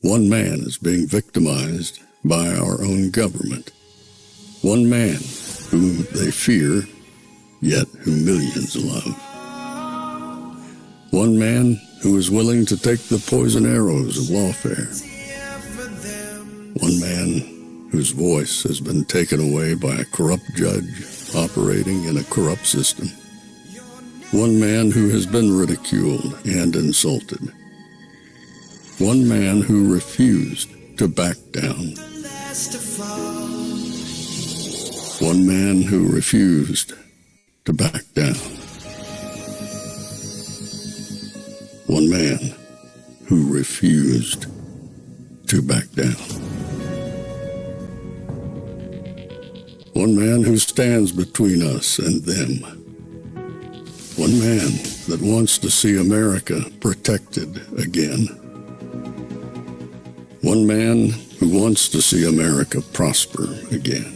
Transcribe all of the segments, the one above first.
One man is being victimized by our own government. One man whom they fear, yet who millions love. One man who is willing to take the poison arrows of lawfare. One man whose voice has been taken away by a corrupt judge operating in a corrupt system. One man who has been ridiculed and insulted. One man who refused to back down. One man who refused to back down. One man who refused to back down. One man who stands between us and them. One man that wants to see America protected again. One man who wants to see America prosper again.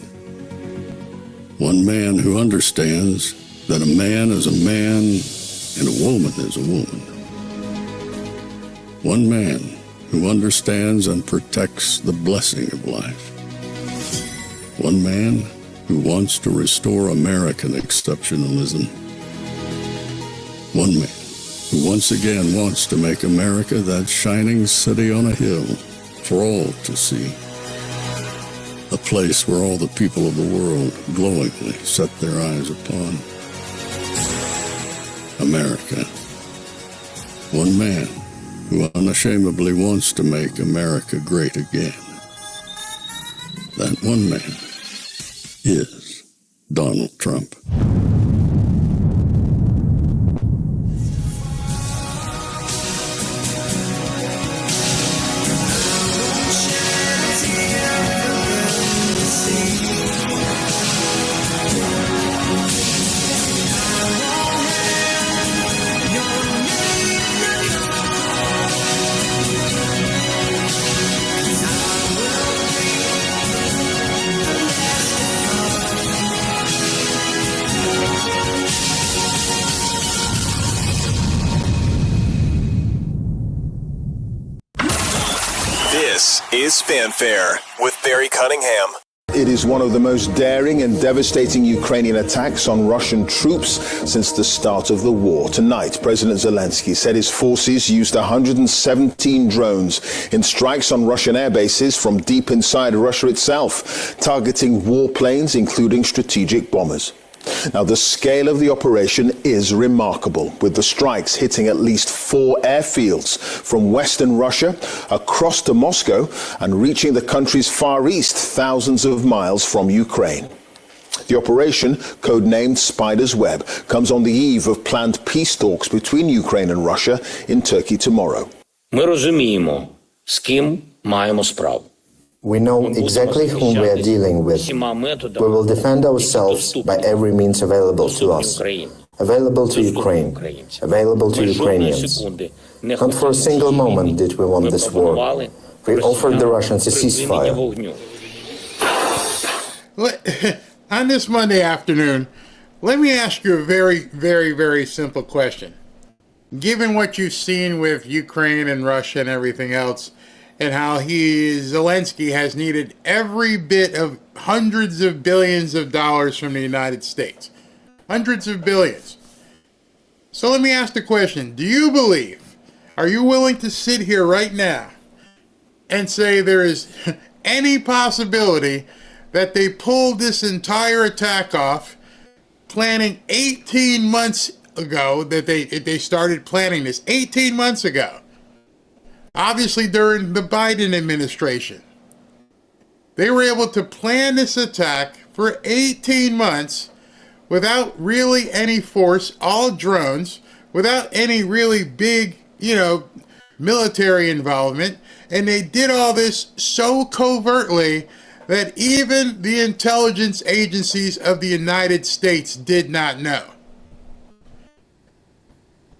One man who understands that a man is a man and a woman is a woman. One man who understands and protects the blessing of life. One man who wants to restore American exceptionalism. One man who once again wants to make America that shining city on a hill for all to see. A place where all the people of the world glowingly set their eyes upon. America. One man who unashamedly wants to make America great again. That one man is Donald Trump. This is Fanfare with Barry Cunningham. It is one of the most daring and devastating Ukrainian attacks on Russian troops since the start of the war. Tonight, President Zelensky said his forces used 117 drones in strikes on Russian air bases from deep inside Russia itself, targeting warplanes, including strategic bombers. Now, the scale of the operation is remarkable, with the strikes hitting at least 4 airfields from western Russia across to Moscow and reaching the country's far east, thousands of miles from Ukraine. The operation, codenamed Spider's Web, comes on the eve of planned peace talks between Ukraine and Russia in Turkey tomorrow. Ми розуміємо, з ким маємо справу. We know exactly whom we are dealing with. We will defend ourselves by every means available to us, available to Ukraine, available to Ukrainians. Not for a single moment did we want this war. We offered the Russians a ceasefire. On this Monday afternoon, let me ask you a very, very, very simple question. Given what you've seen with Ukraine and Russia and everything else, and how Zelensky has needed every bit of hundreds of billions of dollars from the United States. Hundreds of billions. So let me ask the question, do you believe, are you willing to sit here right now and say there is any possibility that they pulled this entire attack off, planning 18 months ago, that they started planning this 18 months ago? Obviously, during the Biden administration, they were able to plan this attack for 18 months without really any force, all drones, without any really big, military involvement. And they did all this so covertly that even the intelligence agencies of the United States did not know.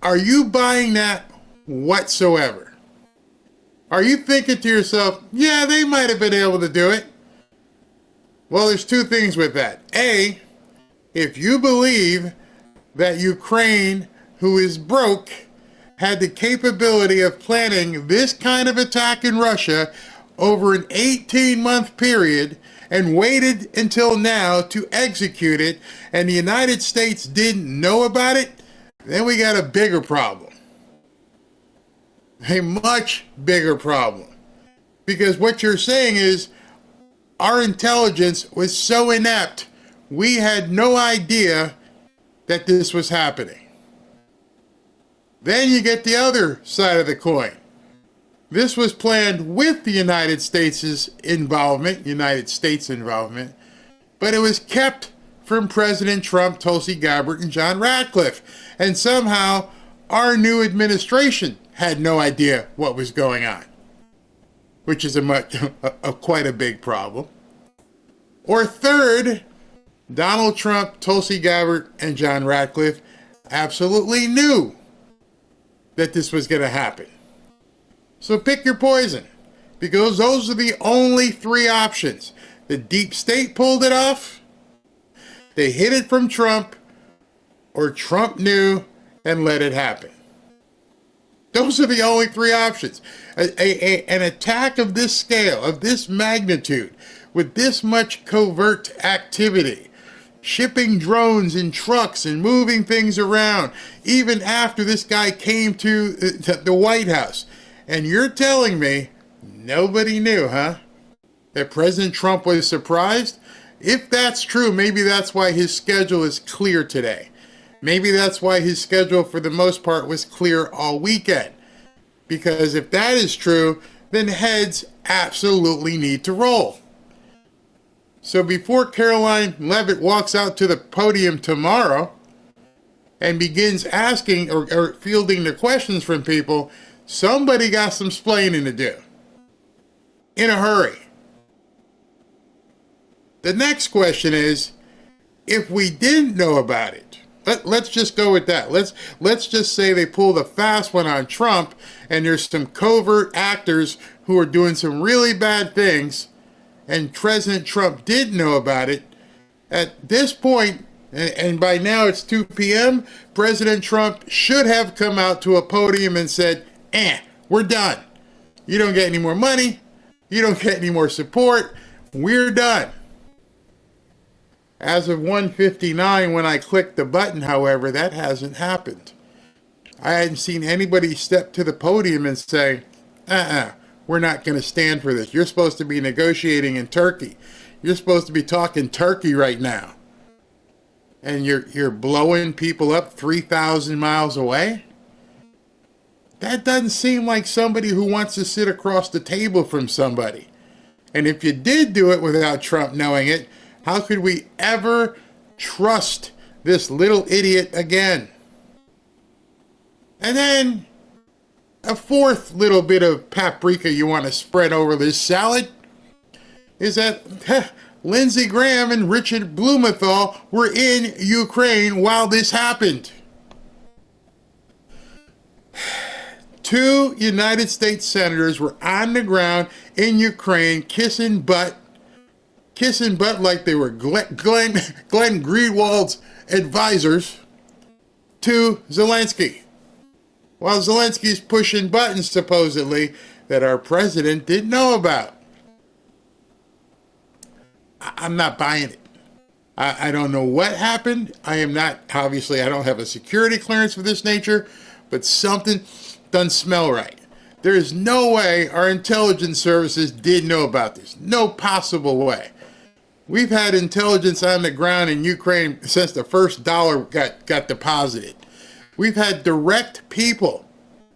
Are you buying that whatsoever? Are you thinking to yourself, yeah, they might have been able to do it? Well, there's two things with that. A, if you believe that Ukraine, who is broke, had the capability of planning this kind of attack in Russia over an 18-month period and waited until now to execute it, and the United States didn't know about it, then we got a bigger problem. A much bigger problem. Because what you're saying is our intelligence was so inept, we had no idea that this was happening. Then you get the other side of the coin. This was planned with the United States' involvement, but it was kept from President Trump, Tulsi Gabbard, and John Ratcliffe. And somehow our new administration had no idea what was going on, which is quite a big problem. Or third, Donald Trump, Tulsi Gabbard, and John Ratcliffe absolutely knew that this was going to happen. So pick your poison, because those are the only three options. The deep state pulled it off, they hid it from Trump, or Trump knew and let it happen. Those are the only three options. An attack of this scale, of this magnitude, with this much covert activity, shipping drones in trucks and moving things around, even after this guy came to the White House. And you're telling me nobody knew, huh? That President Trump was surprised? If that's true, maybe that's why his schedule is clear today. Maybe that's why his schedule, for the most part, was clear all weekend. Because if that is true, then heads absolutely need to roll. So before Caroline Leavitt walks out to the podium tomorrow and begins asking or fielding the questions from people, somebody got some splaining to do. In a hurry. The next question is, if we didn't know about it, let's just go with that. Let's just say they pulled a fast one on Trump and there's some covert actors who are doing some really bad things and President Trump did know about it. At this point, and by now it's 2 p.m., President Trump should have come out to a podium and said, we're done. You don't get any more money. You don't get any more support. We're done. As of 1:59, when I clicked the button, however, that hasn't happened. I hadn't seen anybody step to the podium and say, we're not going to stand for this. You're supposed to be negotiating in Turkey. You're supposed to be talking Turkey right now. And you're blowing people up 3,000 miles away? That doesn't seem like somebody who wants to sit across the table from somebody. And if you did do it without Trump knowing it, how could we ever trust this little idiot again? And then a fourth little bit of paprika you want to spread over this salad is that Lindsey Graham and Richard Blumenthal were in Ukraine while this happened. 2 United States senators were on the ground in Ukraine kissing butt like they were Glenn Greenwald's advisors to Zelensky. While Zelensky's pushing buttons, supposedly, that our president didn't know about. I'm not buying it. I don't know what happened. I don't have a security clearance of this nature, but something doesn't smell right. There is no way our intelligence services did know about this. No possible way. We've had intelligence on the ground in Ukraine since the first dollar got deposited. We've had direct people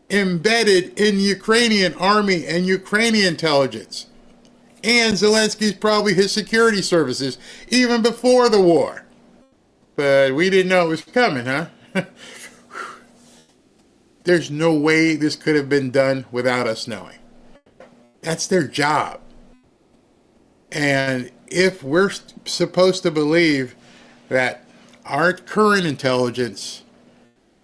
embedded in the Ukrainian army and Ukrainian intelligence. And Zelensky's probably his security services, even before the war. But we didn't know it was coming, huh? There's no way this could have been done without us knowing. That's their job. And if we're supposed to believe that our current intelligence,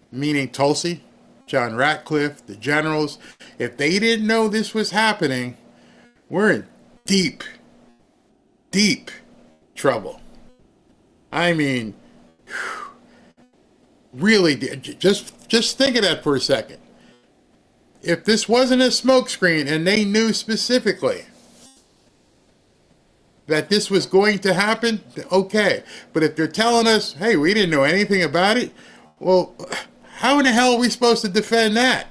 meaning Tulsi, John Ratcliffe, the generals, if they didn't know this was happening, we're in deep, deep trouble. I mean, really, just think of that for a second. if this wasn't a smokescreen and they knew specifically that this was going to happen, okay. But if they're telling us, hey, we didn't know anything about it, well, how in the hell are we supposed to defend that?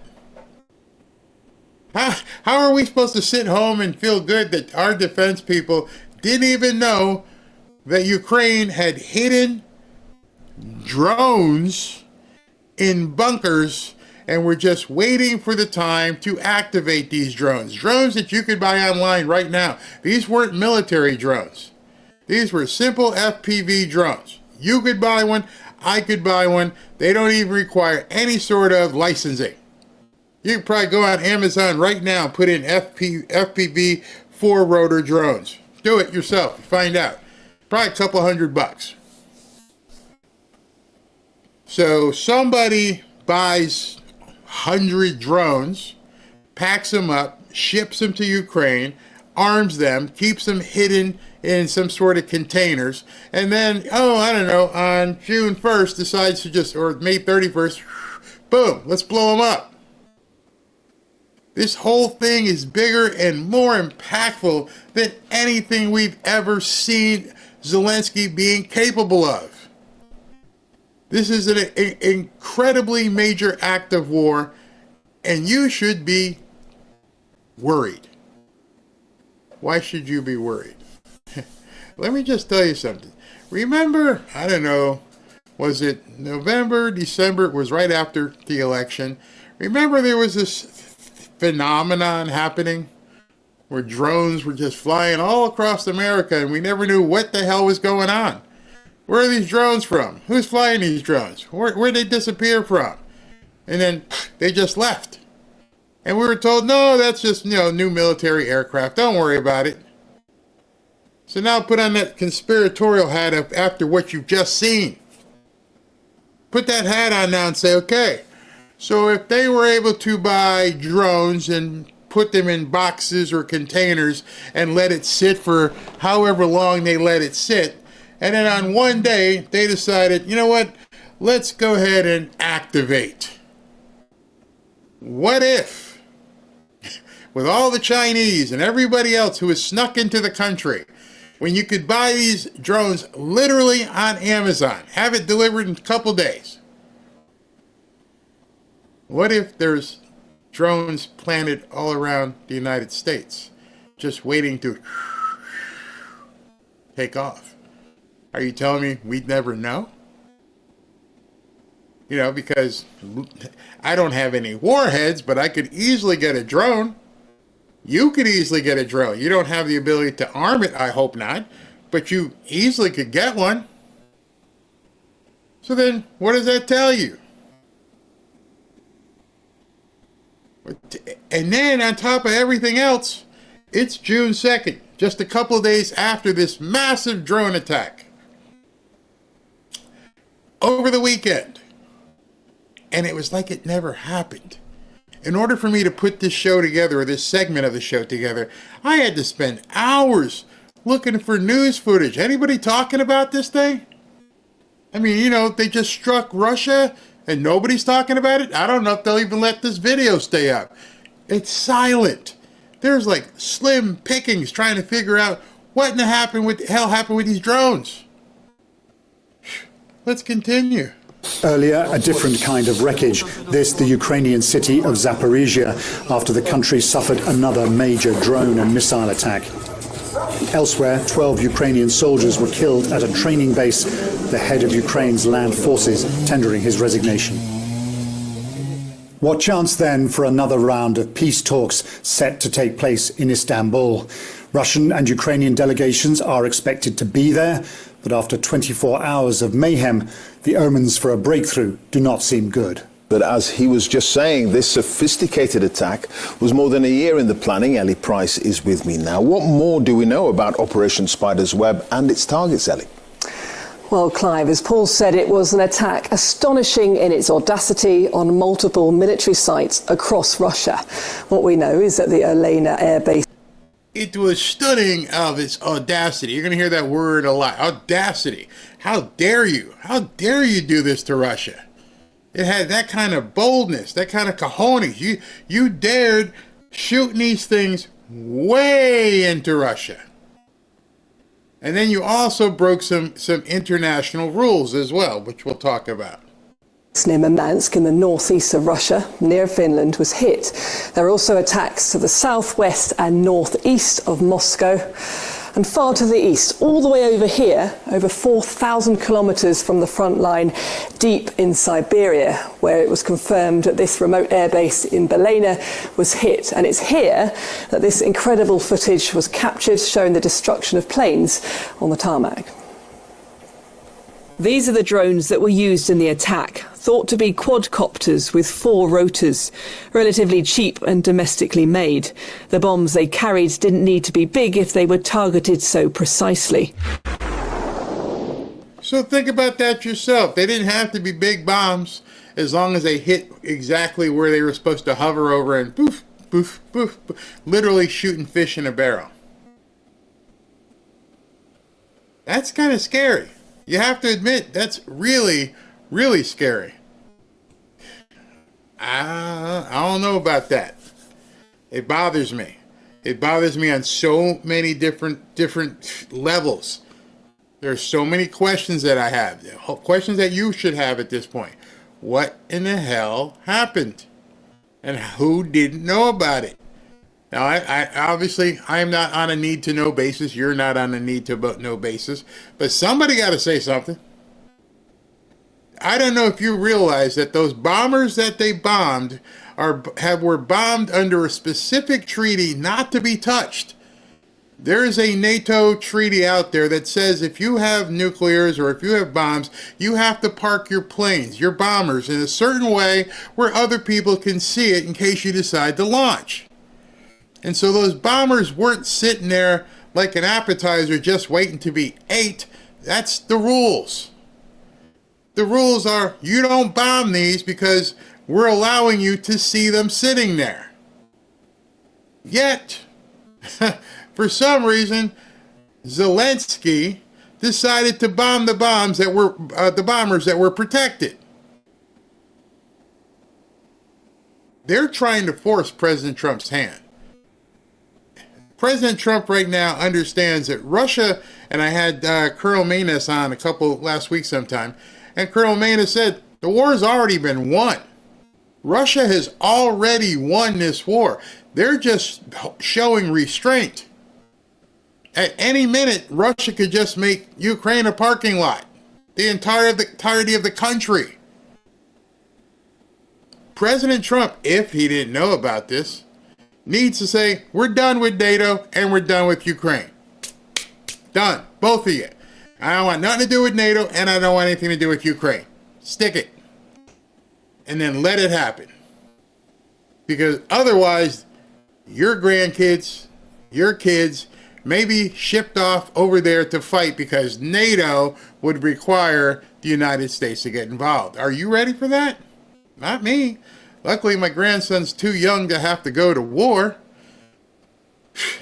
How are we supposed to sit home and feel good that our defense people didn't even know that Ukraine had hidden drones in bunkers and were just waiting for the time to activate these drones? Drones that you could buy online right now. These weren't military drones. These were simple FPV drones. You could buy one. I could buy one. They don't even require any sort of licensing. You can probably go on Amazon right now and put in FPV 4-rotor drones. Do it yourself. Find out. Probably a couple $100. So somebody buys 100 drones, packs them up, ships them to Ukraine, arms them, keeps them hidden in some sort of containers, and then, on June 1st decides to or May 31st, boom, let's blow them up. This whole thing is bigger and more impactful than anything we've ever seen Zelensky being capable of. This is an incredibly major act of war, and you should be worried. Why should you be worried? Let me just tell you something. Remember, was it November, December? It was right after the election. Remember there was this phenomenon happening where drones were just flying all across America and we never knew what the hell was going on. Where are these drones from? Who's flying these drones? Where'd they disappear from? And then they just left. And we were told, no, that's just, new military aircraft. Don't worry about it. So now put on that conspiratorial hat after what you've just seen. Put that hat on now and say, okay, so if they were able to buy drones and put them in boxes or containers and let it sit for however long they let it sit, and then on one day they decided, you know what, let's go ahead and activate. What if, with all the Chinese and everybody else who has snuck into the country, when you could buy these drones literally on Amazon, have it delivered in a couple days? What if there's drones planted all around the United States, just waiting to take off? Are you telling me we'd never know? Because I don't have any warheads, but I could easily get a drone. You could easily get a drone. You don't have the ability to arm it, I hope not, but you easily could get one. So then, what does that tell you? And then, on top of everything else, it's June 2nd, just a couple of days after this massive drone attack. Over the weekend. And it was like it never happened. In order for me to put this show together, or this segment of the show together, I had to spend hours looking for news footage. Anybody talking about this thing? They just struck Russia and nobody's talking about it. I don't know if they'll even let this video stay up. It's silent. There's like slim pickings trying to figure out what in the hell happened with these drones. Let's continue. Earlier, a different kind of wreckage. This, the Ukrainian city of Zaporizhia, after the country suffered another major drone and missile attack. Elsewhere, 12 Ukrainian soldiers were killed at a training base, the head of Ukraine's land forces tendering his resignation. What chance then for another round of peace talks set to take place in Istanbul? Russian and Ukrainian delegations are expected to be there, but after 24 hours of mayhem, the omens for a breakthrough do not seem good. But as he was just saying, this sophisticated attack was more than a year in the planning. Ellie Price is with me now. What more do we know about Operation Spider's Web and its targets, Ellie? Well, Clive, as Paul said, it was an attack astonishing in its audacity on multiple military sites across Russia. What we know is that the Olena air base... It was stunning of its audacity. You're going to hear that word a lot. Audacity. How dare you? How dare you do this to Russia? It had that kind of boldness, that kind of cojones. You dared shooting these things way into Russia. And then you also broke some international rules as well, which we'll talk about. Near Murmansk in the northeast of Russia, near Finland, was hit. There are also attacks to the southwest and northeast of Moscow. And far to the east, all the way over here, over 4,000 kilometres from the front line, deep in Siberia, where it was confirmed that this remote airbase in Belena was hit. And it's here that this incredible footage was captured, showing the destruction of planes on the tarmac. These are the drones that were used in the attack, thought to be quadcopters with 4 rotors, relatively cheap and domestically made. The bombs they carried didn't need to be big if they were targeted so precisely. So think about that yourself. They didn't have to be big bombs as long as they hit exactly where they were supposed to hover over and poof, poof, poof, poof, literally shooting fish in a barrel. That's kind of scary. You have to admit, that's really, really scary. I don't know about that. It bothers me. It bothers me on so many different levels. There are so many questions that I have. Questions that you should have at this point. What in the hell happened? And who didn't know about it? Now, I obviously, I'm not on a need-to-know basis. You're not on a need-to-know basis. But somebody got to say something. I don't know if you realize that those bombers that they bombed were bombed under a specific treaty not to be touched. There is a NATO treaty out there that says if you have nuclears or if you have bombs, you have to park your planes, your bombers, in a certain way where other people can see it in case you decide to launch. And so those bombers weren't sitting there like an appetizer just waiting to be ate. That's the rules. The rules are you don't bomb these because we're allowing you to see them sitting there. Yet, for some reason, Zelensky decided to bomb the bombers that were protected. They're trying to force President Trump's hand. President Trump right now understands that Russia, and I had Colonel Manus on last week sometime, and Colonel Manus said the war has already been won. Russia has already won this war. They're just showing restraint. At any minute, Russia could just make Ukraine a parking lot. The entirety of the country. President Trump, if he didn't know about this, needs to say, we're done with NATO and we're done with Ukraine. Done. Both of you. I don't want nothing to do with NATO and I don't want anything to do with Ukraine. Stick it. And then let it happen. Because otherwise, your grandkids, your kids, may be shipped off over there to fight because NATO would require the United States to get involved. Are you ready for that? Not me. Luckily, my grandson's too young to have to go to war.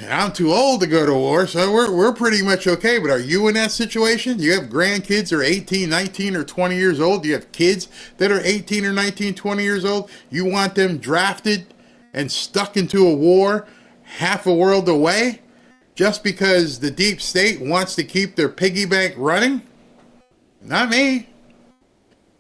And I'm too old to go to war, so we're pretty much okay. But are you in that situation? Do you have grandkids that are 18, 19, or 20 years old? Do you have kids that are 18 or 19, 20 years old? You want them drafted and stuck into a war half a world away just because the deep state wants to keep their piggy bank running? Not me.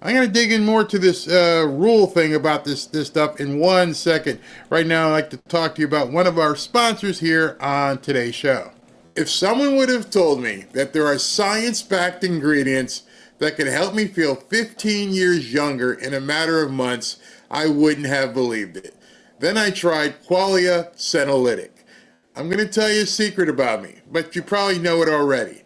I'm going to dig in more to this rule thing about this stuff in 1 second. Right now, I'd like to talk to you about one of our sponsors here on today's show. If someone would have told me that there are science-backed ingredients that could help me feel 15 years younger in a matter of months, I wouldn't have believed it. Then I tried Qualia Senolytic. I'm going to tell you a secret about me, but you probably know it already.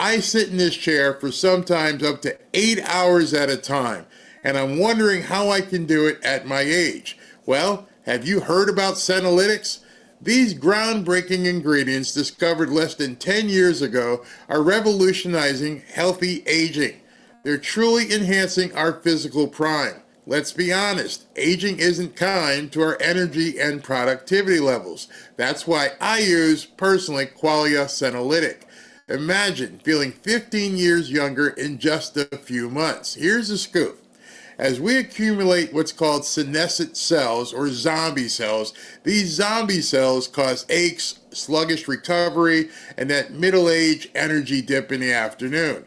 I sit in this chair for sometimes up to 8 hours at a time, and I'm wondering how I can do it at my age. Well, have you heard about Senolytics? These groundbreaking ingredients discovered less than 10 years ago are revolutionizing healthy aging. They're truly enhancing our physical prime. Let's be honest, aging isn't kind to our energy and productivity levels. That's why I use, personally, Qualia Senolytic. Imagine feeling 15 years younger in just a few months. Here's the scoop. As we accumulate what's called senescent cells or zombie cells, these zombie cells cause aches, sluggish recovery, and that middle-age energy dip in the afternoon.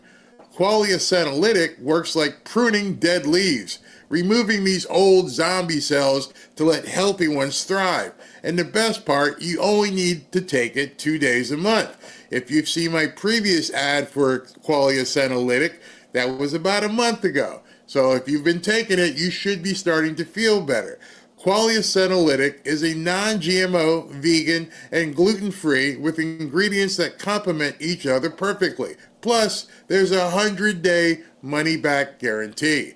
Qualia senolytic works like pruning dead leaves, removing these old zombie cells to let healthy ones thrive. And the best part, you only need to take it 2 days a month. If you've seen my previous ad for Qualia senolytic, that was about a month ago. So if you've been taking it, you should be starting to feel better. Qualia senolytic is a non-GMO, vegan, and gluten-free with ingredients that complement each other perfectly. Plus, there's a 100-day money-back guarantee.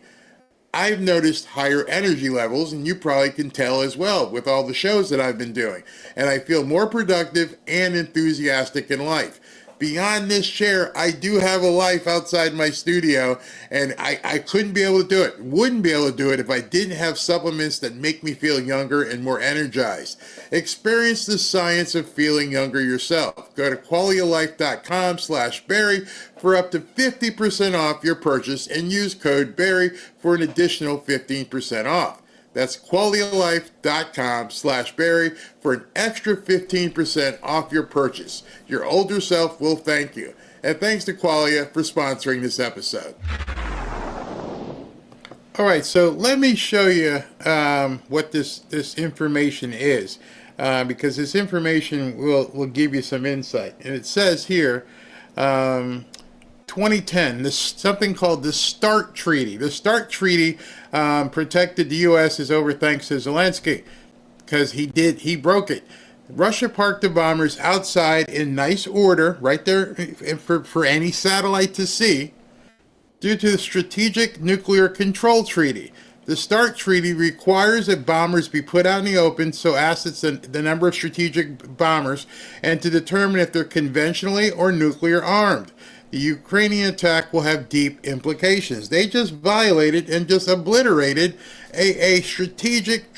I've noticed higher energy levels, and you probably can tell as well with all the shows that I've been doing. And I feel more productive and enthusiastic in life. Beyond this chair, I do have a life outside my studio, and I couldn't be able to do it, wouldn't be able to do it if I didn't have supplements that make me feel younger and more energized. Experience the science of feeling younger yourself. Go to qualialife.com/Barry for up to 50% off your purchase and use code Barry for an additional 15% off. That's qualialife.com/Barry for an extra 15% off your purchase. Your older self will thank you. And thanks to Qualia for sponsoring this episode. All right, so let me show you what this information is, because this information will give you some insight. And it says here, 2010, something called the START Treaty. The START Treaty protected the U.S. is over thanks to Zelensky, because he broke it. Russia parked the bombers outside in nice order, right there for any satellite to see, due to the Strategic Nuclear Control Treaty. The START Treaty requires that bombers be put out in the open, so asks the number of strategic bombers, and to determine if they're conventionally or nuclear armed. The Ukrainian attack will have deep implications. They just violated and just obliterated a strategic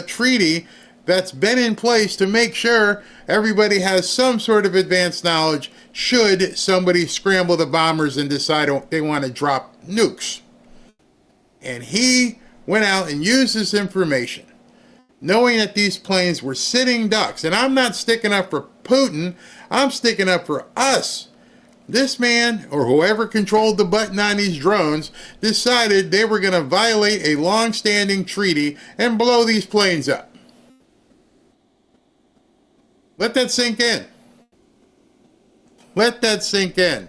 treaty that's been in place to make sure everybody has some sort of advanced knowledge should somebody scramble the bombers and decide they want to drop nukes. And he went out and used this information, knowing that these planes were sitting ducks. And I'm not sticking up for Putin, I'm sticking up for us. This man, or whoever controlled the button on these drones, decided they were going to violate a long-standing treaty and blow these planes up. Let that sink in. Let that sink in.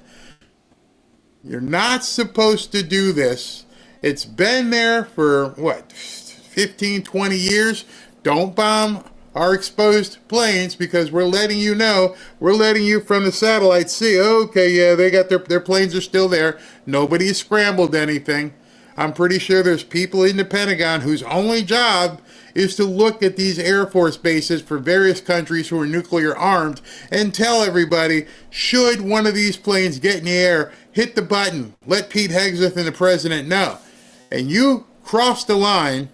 You're not supposed to do this. It's been there for, 15, 20 years? Don't bomb our exposed planes, because we're letting you know, we're letting you from the satellite see, okay, yeah, they got their planes are still there. Nobody's scrambled anything. I'm pretty sure there's people in the Pentagon whose only job is to look at these Air Force bases for various countries who are nuclear armed and tell everybody, should one of these planes get in the air, hit the button, let Pete Hegseth and the president know. And you crossed the line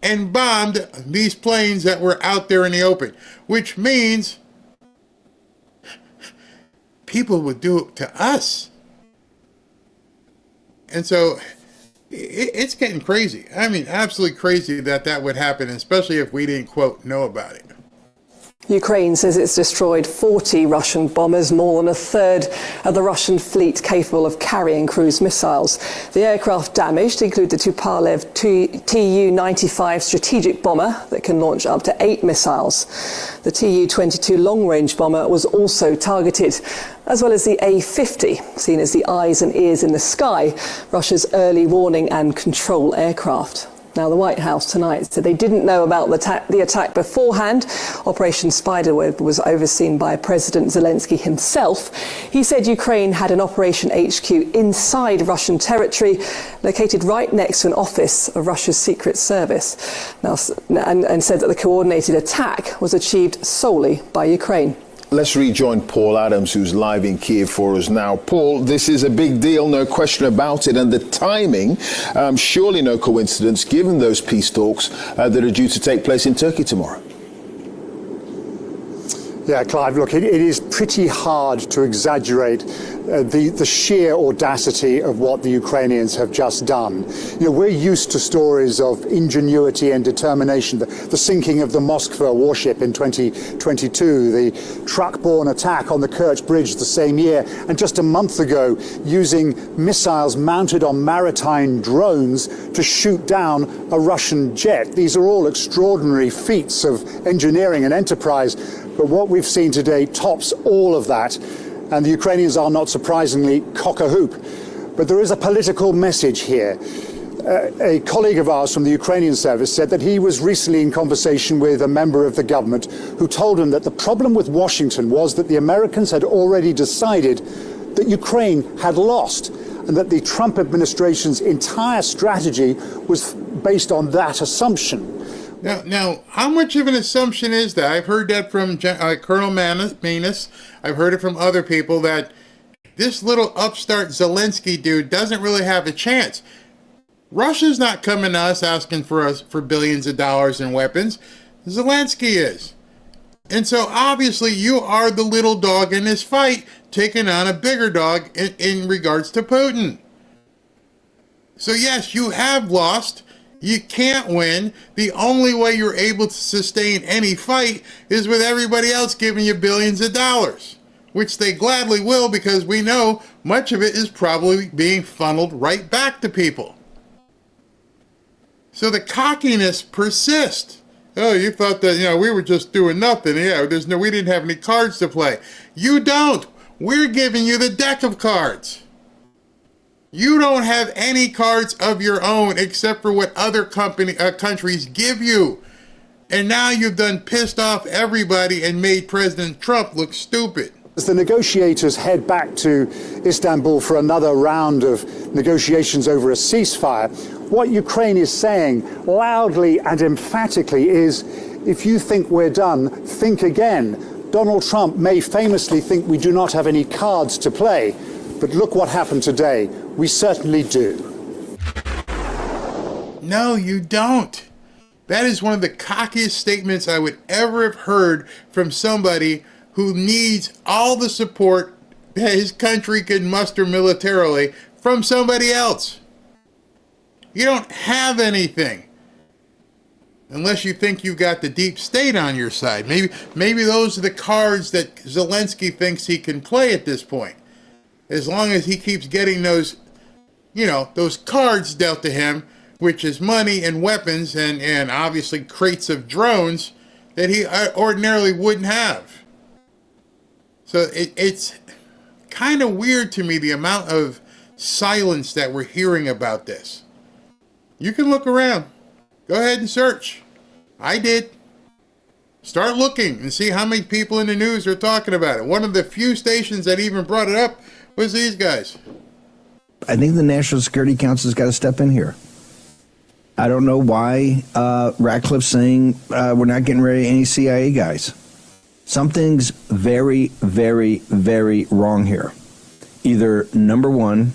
and bombed these planes that were out there in the open, which means people would do it to us. And so it's getting crazy. I mean, absolutely crazy that would happen, especially if we didn't, quote, know about it. Ukraine says it's destroyed 40 Russian bombers, more than a third of the Russian fleet capable of carrying cruise missiles. The aircraft damaged include the Tupolev Tu-95 strategic bomber that can launch up to 8 missiles. The Tu-22 long-range bomber was also targeted, as well as the A-50, seen as the eyes and ears in the sky, Russia's early warning and control aircraft. Now, the White House tonight said they didn't know about the attack beforehand. Operation Spiderweb was overseen by President Zelensky himself. He said Ukraine had an Operation HQ inside Russian territory, located right next to an office of Russia's Secret Service, and said that the coordinated attack was achieved solely by Ukraine. Let's rejoin Paul Adams, who's live in Kiev for us now. Paul, this is a big deal, no question about it. And the timing, surely no coincidence, given those peace talks that are due to take place in Turkey tomorrow. Yeah, Clive, look, it is pretty hard to exaggerate the sheer audacity of what the Ukrainians have just done. You know, we're used to stories of ingenuity and determination, the sinking of the Moskva warship in 2022, the truck-borne attack on the Kerch Bridge the same year, and just a month ago, using missiles mounted on maritime drones to shoot down a Russian jet. These are all extraordinary feats of engineering and enterprise, but what we've seen today tops all of that, and the Ukrainians are not surprisingly cock-a-hoop. But there is a political message here. A colleague of ours from the Ukrainian service said that he was recently in conversation with a member of the government who told him that the problem with Washington was that the Americans had already decided that Ukraine had lost, and that the Trump administration's entire strategy was based on that assumption. Now, how much of an assumption is that? I've heard that from Colonel Manus. I've heard it from other people that this little upstart Zelensky dude doesn't really have a chance. Russia's not coming to us asking for billions of dollars in weapons. Zelensky is. And so obviously you are the little dog in this fight, taking on a bigger dog in regards to Putin. So yes, you have lost. You can't win. The only way you're able to sustain any fight is with everybody else giving you billions of dollars, which they gladly will, because we know much of it is probably being funneled right back to people. So the cockiness persists. Oh, you thought that, we were just doing nothing. Yeah, we didn't have any cards to play. You don't. We're giving you the deck of cards. You don't have any cards of your own except for what other countries give you. And now you've done pissed off everybody and made President Trump look stupid. As the negotiators head back to Istanbul for another round of negotiations over a ceasefire, what Ukraine is saying loudly and emphatically is, if you think we're done, think again. Donald Trump may famously think we do not have any cards to play, but look what happened today. We certainly do. No, you don't. That is one of the cockiest statements I would ever have heard from somebody who needs all the support that his country can muster militarily from somebody else. You don't have anything. Unless you think you've got the deep state on your side. Maybe those are the cards that Zelensky thinks he can play at this point. As long as he keeps getting those cards dealt to him, which is money and weapons and obviously crates of drones that he ordinarily wouldn't have. So it's kind of weird to me, the amount of silence that we're hearing about this. You can look around. Go ahead and search. I did. Start looking and see how many people in the news are talking about it. One of the few stations that even brought it up was these guys. I think the National Security Council's got to step in here. I don't know why Ratcliffe's saying we're not getting rid of any CIA guys. Something's very, very, very wrong here. Either, number one,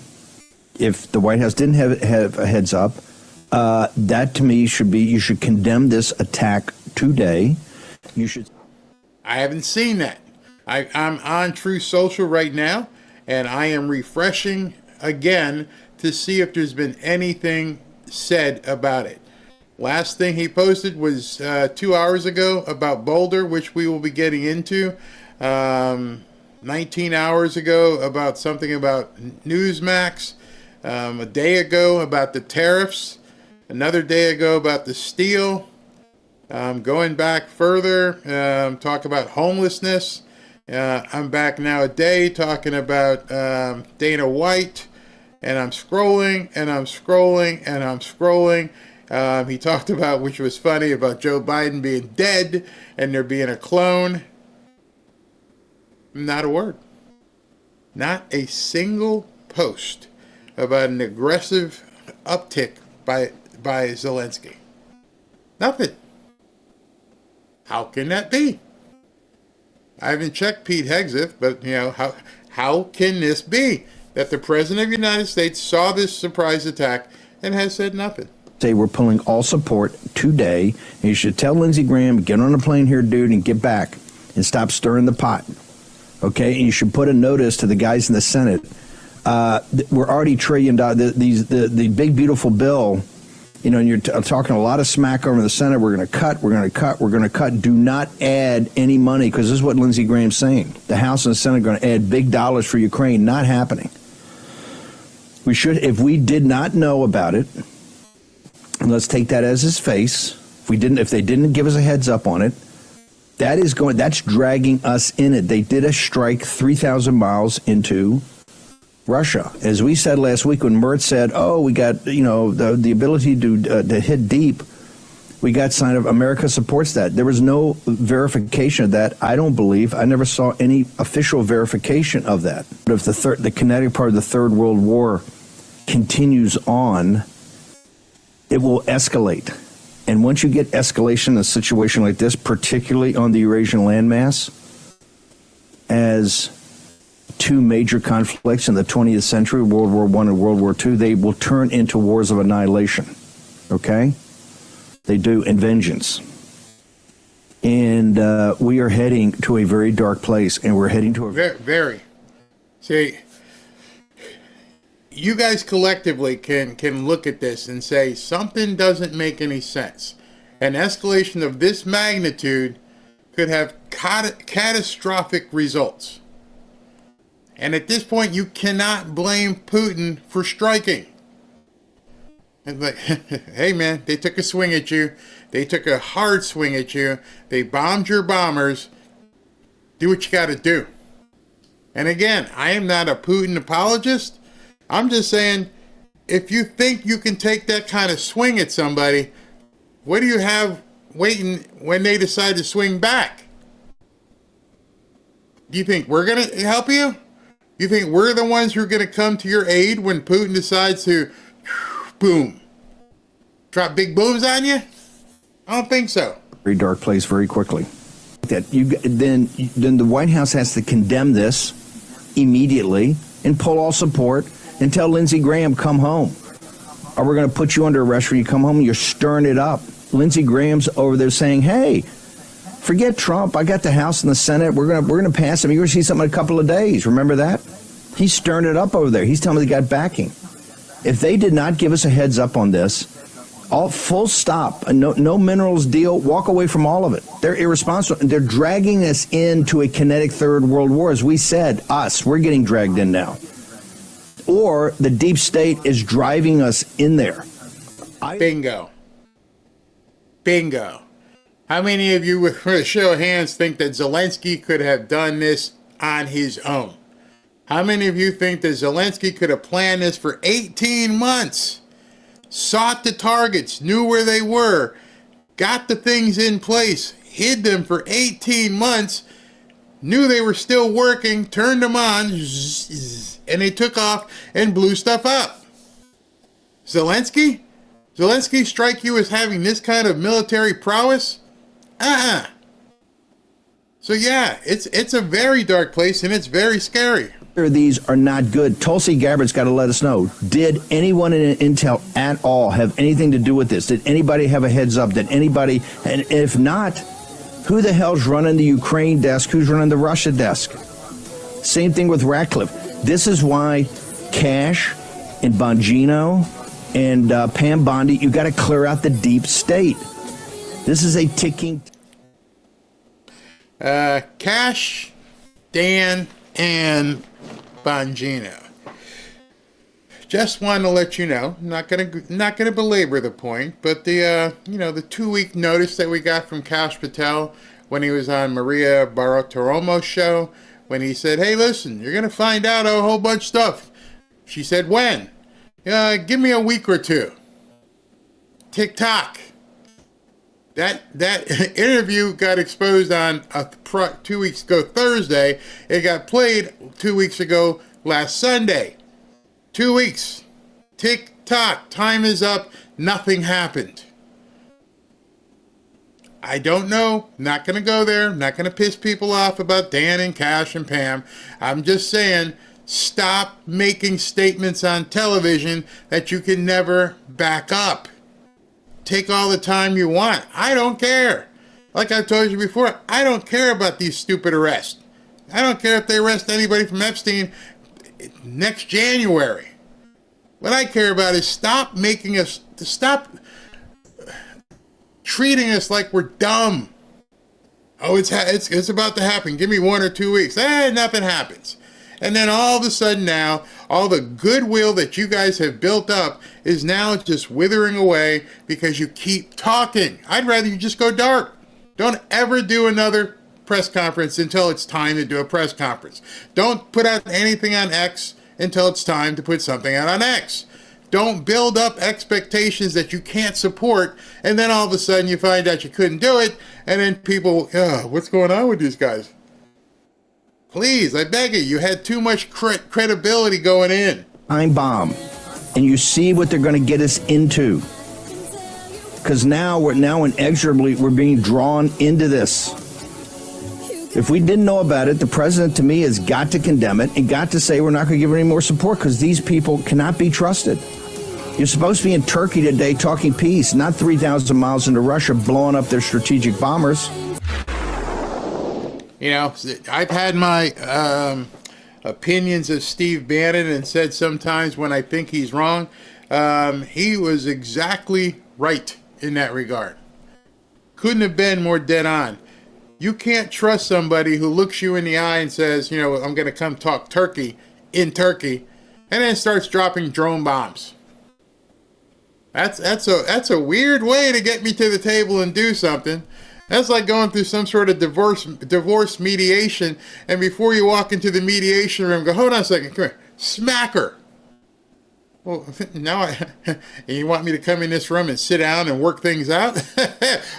if the White House didn't have a heads up, that to me should be, you should condemn this attack today. You should. I haven't seen that. I'm on True Social right now, and I am refreshing again to see if there's been anything said about it. Last thing he posted was 2 hours ago about Boulder, which we will be getting into. 19 hours ago about something about Newsmax. A day ago about the tariffs. Another day ago about the steel. Going back further, talk about homelessness. I'm back now a day talking about Dana White. And I'm scrolling, and I'm scrolling, and I'm scrolling. He talked about, which was funny, about Joe Biden being dead and there being a clone. Not a word. Not a single post about an aggressive uptick by Zelensky. Nothing. How can that be? I haven't checked Pete Hegseth, but how can this be that the President of the United States saw this surprise attack and has said nothing? Say we're pulling all support today. And you should tell Lindsey Graham, get on a plane here, dude, and get back. and stop stirring the pot. Okay, and you should put a notice to the guys in the Senate. We're already $1 trillion. The big beautiful bill. You know, and you're talking a lot of smack over in the Senate. We're going to cut. We're going to cut. We're going to cut. Do not add any money, because this is what Lindsey Graham's saying. The House and the Senate are going to add big dollars for Ukraine. Not happening. We should, if we did not know about it, and let's take that as his face. If they didn't give us a heads up on it, that's dragging us in it. They did a strike 3,000 miles into Russia. As we said last week when Mert said, oh, we got, the ability to hit deep, we got sign of America supports that. There was no verification of that. I don't believe. I never saw any official verification of that. But if the kinetic part of the Third World War continues on, it will escalate. And once you get escalation in a situation like this, particularly on the Eurasian landmass, as two major conflicts in the 20th century, World War I and World War II, they will turn into wars of annihilation. Okay? They do, in vengeance. And we are heading to a very dark place, and we're heading to a... Very. See, you guys collectively can look at this and say something doesn't make any sense. An escalation of this magnitude could have catastrophic results. And at this point, you cannot blame Putin for striking. It's like, hey man, they took a swing at you. They took a hard swing at you. They bombed your bombers. Do what you got to do. And again, I am not a Putin apologist. I'm just saying, if you think you can take that kind of swing at somebody, what do you have waiting when they decide to swing back? Do you think we're going to help you? You think we're the ones who are going to come to your aid when Putin decides to, boom, drop big booms on you? I don't think so. Very dark place very quickly. Then the White House has to condemn this immediately and pull all support and tell Lindsey Graham, come home. Or we're going to put you under arrest when you come home. You're stirring it up. Lindsey Graham's over there saying, hey, forget Trump. I got the House and the Senate. We're going to pass him. You're going to see something in a couple of days. Remember that? He's stirring it up over there. He's telling me they got backing. If they did not give us a heads up on this, all full stop, no minerals deal, walk away from all of it. They're irresponsible. And they're dragging us into a kinetic third world war. As we said, we're getting dragged in now. Or the deep state is driving us in there. Bingo. How many of you, with a show of hands, think that Zelensky could have done this on his own? How many of you think that Zelensky could have planned this for 18 months? Sought the targets, knew where they were, got the things in place, hid them for 18 months, knew they were still working, turned them on, and they took off and blew stuff up. Zelensky strike you as having this kind of military prowess? So yeah, it's a very dark place and it's very scary. These are not good. Tulsi Gabbard's got to let us know. Did anyone in Intel at all have anything to do with this? Did anybody have a heads up? Did anybody? And if not, who the hell's running the Ukraine desk? Who's running the Russia desk? Same thing with Ratcliffe. This is why Cash and Bongino and Pam Bondi, you got to clear out the deep state. This is a ticking. Cash, Dan, and Bongino. Just want to let you know, not gonna belabor the point, but the 2-week notice that we got from Kash Patel when he was on Maria Bartiromo's show, when he said, "Hey, listen, you're gonna find out a whole bunch of stuff." She said, "When?" Give me a week or two. TikTok. That interview got exposed on 2 weeks ago Thursday. It got played 2 weeks ago last Sunday. 2 weeks. Tick-tock. Time is up. Nothing happened. I don't know. Not going to go there. Not going to piss people off about Dan and Cash and Pam. I'm just saying, stop making statements on television that you can never back up. Take all the time you want. I don't care. Like I've told you before, I don't care about these stupid arrests. I don't care if they arrest anybody from Epstein next January. What I care about is stop treating us like we're dumb. Oh, it's about to happen. Give me 1 or 2 weeks. Nothing happens. And then all of a sudden now, all the goodwill that you guys have built up is now just withering away because you keep talking. I'd rather you just go dark. Don't ever do another press conference until it's time to do a press conference. Don't put out anything on X until it's time to put something out on X. Don't build up expectations that you can't support, and then all of a sudden you find out you couldn't do it, and then people, what's going on with these guys? Please, I beg you had too much credibility going in. Time bomb. And you see what they're going to get us into. Because now inexorably we're being drawn into this. If we didn't know about it, the president, to me, has got to condemn it and got to say we're not going to give it any more support because these people cannot be trusted. You're supposed to be in Turkey today talking peace, not 3,000 miles into Russia blowing up their strategic bombers. You know, I've had my opinions of Steve Bannon and said sometimes when I think he's wrong, he was exactly right in that regard. Couldn't have been more dead on. You can't trust somebody who looks you in the eye and says, I'm going to come talk Turkey in Turkey, and then starts dropping drone bombs. That's a weird way to get me to the table and do something. That's like going through some sort of divorce mediation, and before you walk into the mediation room, go, hold on a second, come here, smack her. Well, now you want me to come in this room and sit down and work things out?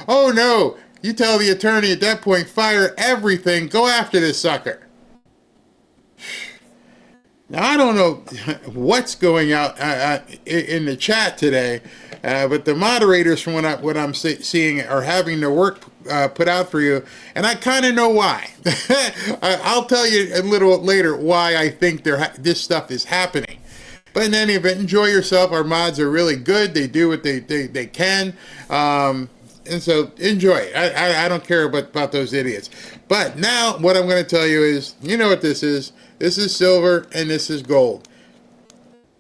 Oh no, you tell the attorney at that point, fire everything, go after this sucker. Now, I don't know what's going out in the chat today, but the moderators, from what I'm seeing, are having their work put out for you, and I kind of know why. I'll tell you a little later why I think this stuff is happening. But in any event, enjoy yourself. Our mods are really good. They do what they can. And so enjoy it. I don't care about those idiots. But now what I'm going to tell you is, you know what this is. This is silver and this is gold.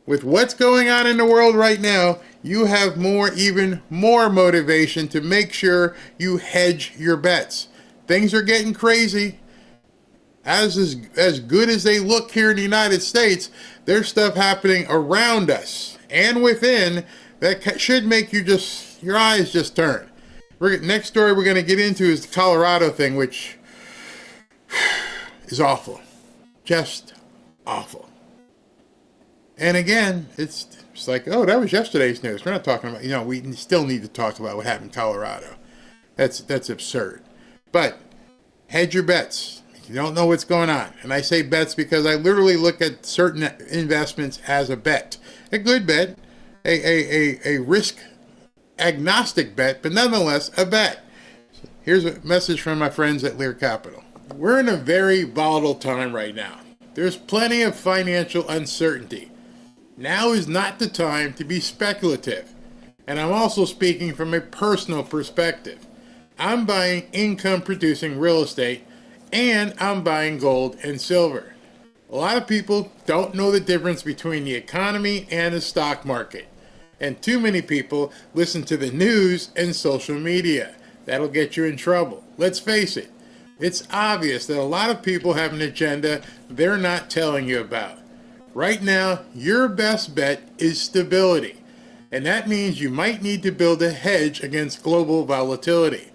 With what's going on in the world right now, you have even more motivation to make sure you hedge your bets. Things are getting crazy. As good as they look here in the United States, there's stuff happening around us and within that should make your eyes just turn. Next story we're going to get into is the Colorado thing, which is awful. Just awful. And again, it's like, oh, that was yesterday's news. We're not talking about, we still need to talk about what happened in Colorado. That's absurd. But hedge your bets. You don't know what's going on. And I say bets because I literally look at certain investments as a bet. A good bet, a risk agnostic bet, but nonetheless a bet. Here's a message from my friends at Lear Capital. We're in a very volatile time right now. There's plenty of financial uncertainty. Now is not the time to be speculative. And I'm also speaking from a personal perspective. I'm buying income-producing real estate, and I'm buying gold and silver. A lot of people don't know the difference between the economy and the stock market. And too many people listen to the news and social media. That'll get you in trouble. Let's face it. It's obvious that a lot of people have an agenda they're not telling you about. Right now, your best bet is stability. And that means you might need to build a hedge against global volatility.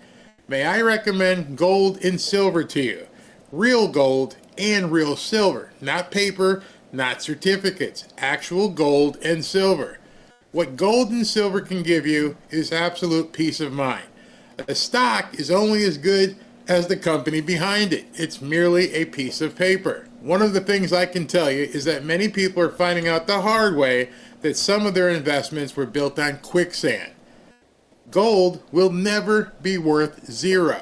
May I recommend gold and silver to you? Real gold and real silver. Not paper, not certificates. Actual gold and silver. What gold and silver can give you is absolute peace of mind. A stock is only as good as the company behind it. It's merely a piece of paper. One of the things I can tell you is that many people are finding out the hard way that some of their investments were built on quicksand. Gold will never be worth zero.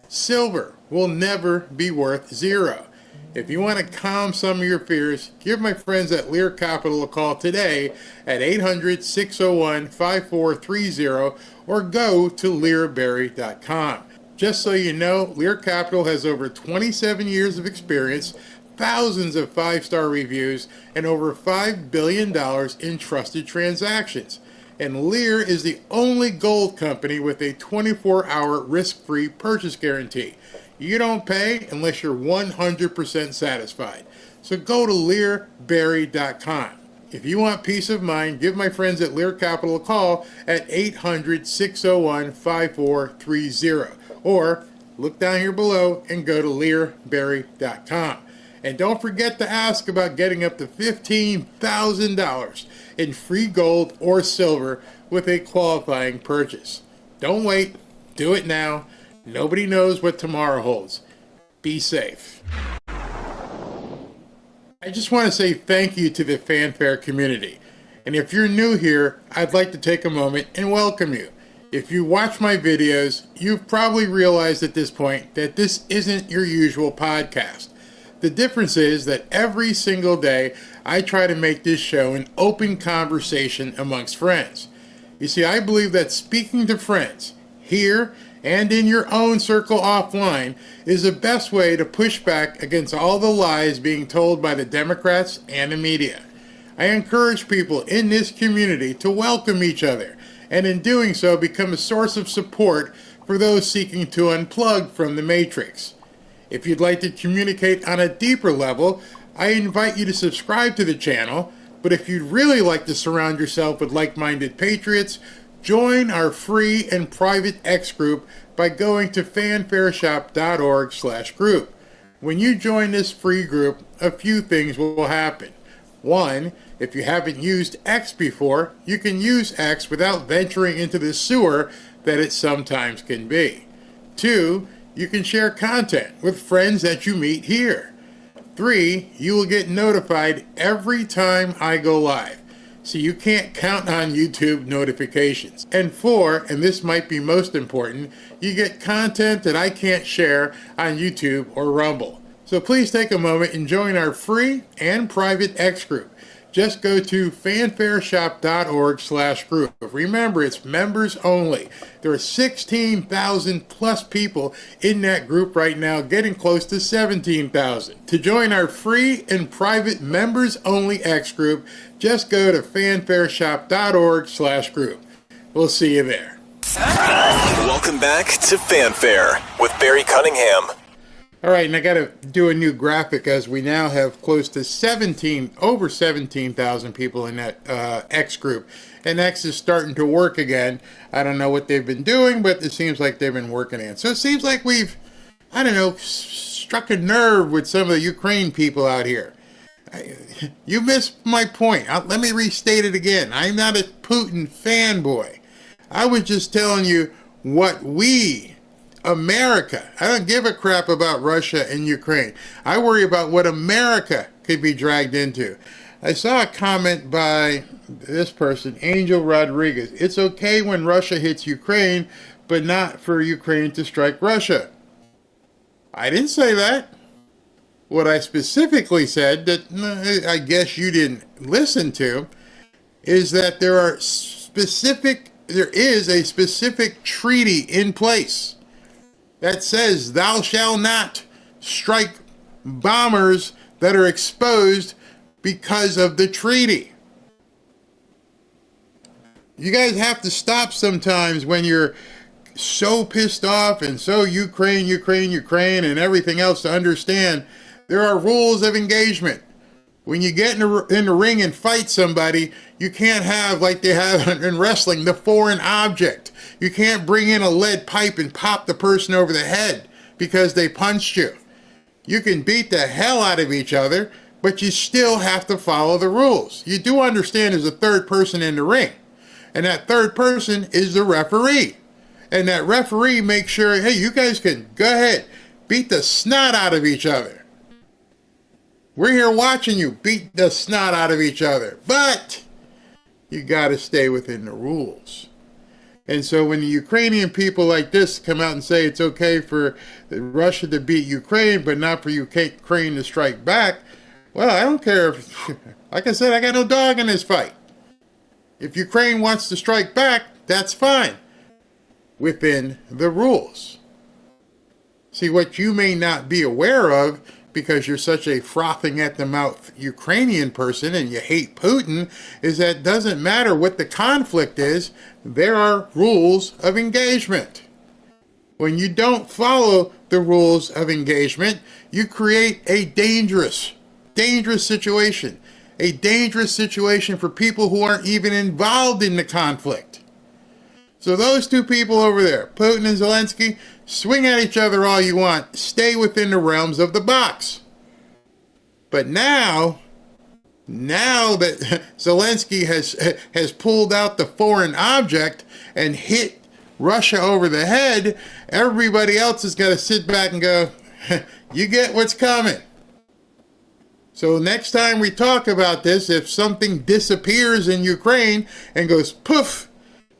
Silver will never be worth zero. If you want to calm some of your fears, give my friends at Lear Capital a call today at 800-601-5430 or go to learberry.com. Just so you know, Lear Capital has over 27 years of experience, thousands of 5-star reviews, and over $5 billion in trusted transactions. And Lear is the only gold company with a 24-hour risk-free purchase guarantee. You don't pay unless you're 100% satisfied. So go to learberry.com. If you want peace of mind, give my friends at Lear Capital a call at 800-601-5430. Or look down here below and go to learberry.com. And don't forget to ask about getting up to $15,000 in free gold or silver with a qualifying purchase. Don't wait. Do it now. Nobody knows what tomorrow holds. Be safe. I just want to say thank you to the Fanfare community. And if you're new here, I'd like to take a moment and welcome you. If you watch my videos, you've probably realized at this point that this isn't your usual podcast. The difference is that every single day I try to make this show an open conversation amongst friends. You see, I believe that speaking to friends, here and in your own circle offline, is the best way to push back against all the lies being told by the Democrats and the media. I encourage people in this community to welcome each other, and in doing so become a source of support for those seeking to unplug from the matrix. If you'd like to communicate on a deeper level, I invite you to subscribe to the channel, but if you'd really like to surround yourself with like-minded patriots, join our free and private X group by going to fanfareshop.org/group. When you join this free group, a few things will happen. One, if you haven't used X before, you can use X without venturing into the sewer that it sometimes can be. Two, you can share content with friends that you meet here. 3, you will get notified every time I go live, so you can't count on YouTube notifications. And 4, and this might be most important, you get content that I can't share on YouTube or Rumble. So please take a moment and join our free and private X group. Just go to fanfareshop.org/group. Remember, it's members only. There are 16,000 plus people in that group right now, getting close to 17,000. To join our free and private members only X group, just go to fanfareshop.org/group. We'll see you there. Welcome back to Fanfare with Barry Cunningham. All right, and I got to do a new graphic as we now have close to over 17,000 people in that X group. And X is starting to work again. I don't know what they've been doing, but it seems like they've been working in. So it seems like we've, I don't know, struck a nerve with some of the Ukraine people out here. You missed my point. Let me restate it again. I'm not a Putin fanboy. I was just telling you what America, I don't give a crap about Russia and Ukraine. I worry about what America could be dragged into. I saw a comment by this person, Angel Rodriguez. It's okay when Russia hits Ukraine, but not for Ukraine to strike Russia. I didn't say that. What I specifically said, that I guess you didn't listen to, is that there is a specific treaty in place that says thou shalt not strike bombers that are exposed because of the treaty. You guys have to stop sometimes when you're so pissed off and so Ukraine, and everything else to understand there are rules of engagement. When you get in the ring and fight somebody, you can't have, like they have in wrestling, the foreign object. You can't bring in a lead pipe and pop the person over the head because they punched you. You can beat the hell out of each other, but you still have to follow the rules. You do understand there's a third person in the ring, and that third person is the referee. And that referee makes sure, hey, you guys can go ahead, beat the snot out of each other. We're here watching you beat the snot out of each other, but you got to stay within the rules. And so when the Ukrainian people like this come out and say it's okay for Russia to beat Ukraine, but not for Ukraine to strike back, well, I don't care if, like I said, I got no dog in this fight. If Ukraine wants to strike back, that's fine, within the rules. See, what you may not be aware of, because you're such a frothing at the mouth Ukrainian person and you hate Putin, is that it doesn't matter what the conflict is, there are rules of engagement. When you don't follow the rules of engagement, you create a dangerous situation. A dangerous situation for people who aren't even involved in the conflict. So those two people over there, Putin and Zelensky, swing at each other all you want. Stay within the realms of the box. But now that Zelensky has pulled out the foreign object and hit Russia over the head, everybody else has got to sit back and go, you get what's coming. So next time we talk about this, if something disappears in Ukraine and goes poof,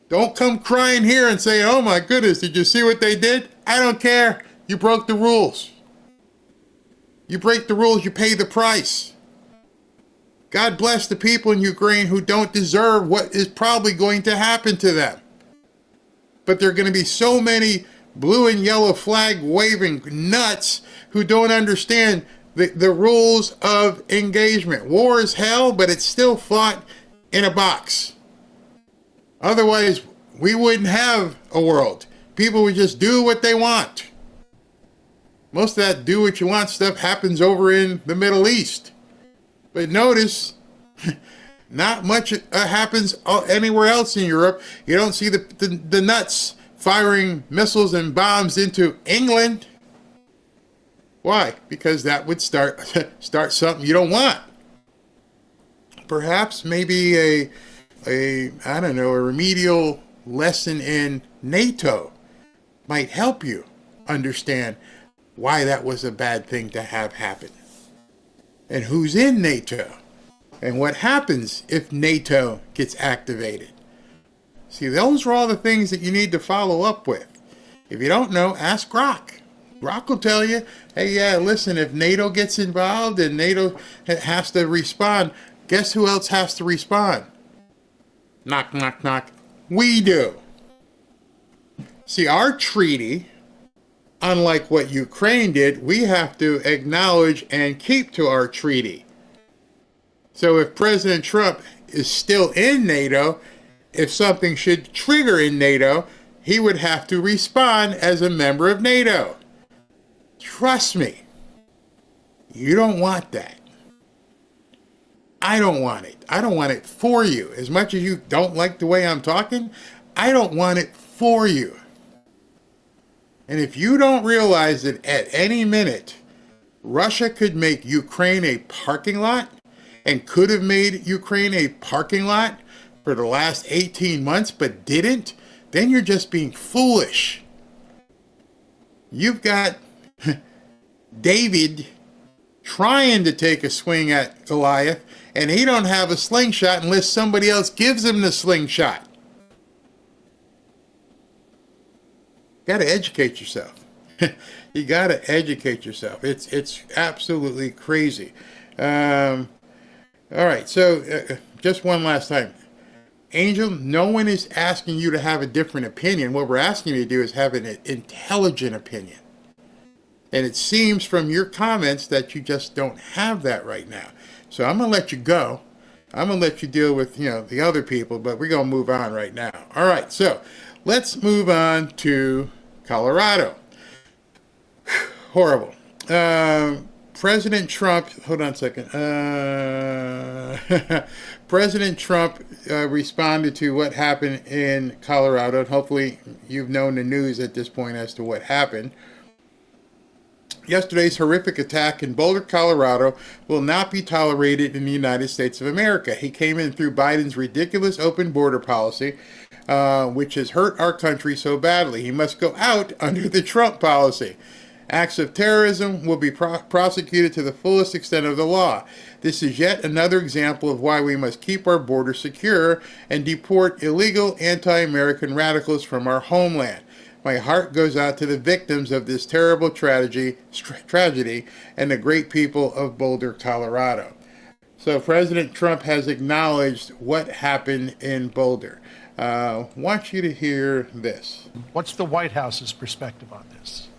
don't come crying here and say, oh my goodness, did you see what they did? I don't care. You broke the rules. You break the rules, you pay the price. God bless the people in Ukraine who don't deserve what is probably going to happen to them. But there are going to be so many blue and yellow flag waving nuts who don't understand the rules of engagement. War is hell, but it's still fought in a box. Otherwise, we wouldn't have a world. People would just do what they want. Most of that do what you want stuff happens over in the Middle East. But notice, not much happens anywhere else in Europe. You don't see the nuts firing missiles and bombs into England. Why? Because that would start something you don't want. Perhaps maybe a remedial lesson in NATO might help you understand why that was a bad thing to have happen. And who's in NATO? And what happens if NATO gets activated? See, those are all the things that you need to follow up with. If you don't know, ask Grok. Grok will tell you, hey, yeah, listen, if NATO gets involved and NATO has to respond, guess who else has to respond? Knock, knock, knock. We do. See, our treaty, unlike what Ukraine did, we have to acknowledge and keep to our treaty. So if President Trump is still in NATO, if something should trigger in NATO, he would have to respond as a member of NATO. Trust me, you don't want that. I don't want it. I don't want it for you. As much as you don't like the way I'm talking, I don't want it for you. And if you don't realize that at any minute, Russia could make Ukraine a parking lot and could have made Ukraine a parking lot for the last 18 months but didn't, then you're just being foolish. You've got David trying to take a swing at Goliath, and he don't have a slingshot unless somebody else gives him the slingshot. Got to educate yourself. You got to educate yourself. It's absolutely crazy. All right, so just one last time. Angel, no one is asking you to have a different opinion. What we're asking you to do is have an intelligent opinion. And it seems from your comments that you just don't have that right now. So I'm going to let you go. I'm going to let you deal with, the other people, but we're going to move on right now. All right, so let's move on to Colorado. Horrible. President Trump, hold on a second. President Trump responded to what happened in Colorado. And hopefully you've known the news at this point as to what happened. Yesterday's horrific attack in Boulder, Colorado will not be tolerated in the United States of America. He came in through Biden's ridiculous open border policy, which has hurt our country so badly. He must go out under the Trump policy. Acts of terrorism will be prosecuted to the fullest extent of the law. This is yet another example of why we must keep our border secure and deport illegal anti-American radicals from our homeland. My heart goes out to the victims of this terrible tragedy and the great people of Boulder, Colorado. So President Trump has acknowledged what happened in Boulder. I want you to hear this. What's the White House's perspective on this?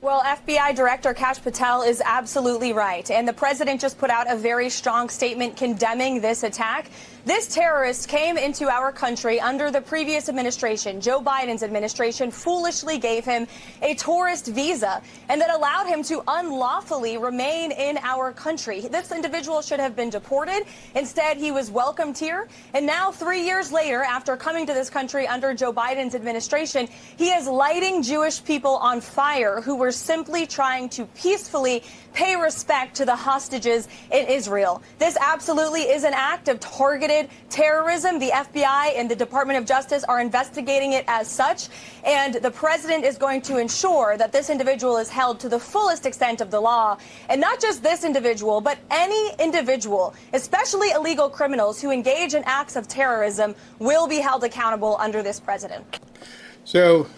Well, FBI Director Kash Patel is absolutely right. And the president just put out a very strong statement condemning this attack. This terrorist came into our country under the previous administration. Joe Biden's administration foolishly gave him a tourist visa and that allowed him to unlawfully remain in our country. This individual should have been deported. Instead, he was welcomed here. And now, 3 years later, after coming to this country under Joe Biden's administration, he is lighting Jewish people on fire who were simply trying to peacefully pay respect to the hostages in Israel. This absolutely is an act of targeted terrorism. The FBI and the Department of Justice are investigating it as such, and the president is going to ensure that this individual is held to the fullest extent of the law. And not just this individual, but any individual, especially illegal criminals who engage in acts of terrorism, will be held accountable under this president. So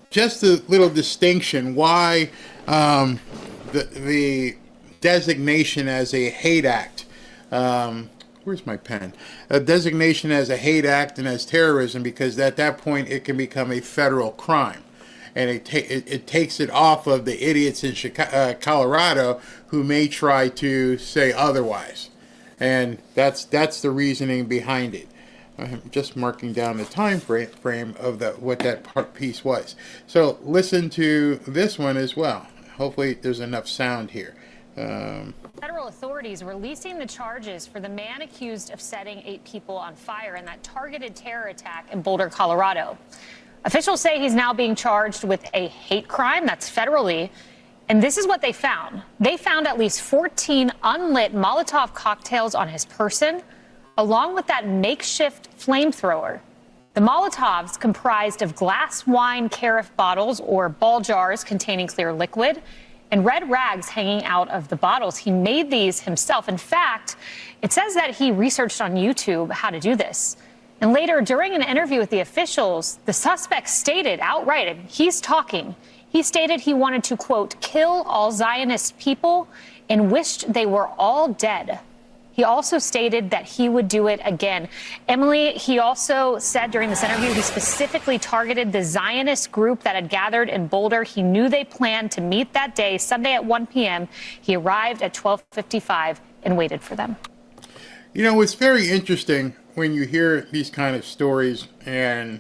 just a little distinction why the designation as a hate act, where's my pen? A designation as a hate act and as terrorism, because at that point it can become a federal crime. And it takes it off of the idiots in Colorado who may try to say otherwise. And that's the reasoning behind it. I'm just marking down the time frame of what that piece was. So listen to this one as well. Hopefully there's enough sound here. Federal authorities releasing the charges for the man accused of setting 8 people on fire in that targeted terror attack in Boulder, Colorado. Officials say he's now being charged with a hate crime, that's federally. And this is what they found. They found at least 14 unlit Molotov cocktails on his person, along with that makeshift flamethrower. The Molotovs comprised of glass wine carafe bottles or ball jars containing clear liquid and red rags hanging out of the bottles. He made these himself. In fact, it says that he researched on YouTube how to do this. And later, during an interview with the officials, the suspect stated outright, and he's talking, he stated he wanted to, quote, kill all Zionist people and wished they were all dead. He also stated that he would do it again. Emily, he also said during this interview he specifically targeted the Zionist group that had gathered in Boulder. He knew they planned to meet that day, Sunday at 1 p.m. He arrived at 12:55 and waited for them. You know, it's very interesting when you hear these kind of stories, and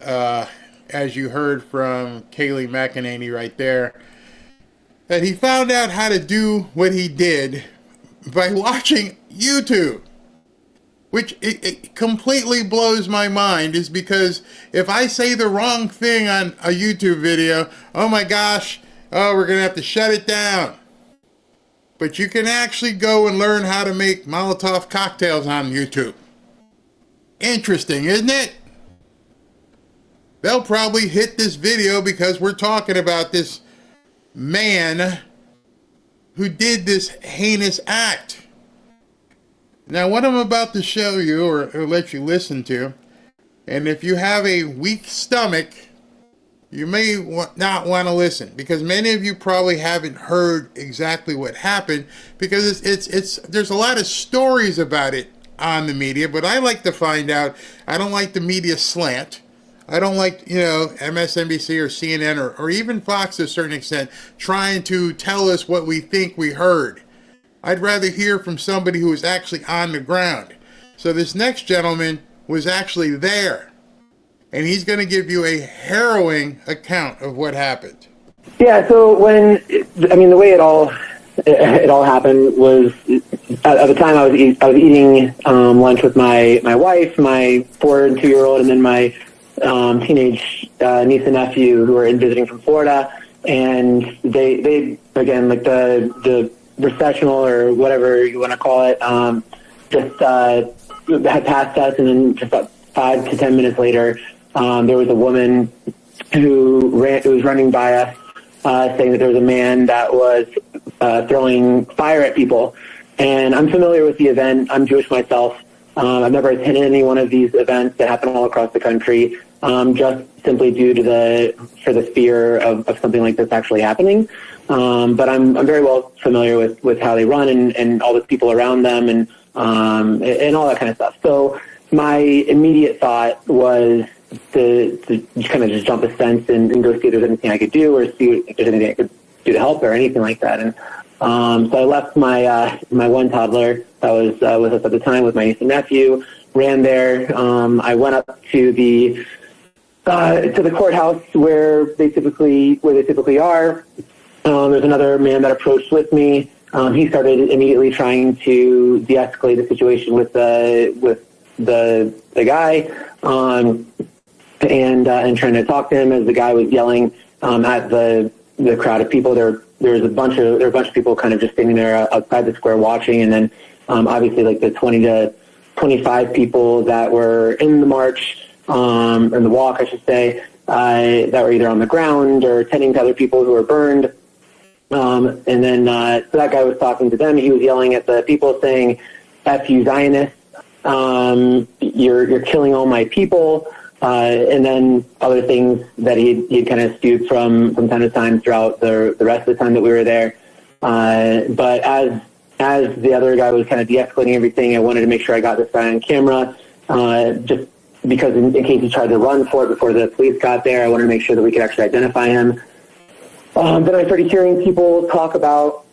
as you heard from Kayleigh McEnany right there, that he found out how to do what he did by watching YouTube, which it completely blows my mind, is because if I say the wrong thing on a YouTube video, oh my gosh, we're going to have to shut it down. But you can actually go and learn how to make Molotov cocktails on YouTube. Interesting, isn't it? They'll probably hit this video because we're talking about this man who did this heinous act. Now, what I'm about to show you, or let you listen to, and if you have a weak stomach, you may not want to listen, because many of you probably haven't heard exactly what happened, because there's a lot of stories about it on the media, but I like to find out. I don't like the media slant. I don't like, MSNBC or CNN or even Fox to a certain extent trying to tell us what we think we heard. I'd rather hear from somebody who was actually on the ground. So this next gentleman was actually there, and he's going to give you a harrowing account of what happened. Yeah, so the way it all happened was at the time I was eating lunch with my wife, my 4 and 2-year-old, and then my teenage niece and nephew who were visiting from Florida, and they again, like the recessional or whatever you want to call it, just had passed us, and then just about 5 to 10 minutes later, there was a woman who was running by us, saying that there was a man that was throwing fire at people. And I'm familiar with the event. I'm Jewish myself. I've never attended any one of these events that happen all across the country, just simply due to the fear of something like this actually happening. But I'm very well familiar with how they run and all the people around them and all that kind of stuff. So my immediate thought was, kind of just jump a fence and go see if there's anything I could do, or see if there's anything I could do to help or anything like that. And so I left my one toddler that was with us at the time with my niece and nephew, ran there. I went up to the courthouse where they typically are. There's another man that approached with me. He started immediately trying to de-escalate the situation with the guy, and trying to talk to him as the guy was yelling at the crowd of people. There were a bunch of people kind of just standing there outside the square watching, and then obviously like the 20 to 25 people that were in the march, in the walk, I should say, that were either on the ground or tending to other people who were burned. And then so that guy was talking to them. He was yelling at the people saying, "F you Zionists, you're killing all my people," and then other things that he'd kind of spewed from time to time throughout the rest of the time that we were there. But as the other guy was kind of de-escalating everything, I wanted to make sure I got this guy on camera, just because in case he tried to run for it before the police got there, I wanted to make sure that we could actually identify him. Then I started hearing people talk about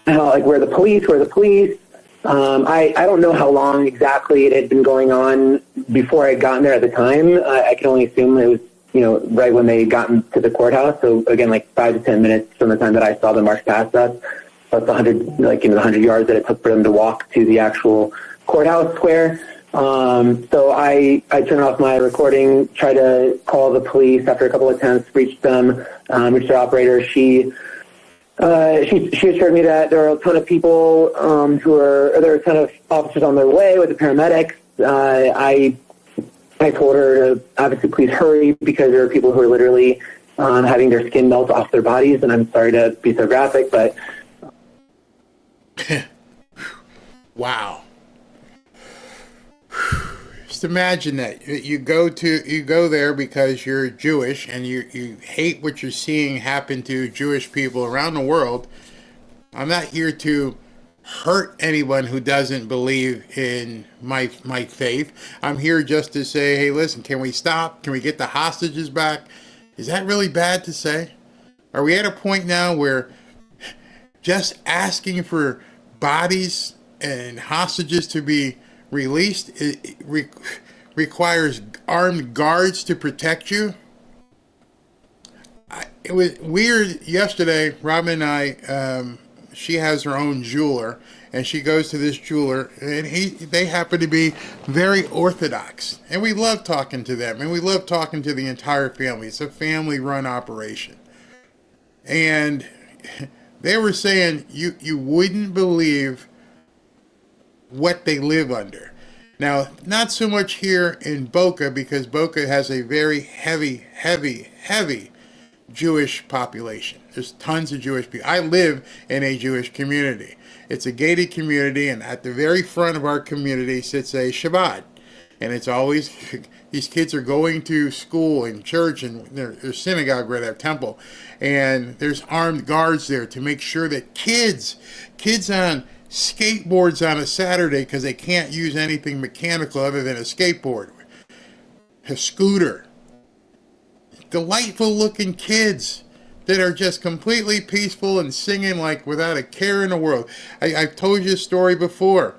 how, like, where the police. I don't know how long exactly it had been going on before I had gotten there at the time. I can only assume it was, right when they had gotten to the courthouse. So again, like 5 to 10 minutes from the time that I saw them march past us. That's the 100 yards that it took for them to walk to the actual courthouse square. So I turned off my recording, tried to call the police after a couple of attempts, reached their operator. She assured me that there were a ton of people there were a ton of officers on their way with the paramedics. I told her to obviously please hurry because there are people who are literally having their skin melt off their bodies, and I'm sorry to be so graphic, but wow. Just imagine that you go there because you're Jewish and you hate what you're seeing happen to Jewish people around the world. I'm not here to hurt anyone who doesn't believe in my faith. I'm here just to say, hey, listen, can we stop? Can we get the hostages back? Is that really bad to say? Are we at a point now where just asking for bodies and hostages to be released requires armed guards to protect you? It was weird yesterday. Robin and I, she has her own jeweler, and she goes to this jeweler, and they happen to be very orthodox, and we love talking to them, and we love talking to the entire family. It's a family-run operation, and they were saying you wouldn't believe what they live under. Now, not so much here in Boca, because Boca has a very heavy Jewish population. There's tons of Jewish people. I live in a Jewish community. It's a gated community, and at the very front of our community sits a Shabbat. And it's always, these kids are going to school and church and there's synagogue where they have temple. And there's armed guards there to make sure that kids on skateboards on a Saturday, because they can't use anything mechanical other than a skateboard, a scooter, delightful looking kids that are just completely peaceful and singing like without a care in the world. I've told you a story before.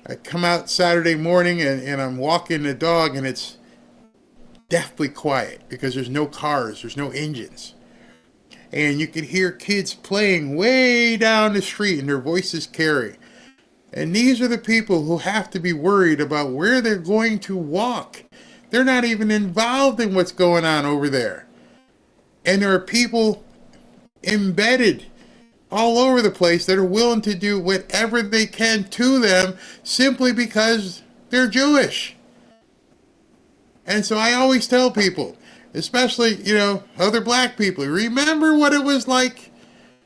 I come out Saturday morning and I'm walking the dog, and it's deathly quiet because there's no cars, there's no engines. And you can hear kids playing way down the street, and their voices carry. And these are the people who have to be worried about where they're going to walk. They're not even involved in what's going on over there. And there are people embedded all over the place that are willing to do whatever they can to them simply because they're Jewish. And so I always tell people, especially, other black people, remember what it was like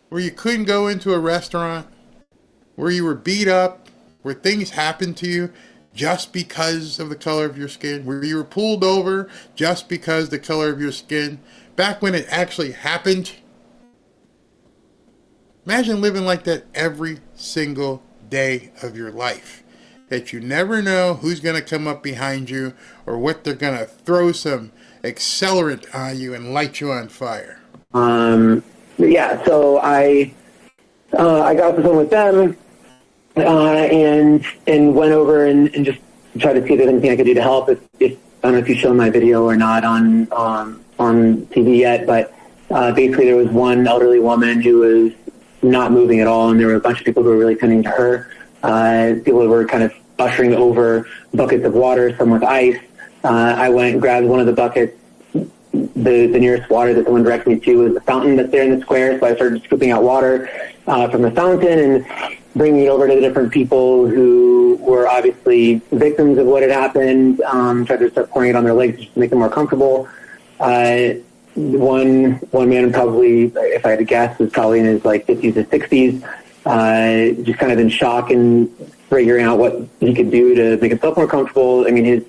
where you couldn't go into a restaurant, where you were beat up, where things happened to you just because of the color of your skin, where you were pulled over just because the color of your skin, back when it actually happened. Imagine living like that every single day of your life. that you never know who's going to come up behind you or what they're going to throw some accelerant on you and light you on fire. Yeah, so I got off the phone with them and went over and just tried to see if there's anything I could do to help. If I don't know if you showed my video or not on TV yet, but basically there was one elderly woman who was not moving at all, and there were a bunch of people who were really tending to her. People were kind of ushering over buckets of water, some with ice. I went and grabbed one of the buckets. The nearest water that someone directed me to was the fountain that's there in the square, so I started scooping out water from the fountain and bringing it over to the different people who were obviously victims of what had happened, tried to start pouring it on their legs just to make them more comfortable. One man, probably, if I had to guess, was probably in his like 50s or 60s, just kind of in shock and figuring out what he could do to make himself more comfortable. I mean, his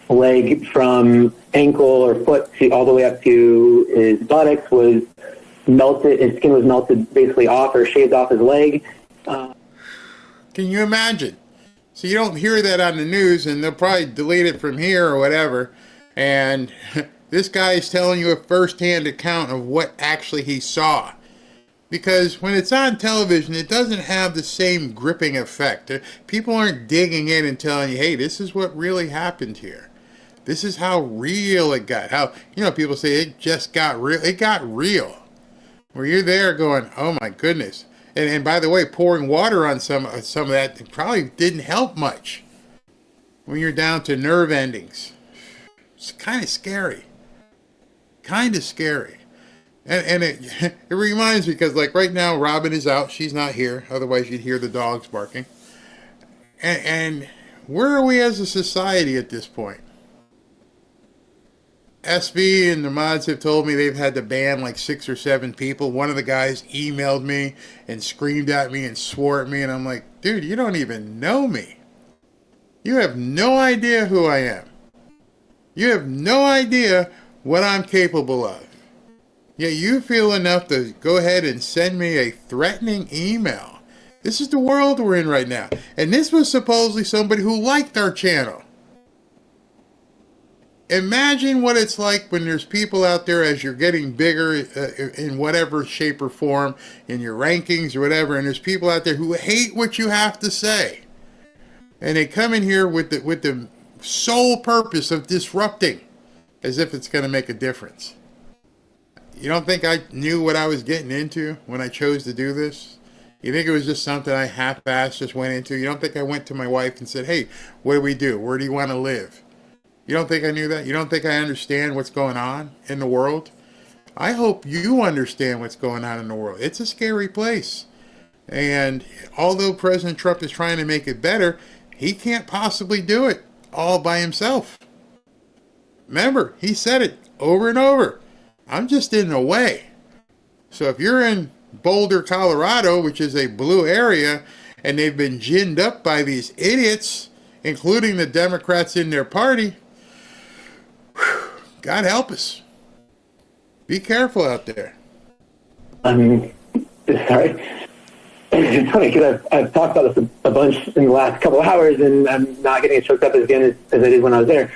leg from ankle or foot to all the way up to his buttocks was melted. His skin was melted basically off or shaved off his leg. Can you imagine? So you don't hear that on the news, and they'll probably delete it from here or whatever. And this guy is telling you a first-hand account of what actually he saw. Because when it's on television, it doesn't have the same gripping effect. People aren't digging in and telling you, hey, this is what really happened here. This is how real it got. How, people say it just got real. It got real. Where you're there going, oh my goodness. And by the way, pouring water on some of that probably didn't help much. When you're down to nerve endings. It's kind of scary. Kind of scary. And it reminds me, because like right now, Robin is out. She's not here. Otherwise, you'd hear the dogs barking. And where are we as a society at this point? SB and the mods have told me they've had to ban like 6 or 7 people. One of the guys emailed me and screamed at me and swore at me. And I'm like, dude, you don't even know me. You have no idea who I am. You have no idea what I'm capable of. Yet you feel enough to go ahead and send me a threatening email. This is the world we're in right now. And this was supposedly somebody who liked our channel. Imagine what it's like when there's people out there as you're getting bigger in whatever shape or form, in your rankings or whatever, and there's people out there who hate what you have to say. And they come in here with the sole purpose of disrupting, as if it's going to make a difference. You don't think I knew what I was getting into when I chose to do this? You think it was just something I half-assed just went into? You don't think I went to my wife and said, hey, what do we do? Where do you want to live? You don't think I knew that? You don't think I understand what's going on in the world? I hope you understand what's going on in the world. It's a scary place. And although President Trump is trying to make it better, he can't possibly do it all by himself. Remember, he said it over and over. I'm just in the way. So if you're in Boulder, Colorado, which is a blue area, and they've been ginned up by these idiots, including the Democrats in their party, God help us. Be careful out there. Sorry. It's funny because I've talked about this a bunch in the last couple of hours, and I'm not getting as choked up again as I did when I was there.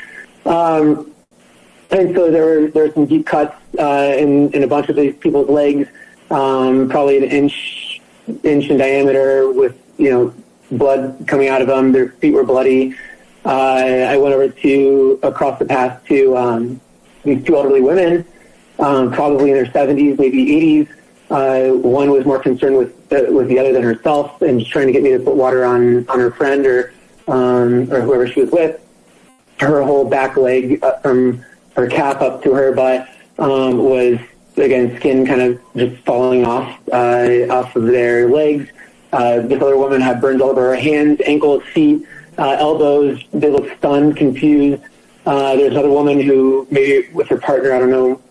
And so there were some deep cuts in a bunch of these people's legs, probably an inch in diameter, with blood coming out of them. Their feet were bloody. I went over across the path to these 2 elderly women, probably in their 70s, maybe 80s. One was more concerned with the other than herself, and just trying to get me to put water on her friend or whoever she was with. Her whole back leg, from her calf up to her butt, was, again, skin kind of just falling off of their legs. This other woman had burns all over her hands, ankles, feet, elbows. They looked stunned, confused. There's another woman who, maybe with her partner, I don't know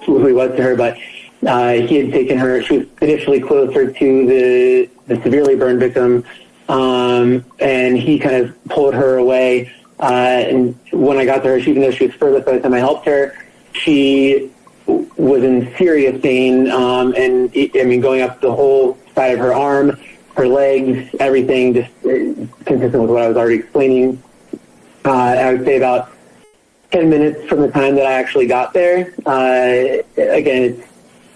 who he was to her, but he had taken her. She was initially closer to the severely burned victim, and he kind of pulled her away. And when I got to her, even though she was further by the time I helped her, she was in serious pain, and going up the whole side of her arm, her legs, everything, just consistent with what I was already explaining. I would say about 10 minutes from the time that I actually got there. Again,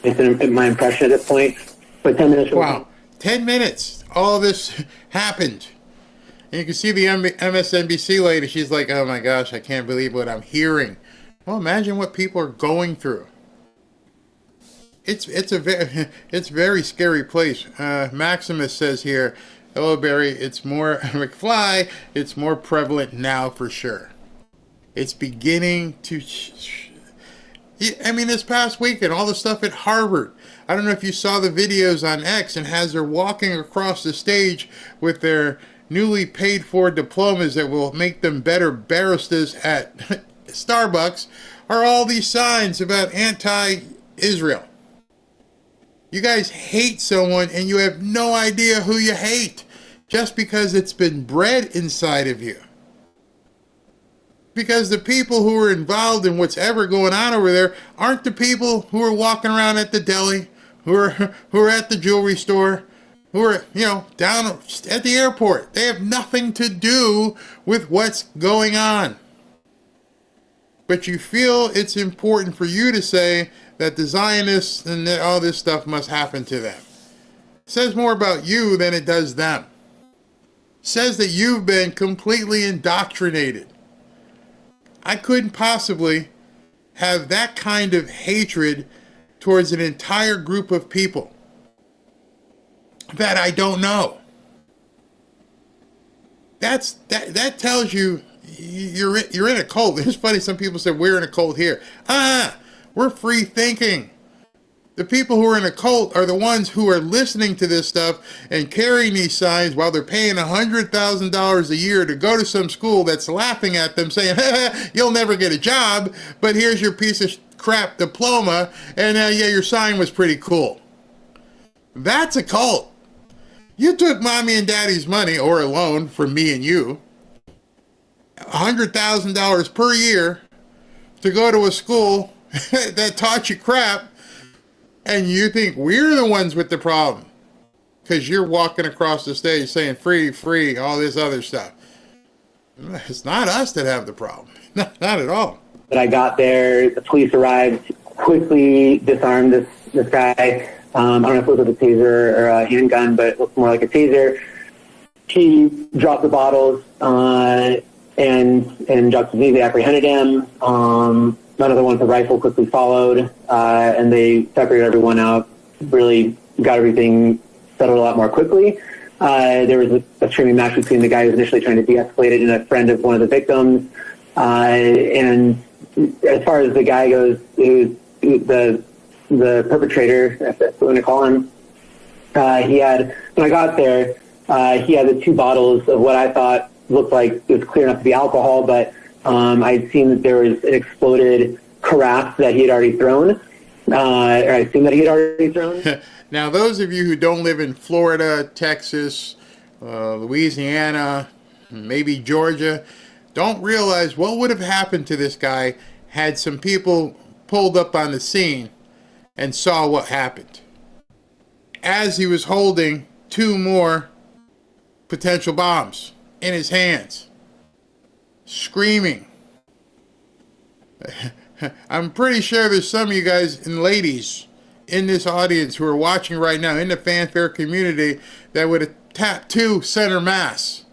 it's my impression at this point. But 10 minutes. Wow, 10 minutes. All this happened. And you can see the MSNBC lady. She's like, oh my gosh, I can't believe what I'm hearing. Well, imagine what people are going through. It's a very scary place. Maximus says here, hello Barry, it's more McFly, it's more prevalent now for sure. It's beginning to I mean, this past weekend, all the stuff at Harvard. I don't know if you saw the videos on X, and as they're walking across the stage with their newly paid for diplomas that will make them better baristas at Starbucks, are all these signs about anti-Israel. You guys hate someone and you have no idea who you hate just because it's been bred inside of you. Because the people who are involved in what's ever going on over there aren't the people who are walking around at the deli, who are at the jewelry store, who are, down at the airport. They have nothing to do with what's going on. But you feel it's important for you to say that the Zionists and all this stuff must happen to them. It says more about you than it does them. It says that you've been completely indoctrinated. I couldn't possibly have that kind of hatred towards an entire group of people that I don't know. That tells you you're in a cult. It's funny, some people say we're in a cult here. We're free thinking. The people who are in a cult are the ones who are listening to this stuff and carrying these signs while they're paying $100,000 a year to go to some school that's laughing at them saying, you'll never get a job, but here's your piece of crap diploma, and your sign was pretty cool. That's a cult. You took mommy and daddy's money, or a loan from me and you, $100,000 per year to go to a school that taught you crap, and you think we're the ones with the problem because you're walking across the stage saying free, free, all this other stuff. It's not us that have the problem. Not at all. But I got there, the police arrived, quickly disarmed this guy. I don't know if it was with a taser or a handgun, but it looked more like a taser. He dropped the bottles and dropped his knees. They apprehended him. Another one with a rifle quickly followed, and they separated everyone out, really got everything settled a lot more quickly. There was a screaming match between the guy who was initially trying to de-escalate it and a friend of one of the victims. And as far as the guy goes, the perpetrator, if that's what I'm going to call him, when I got there, he had the two bottles of what I thought looked like it was clear enough to be alcohol, but I'd seen that there was an exploded carafe that he had already thrown, or I assumed that he had already thrown. Now, those of you who don't live in Florida, Texas, Louisiana, maybe Georgia, don't realize what would have happened to this guy had some people pulled up on the scene and saw what happened. As he was holding two more potential bombs in his hands, screaming. I'm pretty sure there's some of you guys and ladies in this audience who are watching right now in the Fanfare community that would have tapped to center mass.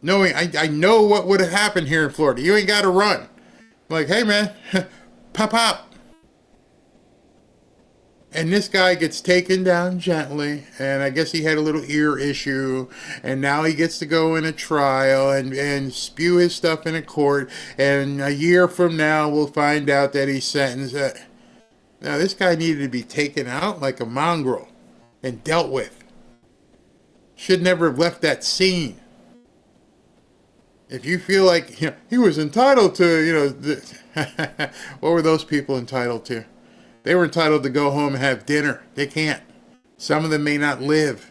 Knowing, I know what would have happened here in Florida. You ain't got to run. Like, hey man, pop. And this guy gets taken down gently, and I guess he had a little ear issue, and now he gets to go in a trial and spew his stuff in a court, and a year from now we'll find out that he's sentenced. Now this guy needed to be taken out like a mongrel and dealt with. Should never have left that scene. If you feel like he was entitled to, what were those people entitled to? They were entitled to go home and have dinner. They can't. Some of them may not live.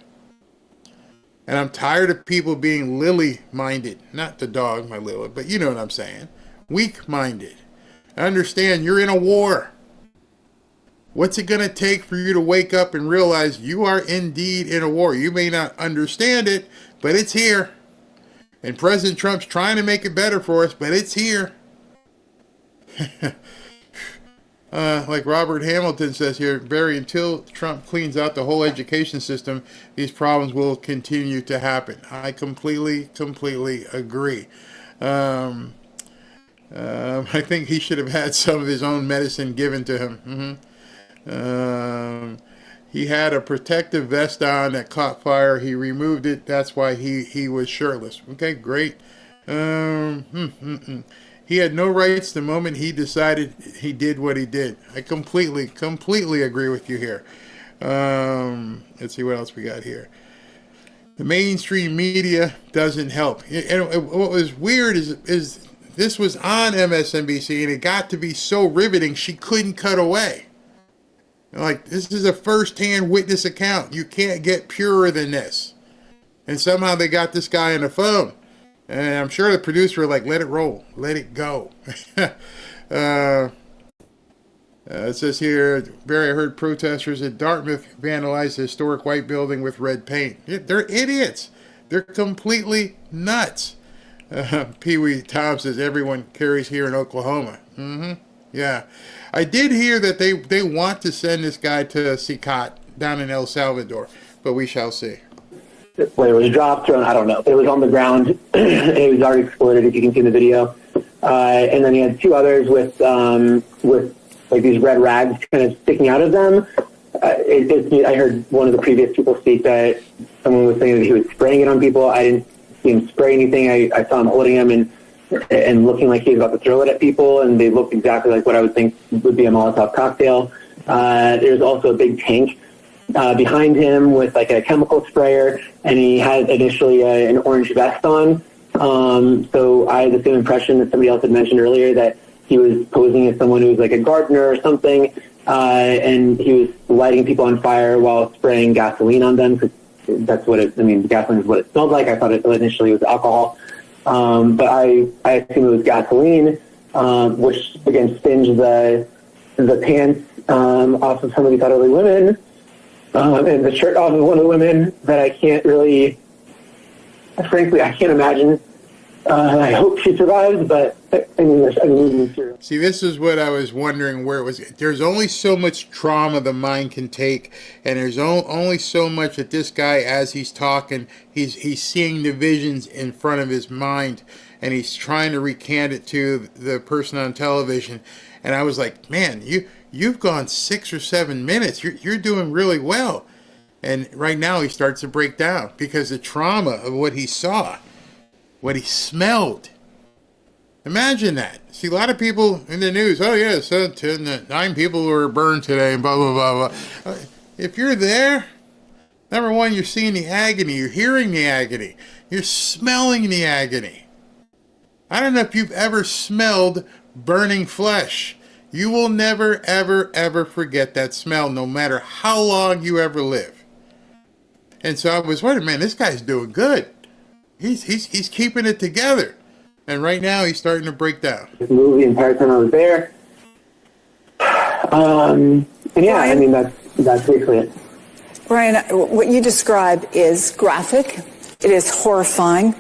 And I'm tired of people being lily-minded. Not the dog, my Lily, but you know what I'm saying. Weak-minded. I understand you're in a war. What's it going to take for you to wake up and realize you are indeed in a war? You may not understand it, but it's here. And President Trump's trying to make it better for us, but it's here. Like Robert Hamilton says here, Barry, until Trump cleans out the whole education system, these problems will continue to happen. I completely agree. I think he should have had some of his own medicine given to him. He had a protective vest on that caught fire. He removed it. That's why he was shirtless. Okay, great. He had no rights the moment he decided he did what he did. I completely agree with you here. Let's see what else we got here. The mainstream media doesn't help. And what was weird is this was on MSNBC, and it got to be so riveting she couldn't cut away. Like, this is a first-hand witness account. You can't get purer than this. And somehow they got this guy on the phone. And I'm sure the producer was like, let it roll. Let it go. It says here, Barry, I heard protesters at Dartmouth vandalized the historic white building with red paint. They're idiots. They're completely nuts. Pee Wee Tom says, everyone carries here in Oklahoma. Yeah. I did hear that they want to send this guy to Sicat down in El Salvador, but we shall see. When it was dropped, thrown, I don't know. It was on the ground. It was already exploded, if you can see in the video. And then he had two others with like these red rags kind of sticking out of them. I heard one of the previous people speak that someone was saying that he was spraying it on people. I didn't see him spray anything. I saw him holding them and looking like he was about to throw it at people, and they looked exactly like what I would think would be a Molotov cocktail. There's also a big tank behind him with like a chemical sprayer, and he had initially an orange vest on. So I had the same impression that somebody else had mentioned earlier, that he was posing as someone who was like a gardener or something, and he was lighting people on fire while spraying gasoline on them, because that's what gasoline is what it smelled like. I thought it initially was alcohol. But I assumed it was gasoline, which again singed the pants off of some of these elderly women, and the shirt off of one of the women that I can't really, frankly, I can't imagine. I hope she survives, but See, this is what I was wondering where it was. There's only so much trauma the mind can take, and there's only so much that this guy, as he's talking, he's seeing the visions in front of his mind, and he's trying to recant it to the person on television. And I was like, man, you've gone 6 or 7 minutes. You're doing really well. And right now he starts to break down because the trauma of what he saw, what he smelled. Imagine that. See, a lot of people in the news, oh yeah, so 9 people were burned today, and blah, blah, blah, blah. If you're there, number one, you're seeing the agony, you're hearing the agony, you're smelling the agony. I don't know if you've ever smelled burning flesh. You will never, ever, ever forget that smell, no matter how long you ever live. And so I was wondering, man, this guy's doing good. He's keeping it together. And right now he's starting to break down. This movie, the entire time I was there. And yeah, I mean, that's basically it. Brian, what you describe is graphic. It is horrifying.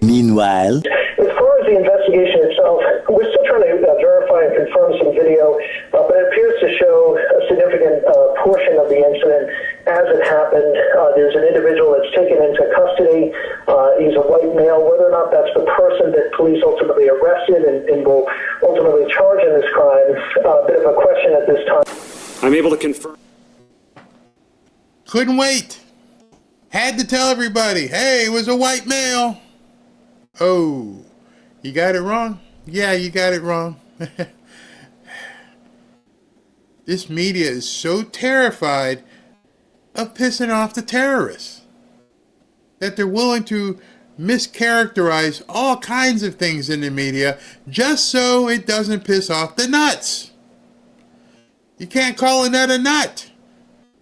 Meanwhile, as far as the investigation itself, we're still trying to verify and confirm some video, but it appears to show a significant portion of the incident as it happened. There's an individual that's taken into custody. He's a white male. Whether or not that's the person that police ultimately arrested and will ultimately charge in this crime, a bit of a question at this time. I'm able to confirm. Couldn't wait. Had to tell everybody, hey, it was a white male. Oh, you got it wrong? Yeah, you got it wrong. This media is so terrified of pissing off the terrorists that they're willing to mischaracterize all kinds of things in the media just so it doesn't piss off the nuts. You can't call a nut a nut.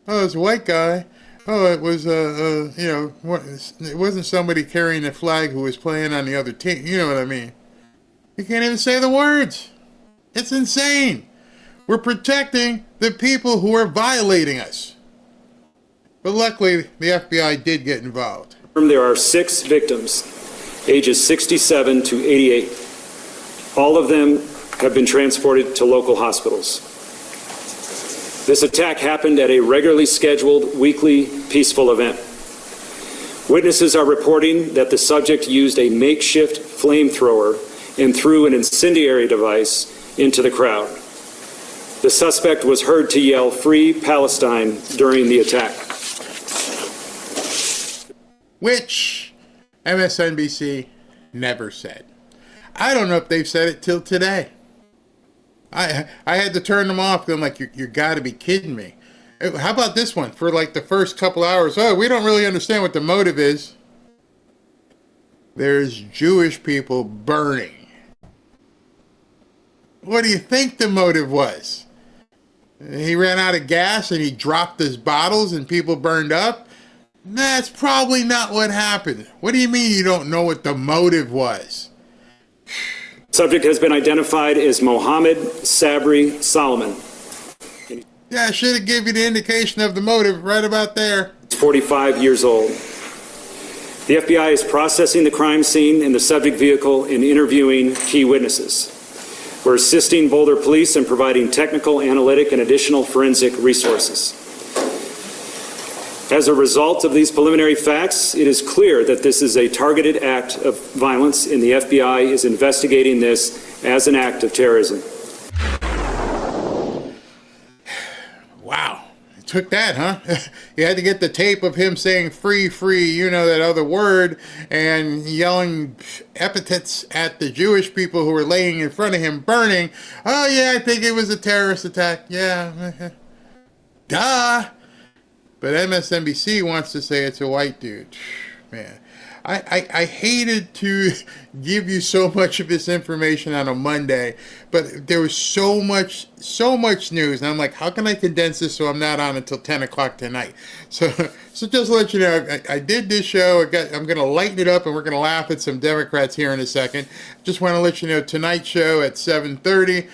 Oh, it's a white guy. Oh, it was, it wasn't somebody carrying a flag who was playing on the other team. You know what I mean? You can't even say the words. It's insane. We're protecting the people who are violating us. But luckily, the FBI did get involved. There are 6 victims, ages 67 to 88. All of them have been transported to local hospitals. This attack happened at a regularly scheduled weekly peaceful event. Witnesses are reporting that the subject used a makeshift flamethrower and threw an incendiary device into the crowd. The suspect was heard to yell, "Free Palestine," during the attack. Which MSNBC never said. I don't know if they've said it till today. I had to turn them off. I'm like, you got to be kidding me. How about this one? For like the first couple hours, we don't really understand what the motive is. There's Jewish people burning. What do you think the motive was? He ran out of gas and he dropped his bottles and people burned up? That's probably not what happened. What do you mean you don't know what the motive was? Subject has been identified as Mohammed Sabri Solomon. Yeah, I should have given you the indication of the motive right about there. 45 years old. The FBI is processing the crime scene and the subject vehicle and interviewing key witnesses. We're assisting Boulder police in providing technical, analytic, and additional forensic resources. As a result of these preliminary facts, it is clear that this is a targeted act of violence, and the FBI is investigating this as an act of terrorism. Wow. It took that, huh? You had to get the tape of him saying free, free, you know, that other word, and yelling epithets at the Jewish people who were laying in front of him, burning. Oh, yeah, I think it was a terrorist attack. Yeah. Duh. But MSNBC wants to say it's a white dude. Man, I hated to give you so much of this information on a Monday, but there was so much news, and I'm like, how can I condense this so I'm not on until 10 o'clock tonight? So just to let you know, I did this show. I'm going to lighten it up, and we're going to laugh at some Democrats here in a second. Just want to let you know, tonight's show at 7:30,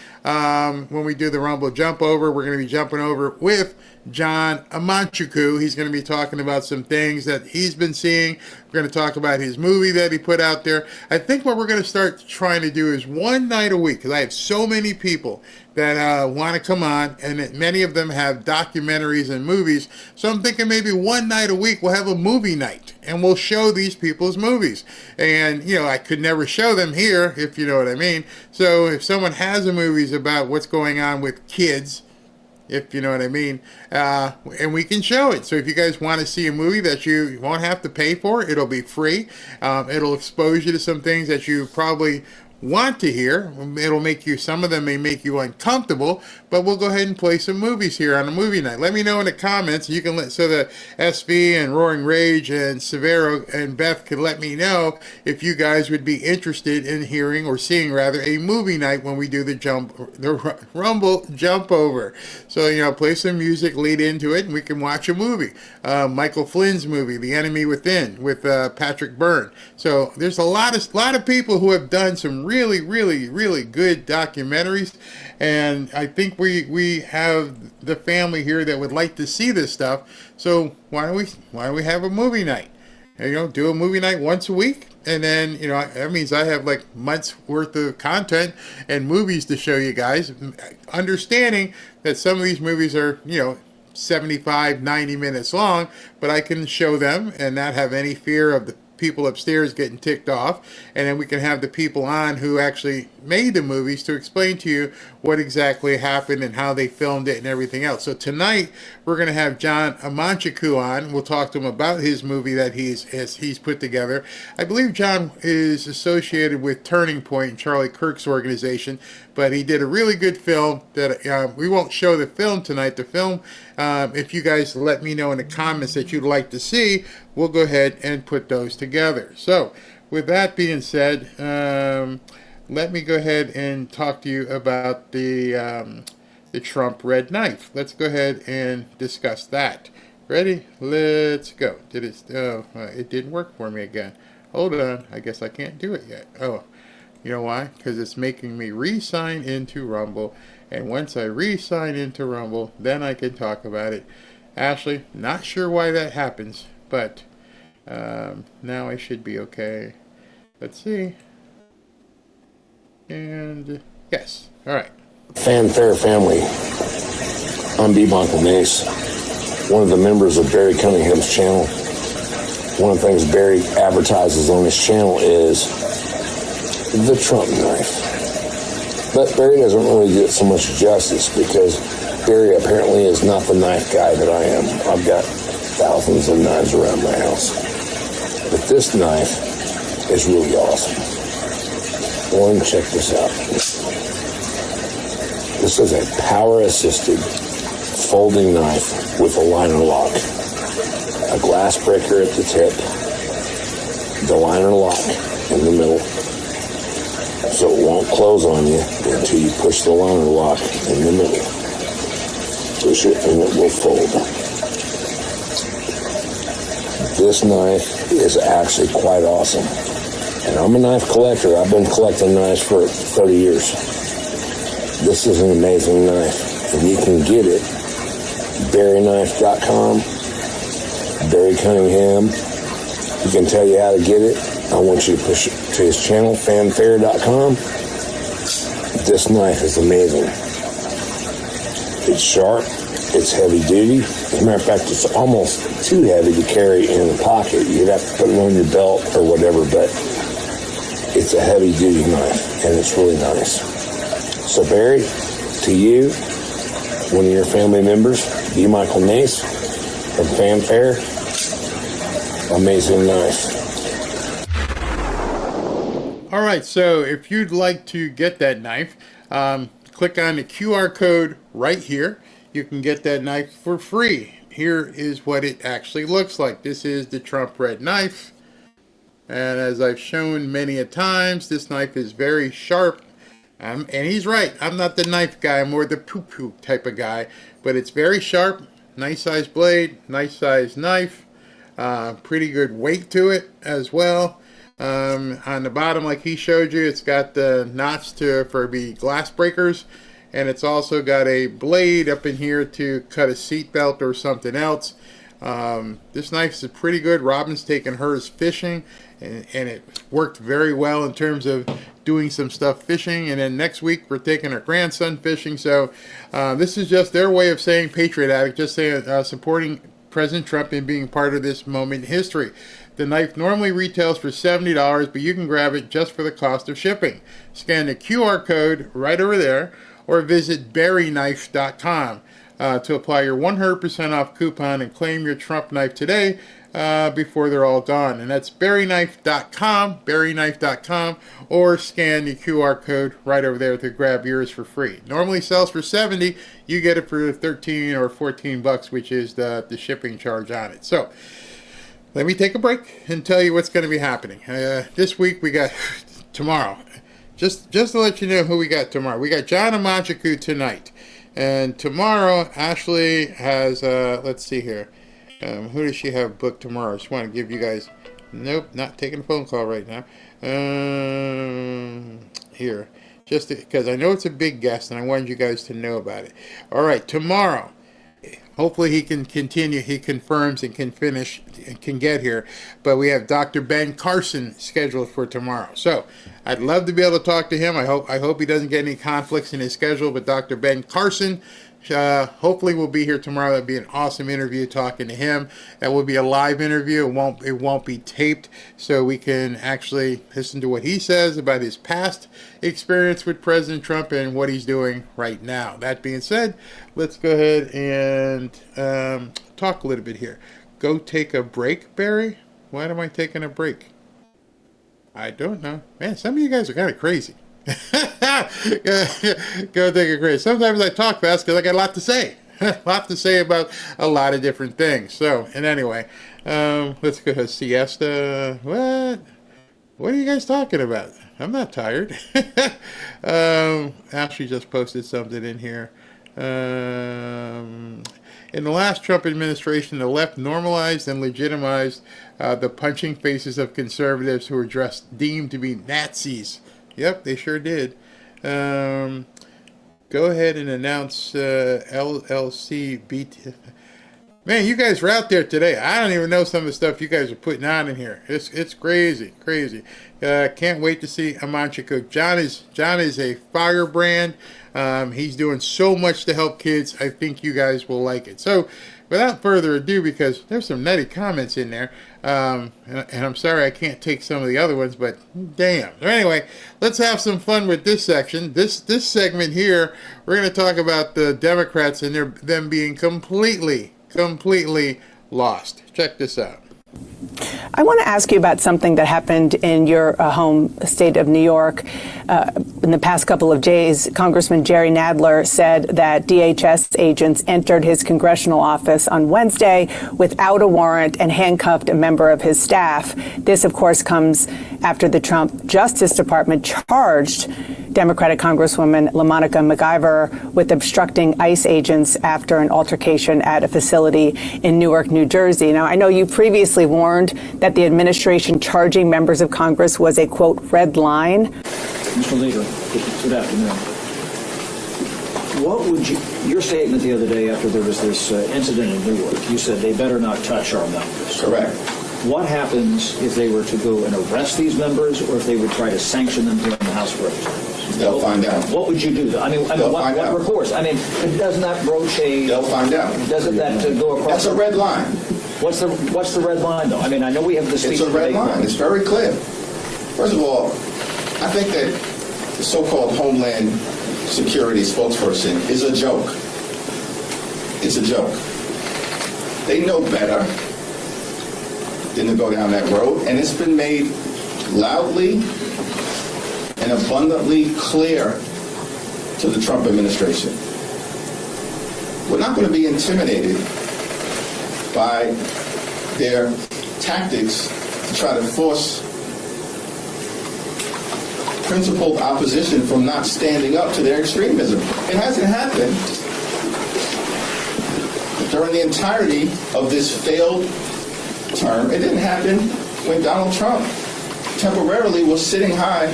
when we do the Rumble Jump Over, we're going to be jumping over with John Amanchukwu. He's going to be talking about some things that he's been seeing. We're going to talk about his movie that he put out there. I think what we're going to start trying to do is one night a week, because I have so many people that want to come on, and many of them have documentaries and movies. So I'm thinking maybe one night a week we'll have a movie night, and we'll show these people's movies. And, you know, I could never show them here, if you know what I mean. So if someone has a movies about what's going on with kids, if you know what I mean, and we can show it. So if you guys want to see a movie that you won't have to pay for, it'll be free. It'll expose you to some things that you probably want to hear. It'll make you, some of them may make you uncomfortable, but we'll go ahead and play some movies here on a movie night. Let me know in the comments. You can so the SV and Roaring Rage and Severo and Beth can let me know if you guys would be interested in hearing, or seeing rather, a movie night when we do the Rumble Jump Over. So, you know, play some music, lead into it, and we can watch a movie. Michael Flynn's movie, The Enemy Within, with Patrick Byrne. So there's a lot of people who have done some really good documentaries, and I think we have the family here that would like to see this stuff. So why don't we have a movie night? You know, do a movie night once a week, and then, you know, that means I have like months worth of content and movies to show you guys, understanding that some of these movies are, you know, 75, 90 minutes long, but I can show them and not have any fear of the people upstairs getting ticked off, and then we can have the people on who actually made the movies to explain to you what exactly happened and how they filmed it and everything else. So tonight we're going to have John Amanchukwu on. We'll talk to him about his movie that he's put together. I believe John is associated with Turning Point and Charlie Kirk's organization, but he did a really good film that we won't show the film tonight. The film, if you guys let me know in the comments that you'd like to see, we'll go ahead and put those together. So with that being said, let me go ahead and talk to you about the Trump red knife. Let's go ahead and discuss that. Ready? Let's go. It didn't work for me again. Hold on. I guess I can't do it yet. Oh, you know why? Because it's making me re-sign into Rumble, And once I re-sign into Rumble, then I can talk about it. Ashley, not sure why that happens, but now I should be okay. Let's see. And yes, all right. Fanfare family. I'm B. Michael Nace, one of the members of Barry Cunningham's channel. One of the things Barry advertises on his channel is the Trump knife. But Barry doesn't really get so much justice because Barry apparently is not the knife guy that I am. I've got thousands of knives around my house. But this knife is really awesome. Go and check this out. This is a power-assisted folding knife with a liner lock. A glass breaker at the tip. The liner lock in the middle. So it won't close on you until you push the liner lock in the middle. Push it and it will fold. This knife is actually quite awesome. And I'm a knife collector. I've been collecting knives for 30 years. This is an amazing knife. And you can get it BarryKnife.com. Barry Cunningham. He can tell you how to get it. I want you to push it to his channel, Fanfare.com. This knife is amazing. It's sharp. It's heavy duty. As a matter of fact, it's almost too heavy to carry in a pocket. You'd have to put it on your belt or whatever, but it's a heavy duty knife, and it's really nice. So Barry, to you, one of your family members, B. Michael Nace from Fanfare, amazing knife. All right, so if you'd like to get that knife, click on the QR code right here. You can get that knife for free. Here is what it actually looks like. This is the Trump Red knife. And as I've shown many a times, this knife is very sharp. And he's right. I'm not the knife guy. I'm more the poo-poo type of guy. But it's very sharp. Nice size blade. Nice size knife. Pretty good weight to it as well. On the bottom, like he showed you, it's got the knots for the glass breakers. And it's also got a blade up in here to cut a seatbelt or something else. This knife is pretty good. Robin's taken hers fishing, and it worked very well in terms of doing some stuff fishing. And then next week we're taking our grandson fishing. So this is just their way of saying Patriot Addict, just saying supporting President Trump and being part of this moment in history. The knife normally retails for $70, but you can grab it just for the cost of shipping. Scan the QR code right over there, or visit BarryKnife.com to apply your 100% off coupon and claim your Trump knife today before they're all gone. And that's BarryKnife.com, or scan the QR code right over there to grab yours for free. Normally sells for $70, you get it for $13 or $14, which is the shipping charge on it. So let me take a break and tell you what's going to be happening. This week we got tomorrow. Just to let you know who we got tomorrow. We got John Amajiku tonight. And tomorrow, Ashley has, let's see here. Who does she have booked tomorrow? I just want to give you guys, nope, not taking a phone call right now. Here, just because I know it's a big guest and I wanted you guys to know about it. All right, tomorrow. Hopefully he can continue, he confirms and can finish and can get here. But we have Dr. Ben Carson scheduled for tomorrow. So I'd love to be able to talk to him. I hope he doesn't get any conflicts in his schedule. But Dr. Ben Carson hopefully will be here tomorrow. That'll be an awesome interview talking to him. That will be a live interview. It won't be taped, so we can actually listen to what he says about his past experience with President Trump and what he's doing right now. That being said, let's go ahead and talk a little bit here. Go take a break, Barry? Why am I taking a break? I don't know. Man, some of you guys are kind of crazy. Go take a break. Sometimes I talk fast because I got a lot to say. A lot to say about a lot of different things. So, and anyway, let's go ahead. Siesta. What are you guys talking about? I'm not tired. Ashley just posted something in here. In the last Trump administration, the left normalized and legitimized the punching faces of conservatives who were deemed to be Nazis. Yep, they sure did. Go go ahead and announce LLCBT. Man, you guys were out there today. I don't even know some of the stuff you guys are putting on in here. It's crazy. Can't wait to see Amancha cook. John is a firebrand. He's doing so much to help kids. I think you guys will like it. So, without further ado, because there's some nutty comments in there, and I'm sorry I can't take some of the other ones, but damn. So anyway, let's have some fun with this section. This segment here, we're going to talk about the Democrats and them being completely lost. Check this out. I want to ask you about something that happened in your home state of New York. In the past couple of days, Congressman Jerry Nadler said that DHS agents entered his congressional office on Wednesday without a warrant and handcuffed a member of his staff. This, of course, comes after the Trump Justice Department charged Democratic Congresswoman LaMonica MacIver with obstructing ICE agents after an altercation at a facility in Newark, New Jersey. Now, I know you previously warned that the administration charging members of Congress was a, quote, red line. Mr. Leader, good afternoon. What would your statement the other day after there was this incident in Newark, you said they better not touch our members. Correct. What happens if they were to go and arrest these members, or if they would try to sanction them here in the House of Representatives? They'll find out. What would you do? I mean, what recourse? I mean, doesn't that broach a... They'll find out. Doesn't that go across... That's a red line. What's the red line, though? I mean, I know we have the... It's a red line. It's very clear. First of all, I think that the so-called Homeland Security spokesperson is a joke. It's a joke. They know better than to go down that road, and it's been made loudly and abundantly clear to the Trump administration. We're not going to be intimidated by their tactics to try to force principled opposition from not standing up to their extremism. It hasn't happened during the entirety of this failed term. It didn't happen when Donald Trump temporarily was sitting high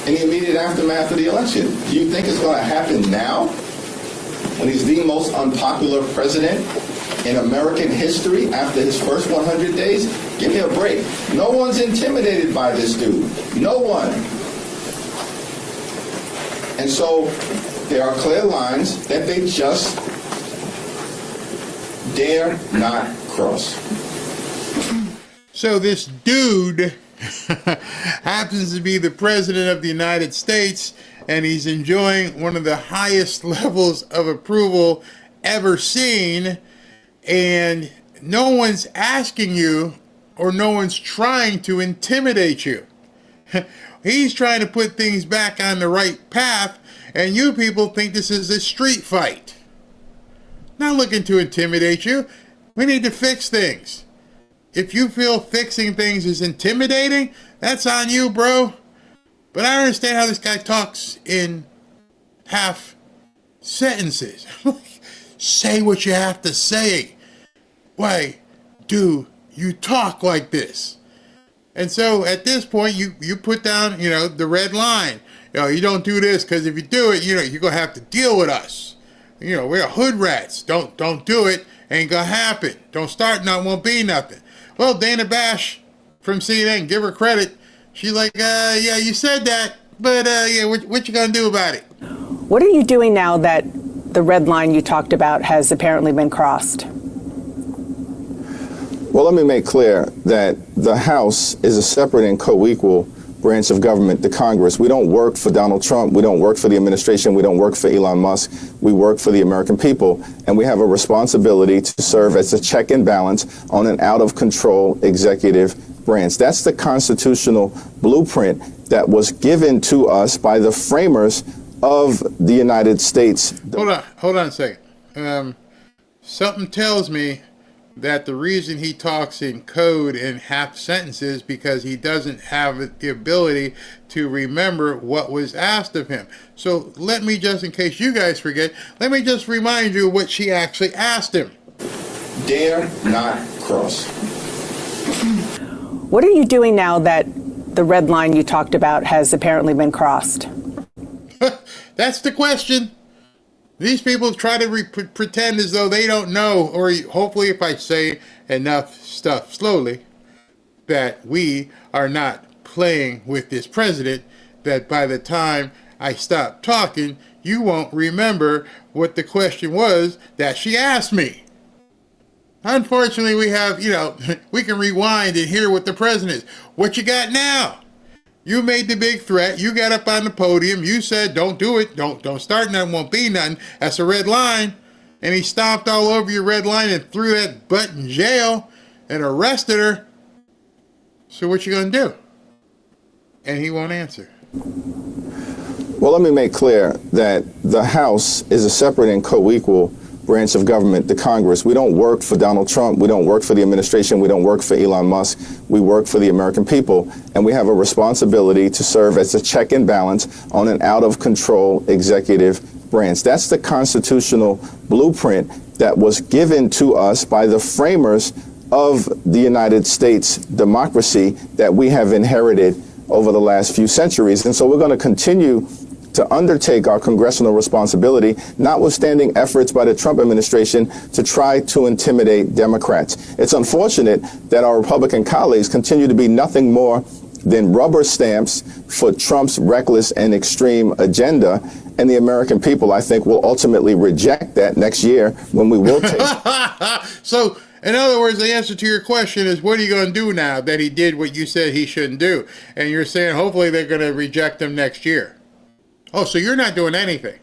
in the immediate aftermath of the election. Do you think it's going to happen now, when he's the most unpopular president in American history after his first 100 days? Give me a break. No one's intimidated by this dude. No one. And so there are clear lines that they just dare not cross. So this dude happens to be the president of the United States, and he's enjoying one of the highest levels of approval ever seen, and no one's asking you, or no one's trying to intimidate you. He's trying to put things back on the right path, and you people think this is a street fight. Not looking to intimidate you. We need to fix things. If you feel fixing things is intimidating, that's on you, bro. But I don't understand how this guy talks in half sentences. Say what you have to say. Why do you talk like this? And so at this point, you put down, the red line. You don't do this, because if you do it, you're going to have to deal with us. We're hood rats. Don't do it. Ain't going to happen. Don't start nothing, won't be nothing. Well, Dana Bash from CNN, give her credit. She's like, yeah, you said that, but yeah, what you going to do about it? What are you doing now that the red line you talked about has apparently been crossed? Well, let me make clear that the House is a separate and co-equal branch of government, the Congress. We don't work for Donald Trump. We don't work for the administration. We don't work for Elon Musk. We work for the American people. And we have a responsibility to serve as a check and balance on an out-of-control executive branch. That's the constitutional blueprint that was given to us by the framers of the United States. Hold on a second. Something tells me that the reason he talks in code in half sentences because he doesn't have the ability to remember what was asked of him. So let me, just in case you guys forget, let me just remind you what she actually asked him. Dare not cross. What are you doing now that the red line you talked about has apparently been crossed? That's the question. These people try to pretend as though they don't know, or hopefully if I say enough stuff slowly, that we are not playing with this president, that by the time I stop talking, you won't remember what the question was that she asked me. Unfortunately, we have, we can rewind and hear what the president is. What you got now? You made the big threat. You got up on the podium. You said, don't do it. Don't start nothing. Won't be nothing. That's a red line. And he stomped all over your red line and threw that butt in jail and arrested her. So what you gonna do? And he won't answer. Well, let me make clear that the House is a separate and co-equal branch of government, the Congress. We don't work for Donald Trump. We don't work for the administration. We don't work for Elon Musk. We work for the American people. And we have a responsibility to serve as a check and balance on an out-of-control executive branch. That's the constitutional blueprint that was given to us by the framers of the United States democracy that we have inherited over the last few centuries. And so we're going to continue to undertake our congressional responsibility, notwithstanding efforts by the Trump administration to try to intimidate Democrats. It's unfortunate that our Republican colleagues continue to be nothing more than rubber stamps for Trump's reckless and extreme agenda. And the American people, I think, will ultimately reject that next year when we will take. So, in other words, the answer to your question is, what are you going to do now that he did what you said he shouldn't do? And you're saying hopefully they're going to reject him next year. Oh, so you're not doing anything.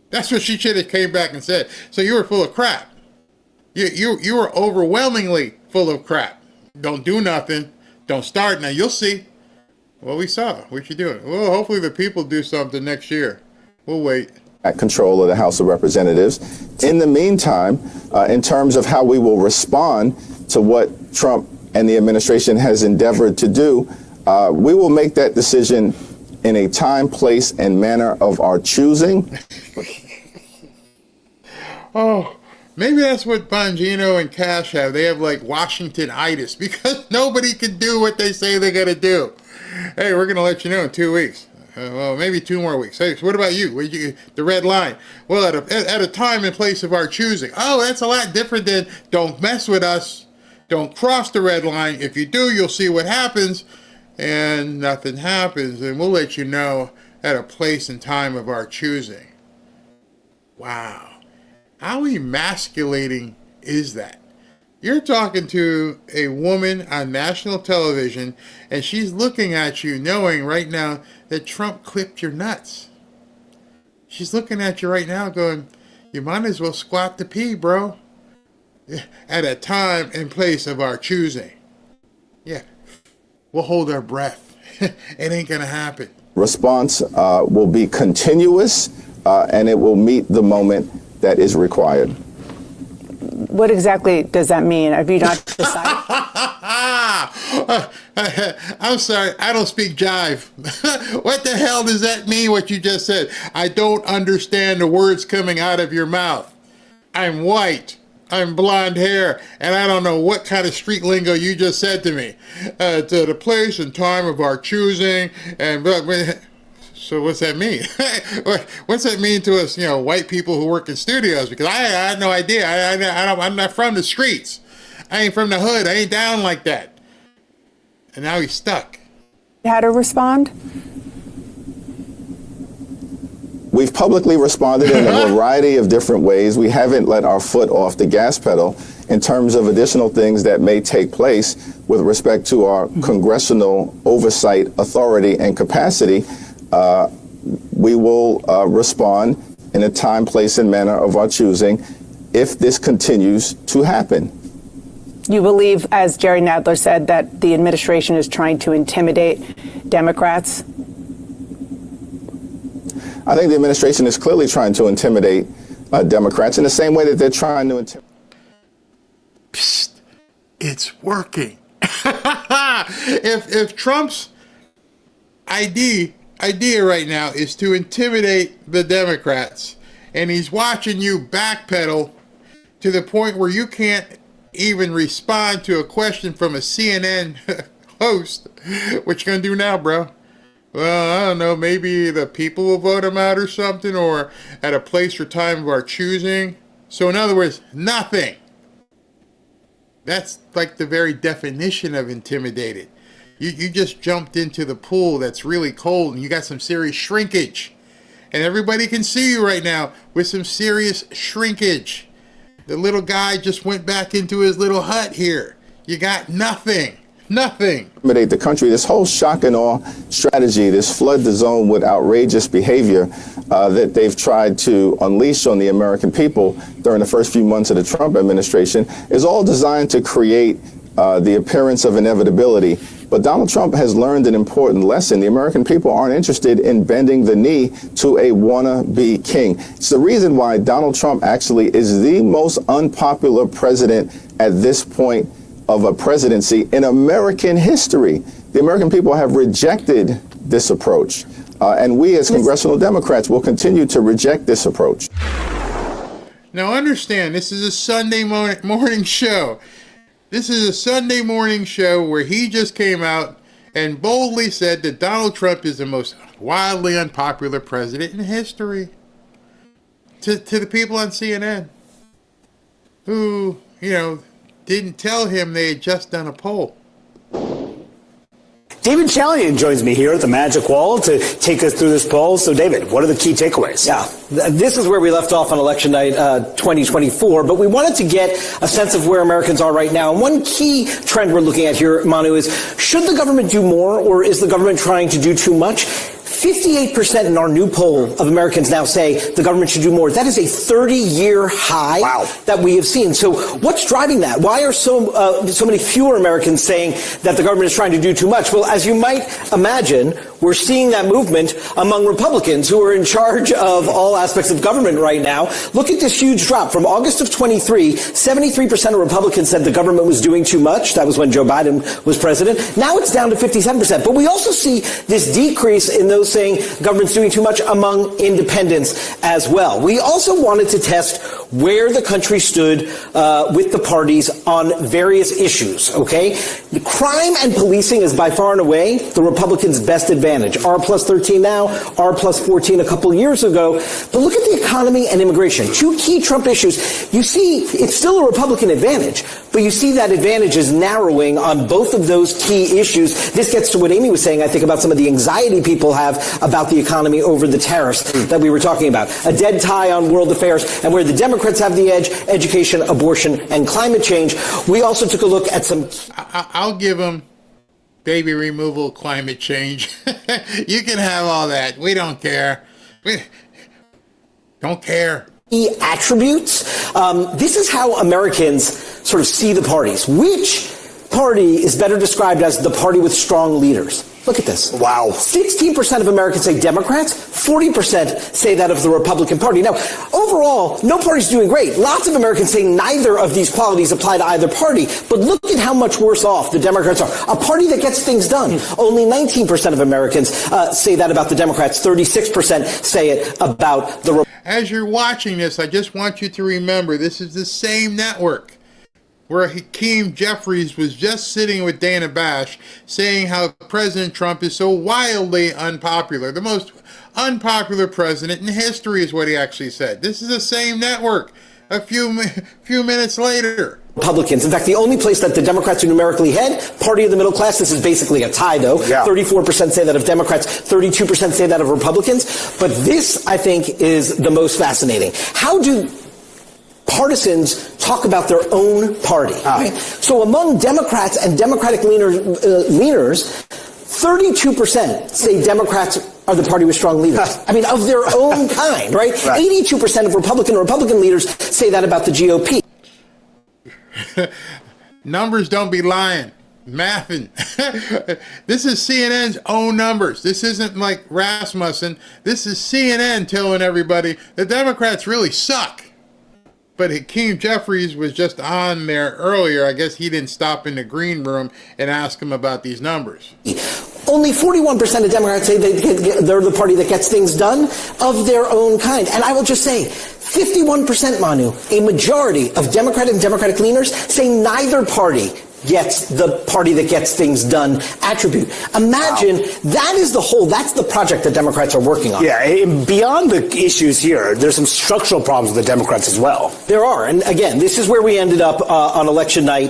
That's what she should have came back and said. So you were full of crap. You were overwhelmingly full of crap. Don't do nothing. Don't start. Now you'll see. Well, we saw what you're doing. Well, hopefully the people do something next year. We'll wait. At control of the House of Representatives. In the meantime, in terms of how we will respond to what Trump and the administration has endeavored to do, we will make that decision in a time, place, and manner of our choosing. Oh, maybe that's what Bongino and Cash have. They have like Washington-itis because nobody can do what they say they're going to do. Hey, we're going to let you know in 2 weeks. Well, maybe 2 more weeks. Hey, so what about you? The red line. Well, at a time and place of our choosing. Oh, that's a lot different than don't mess with us. Don't cross the red line. If you do, you'll see what happens. And nothing happens. And we'll let you know at a place and time of our choosing. Wow. How emasculating is that? You're talking to a woman on national television, and she's looking at you knowing right now that Trump clipped your nuts. She's looking at you right now going, you might as well squat to pee, bro. At a time and place of our choosing. Yeah, we'll hold our breath. It ain't going to happen. Response will be continuous, and it will meet the moment that is required. What exactly does that mean? Have you not decided? I'm sorry, I don't speak jive. What the hell does that mean, what you just said? I don't understand the words coming out of your mouth. I'm white, I'm blonde hair, and I don't know what kind of street lingo you just said to me. To the place and time of our choosing, and so what's that mean? What's that mean to us, white people who work in studios? Because I had no idea. I'm not from the streets. I ain't from the hood. I ain't down like that. And now he's stuck. How to respond? We've publicly responded in a variety of different ways. We haven't let our foot off the gas pedal in terms of additional things that may take place with respect to our congressional oversight authority and capacity. We will respond in a time, place, and manner of our choosing if this continues to happen. You believe, as Jerry Nadler said, that the administration is trying to intimidate Democrats? I think the administration is clearly trying to intimidate Democrats in the same way that they're trying to intimidate. Psst, it's working. If Trump's idea right now is to intimidate the Democrats, and he's watching you backpedal to the point where you can't even respond to a question from a CNN host, what you gonna do now, bro? Well, I don't know, maybe the people will vote him out or something, or at a place or time of our choosing. So in other words, nothing. That's like the very definition of intimidated. You just jumped into the pool that's really cold and you got some serious shrinkage. And everybody can see you right now with some serious shrinkage. The little guy just went back into his little hut here. You got nothing. Nothing. The country, this whole shock and awe strategy, this flood the zone with outrageous behavior that they've tried to unleash on the American people during the first few months of the Trump administration is all designed to create the appearance of inevitability. But Donald Trump has learned an important lesson. The American people aren't interested in bending the knee to a wannabe king. It's the reason why Donald Trump actually is the most unpopular president at this point of a presidency in American history. The American people have rejected this approach. And we as congressional Democrats will continue to reject this approach. Now understand, this is a Sunday morning show. This is a Sunday morning show where he just came out and boldly said that Donald Trump is the most wildly unpopular president in history. To the people on CNN who, didn't tell him they had just done a poll. David Chalian joins me here at the Magic Wall to take us through this poll. So, David, what are the key takeaways? Yeah, this is where we left off on election night 2024, but we wanted to get a sense of where Americans are right now. And one key trend we're looking at here, Manu, is should the government do more, or is the government trying to do too much? 58% in our new poll of Americans now say the government should do more. That is a 30-year high that we have seen. So what's driving that? Why are so many fewer Americans saying that the government is trying to do too much? Well, as you might imagine, we're seeing that movement among Republicans who are in charge of all aspects of government right now. Look at this huge drop. From August of 23, 73% of Republicans said the government was doing too much. That was when Joe Biden was president. Now it's down to 57%. But we also see this decrease in those saying government's doing too much among independents as well. We also wanted to test where the country stood with the parties on various issues, okay? The crime and policing is by far and away the Republicans' best advantage. R plus 13 now, R plus 14 a couple years ago. But look at the economy and immigration, two key Trump issues. You see, it's still a Republican advantage, but you see that advantage is narrowing on both of those key issues. This gets to what Amy was saying, I think, about some of the anxiety people have about the economy over the tariffs that we were talking about. A dead tie on world affairs, and where the Democrats have the edge, education, abortion, and climate change. We also took a look at some... I'll give them baby removal, climate change. You can have all that. We don't care. We don't care. Attributes. This is how Americans sort of see the parties. Which party is better described as the party with strong leaders? Look at this. Wow. 16% of Americans say Democrats, 40% say that of the Republican Party. Now, overall, no party's doing great. Lots of Americans say neither of these qualities apply to either party. But look at how much worse off the Democrats are. A party that gets things done. Only 19% of Americans say that about the Democrats. 36% say it about the Republicans. As you're watching this, I just want you to remember this is the same network where Hakeem Jeffries was just sitting with Dana Bash saying how President Trump is so wildly unpopular. The most unpopular president in history is what he actually said. This is the same network a few minutes later. Republicans. In fact, the only place that the Democrats are numerically ahead, party of the middle class, this is basically a tie, though. Yeah. 34% say that of Democrats, 32% say that of Republicans. But this, I think, is the most fascinating. How do partisans talk about their own party? Right? So among Democrats and Democratic leaners, 32% say Democrats are the party with strong leaders. I mean, of their own kind, right? 82% of Republican leaders say that about the GOP. Numbers don't be lying. Mathing. This is CNN's own numbers. This isn't like Rasmussen. This is CNN telling everybody the Democrats really suck. But Hakeem Jeffries was just on there earlier. I guess he didn't stop in the green room and ask him about these numbers. Only 41% of Democrats say they're the party that gets things done of their own kind. And I will just say, 51%, Manu, a majority of Democratic leaners say neither party gets the party that gets things done attribute. Imagine that's the project that Democrats are working on. Yeah, and beyond the issues here, there's some structural problems with the Democrats as well. There are. And again, this is where we ended up on election night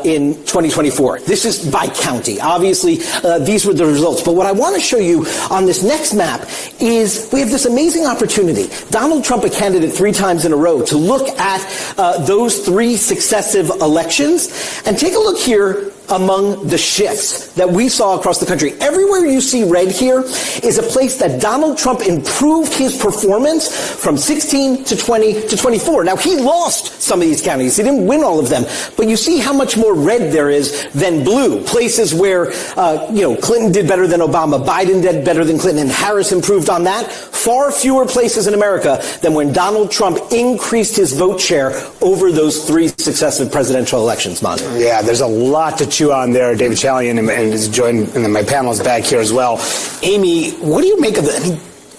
in 2024. This is by county. Obviously, these were the results. But what I want to show you on this next map is we have this amazing opportunity. Donald Trump, a candidate 3 times in a row, to look at those 3 successive elections and take a look here among the shifts that we saw across the country. Everywhere you see red here is a place that Donald Trump improved his performance from 16 to 20 to 24. Now, he lost some of these counties. He didn't win all of them. But you see how much more red there is than blue. Places where, Clinton did better than Obama, Biden did better than Clinton, and Harris improved on that. Far fewer places in America than when Donald Trump increased his vote share over those 3 successive presidential elections, Manu. Yeah, there's a lot to chew on there. David Chalian and is joined, and then my panel is back here as well. Amy, what do you make of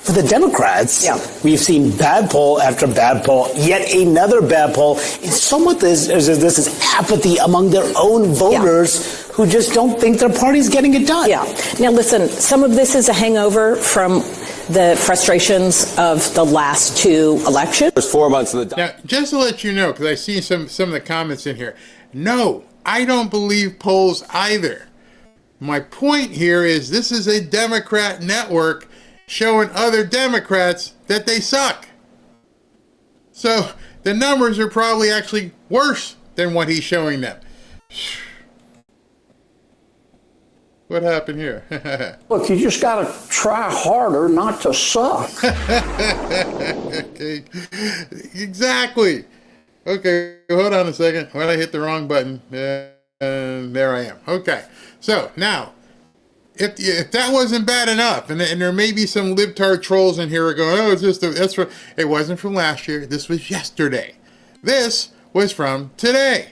for the Democrats, we've seen bad poll after bad poll, yet another bad poll. It's somewhat this is apathy among their own voters who just don't think their party's getting it done. Yeah. Now, listen, some of this is a hangover from the frustrations of the last 2 elections. There's 4 months of the... Now, just to let you know, because I see some of the comments in here. No, I don't believe polls either. My point here is this is a Democrat network showing other Democrats that they suck. So the numbers are probably actually worse than what he's showing them. What happened here? Look, you just got to try harder not to suck. Okay. Exactly. Okay, hold on a second. Well, I hit the wrong button. And there I am. Okay. So now, if that wasn't bad enough, and there may be some libtard trolls in here going, oh, it's just it wasn't from last year. This was yesterday. This was from today.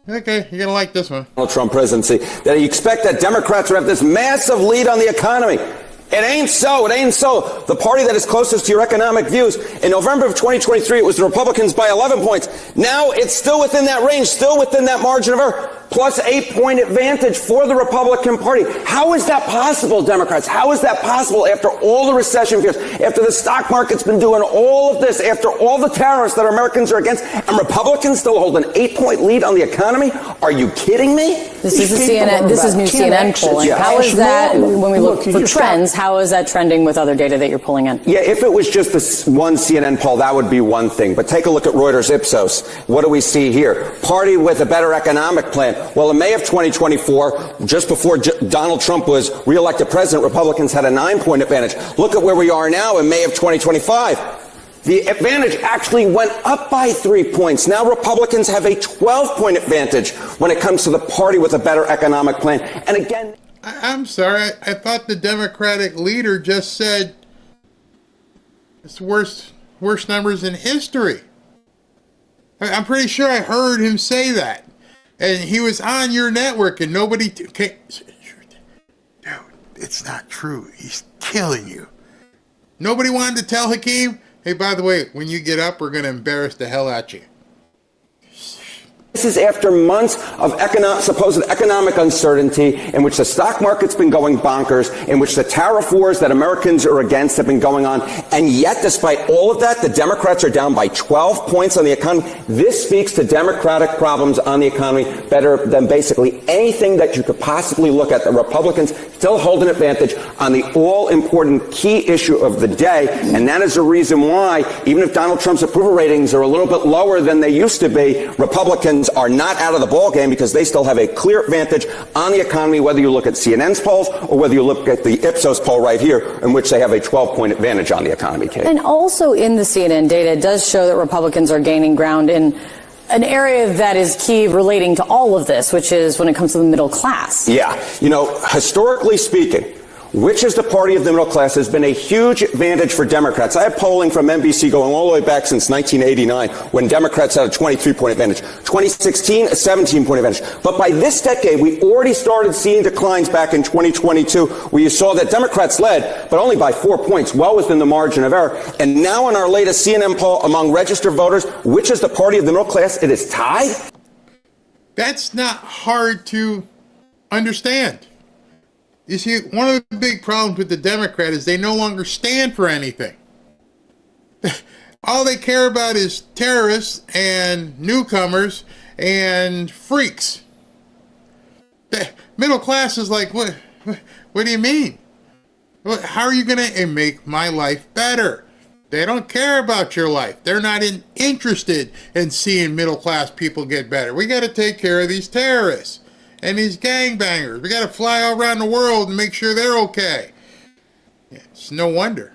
Okay, you're gonna like this one. Donald Trump presidency, that you expect that Democrats would have this massive lead on the economy. It ain't so. It ain't so. The party that is closest to your economic views. In November of 2023, it was the Republicans by 11 points. Now it's still within that range, still within that margin of error. Plus 8-point advantage for the Republican Party. How is that possible, Democrats? How is that possible after all the recession fears, after the stock market's been doing all of this, after all the tariffs that Americans are against, and Republicans still hold an 8-point lead on the economy? Are you kidding me? This is CNN. This is new CNN polling. Yeah. How is that, when we look for trends, how is that trending with other data that you're pulling in? Yeah, if it was just this one CNN poll, that would be one thing. But take a look at Reuters Ipsos. What do we see here? Party with a better economic plan. Well, in May of 2024, just before Donald Trump was reelected president, Republicans had a 9-point advantage. Look at where we are now in May of 2025. The advantage actually went up by 3 points. Now Republicans have a 12-point advantage when it comes to the party with a better economic plan. And again... I'm sorry. I thought the Democratic leader just said it's the worst numbers in history. I'm pretty sure I heard him say that. And he was on your network and nobody... Okay. Dude, it's not true. He's killing you. Nobody wanted to tell Hakeem, hey, by the way, when you get up, we're going to embarrass the hell out of you. This is after months of supposed economic uncertainty in which the stock market's been going bonkers, in which the tariff wars that Americans are against have been going on. And yet, despite all of that, the Democrats are down by 12 points on the economy. This speaks to Democratic problems on the economy better than basically anything that you could possibly look at. The Republicans still hold an advantage on the all-important key issue of the day. And that is the reason why, even if Donald Trump's approval ratings are a little bit lower than they used to be, Republicans are not out of the ballgame because they still have a clear advantage on the economy, whether you look at CNN's polls or whether you look at the Ipsos poll right here, in which they have a 12-point advantage on the economy, Kate. And also in the CNN data, it does show that Republicans are gaining ground in an area that is key relating to all of this, which is when it comes to the middle class. Yeah. Historically speaking, which is the party of the middle class, has been a huge advantage for Democrats. I have polling from NBC going all the way back since 1989 when Democrats had a 23-point advantage. 2016, a 17-point advantage. But by this decade, we already started seeing declines back in 2022 where you saw that Democrats led, but only by 4 points, well within the margin of error. And now in our latest CNN poll among registered voters, which is the party of the middle class, it is tied. That's not hard to understand. You see, one of the big problems with the Democrat is they no longer stand for anything. All they care about is terrorists and newcomers and freaks. The middle class is like, what do you mean? How are you going to make my life better? They don't care about your life. They're not interested in seeing middle class people get better. We got to take care of these terrorists and these gangbangers. We got to fly all around the world and make sure they're okay. Yeah, it's no wonder.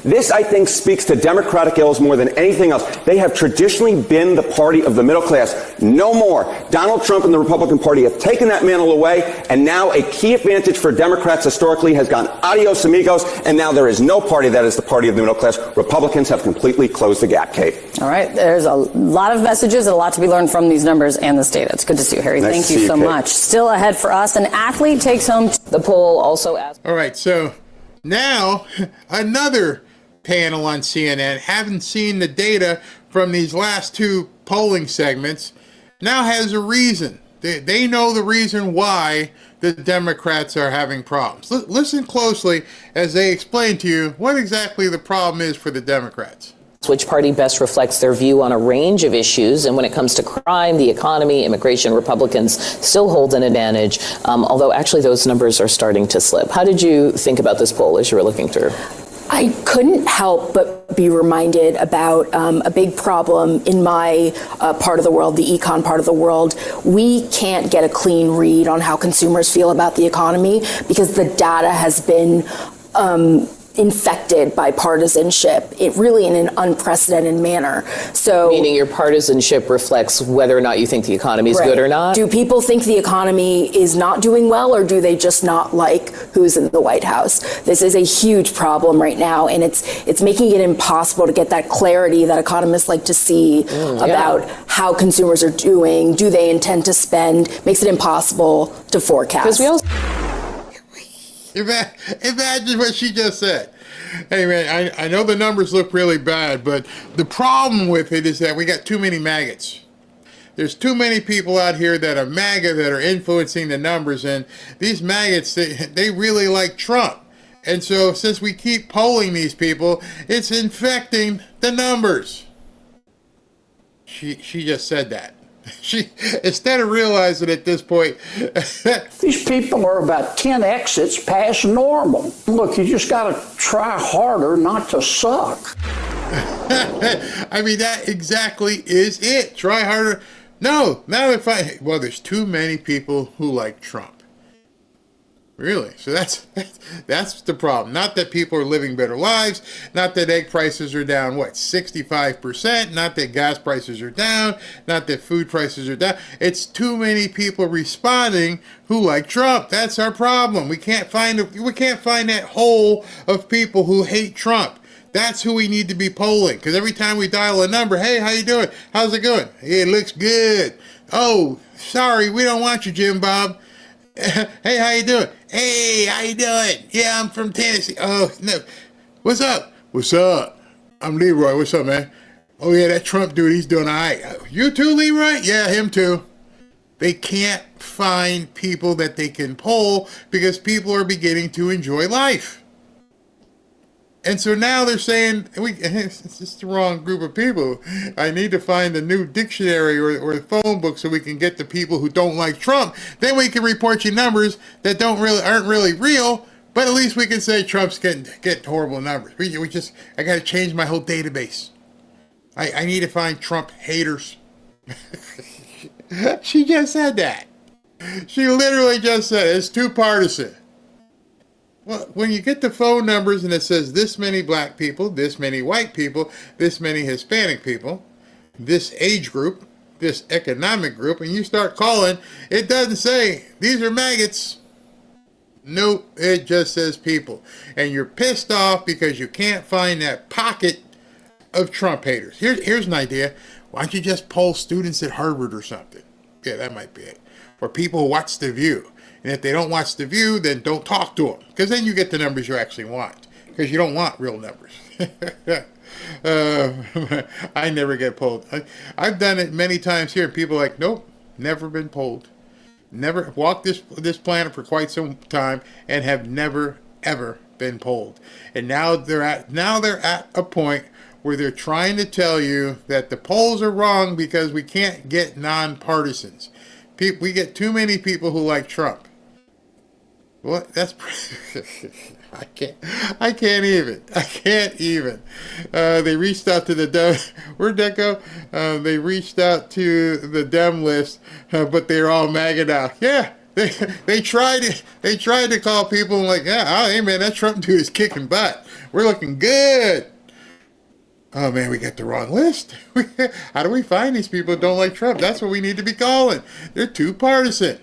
This, I think, speaks to Democratic ills more than anything else. They have traditionally been the party of the middle class. No more. Donald Trump and the Republican Party have taken that mantle away, and now a key advantage for Democrats historically has gone adios amigos, and now there is no party that is the party of the middle class. Republicans have completely closed the gap, Kate. All right. There's a lot of messages and a lot to be learned from these numbers and this data. It's good to see you, Harry. Nice Thank you so much. Still ahead for us. An athlete takes home the poll also asked. All right. So now another panel on CNN, haven't seen the data from these last two polling segments, now has a reason. They know the reason why the Democrats are having problems. Listen closely as they explain to you what exactly the problem is for the Democrats. Which party best reflects their view on a range of issues. And when it comes to crime, the economy, immigration, Republicans still hold an advantage, although actually those numbers are starting to slip. How did you think about this poll as you were looking through? I couldn't help but be reminded about a big problem in my part of the world, the econ part of the world. We can't get a clean read on how consumers feel about the economy because the data has been infected by partisanship, it really in an unprecedented manner. So, meaning your partisanship reflects whether or not you think the economy is good or not? Do people think the economy is not doing well, or do they just not like who's in the White House? This is a huge problem right now, and it's making it impossible to get that clarity that economists like to see about how consumers are doing. Do they intend to spend? Makes it impossible to forecast. Because we also Imagine what she just said. Hey man, I know the numbers look really bad, but the problem with it is that we got too many maggots. There's too many people out here that are MAGA that are influencing the numbers, and these maggots, they really like Trump. And so since we keep polling these people, it's infecting the numbers. She just said that. She, instead of realizing at this point, these people are about 10 exits past normal. Look, you just got to try harder not to suck. I mean, that exactly is it. Try harder. No, now they're fine. Well, there's too many people who like Trump. Really? So that's the problem. Not that people are living better lives, not that egg prices are down, 65%, not that gas prices are down, not that food prices are down. It's too many people responding who like Trump. That's our problem. We can't find that hole of people who hate Trump. That's who we need to be polling, because every time we dial a number, hey, how you doing? How's it going? Hey, it looks good. Oh, sorry, we don't want you, Jim Bob. Hey, how you doing? Hey, how you doing? Yeah, I'm from Tennessee. Oh, no. What's up? What's up? I'm Leroy. What's up, man? Oh, yeah, that Trump dude, he's doing all right. You too, Leroy? Yeah, him too. They can't find people that they can poll because people are beginning to enjoy life. And so now they're saying, it's just the wrong group of people. I need to find a new dictionary or a phone book so we can get the people who don't like Trump. Then we can report you numbers that aren't really real, but at least we can say Trump's getting horrible numbers. I got to change my whole database. I need to find Trump haters. She just said that. She literally just said it's too partisan. Well, when you get the phone numbers and it says this many black people, this many white people, this many Hispanic people, this age group, this economic group, and you start calling, it doesn't say, these are maggots. Nope, it just says people. And you're pissed off because you can't find that pocket of Trump haters. Here's an idea. Why don't you just poll students at Harvard or something? Yeah, that might be it. Or people who watch The View. And if they don't watch The View, then don't talk to them. Because then you get the numbers you actually want. Because you don't want real numbers. I never get polled. I've done it many times here. And people are like, nope, never been polled, never walked this planet for quite some time, and have never ever been polled. And now they're at a point where they're trying to tell you that the polls are wrong because we can't get nonpartisans. We get too many people who like Trump. What? That's I can't even. They reached out to the Dem. Where'd that go? They reached out to the Dem list, but they're all MAGA now. Yeah, they tried to call people like, yeah, hey man, that Trump dude is kicking butt. We're looking good. Oh man, we got the wrong list. How do we find these people who don't like Trump? That's what we need to be calling. They're too partisan.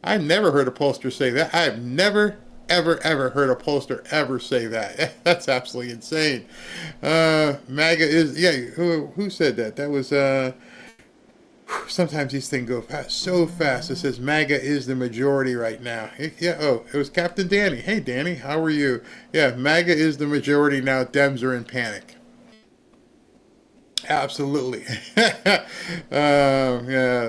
I've never heard a pollster say that. I have never, ever heard a pollster ever say that. That's absolutely insane. MAGA is, yeah, who said that? That was, sometimes these things go so fast. It says MAGA is the majority right now. It was Captain Danny. Hey, Danny, how are you? Yeah, MAGA is the majority now. Dems are in panic. Absolutely. Yeah,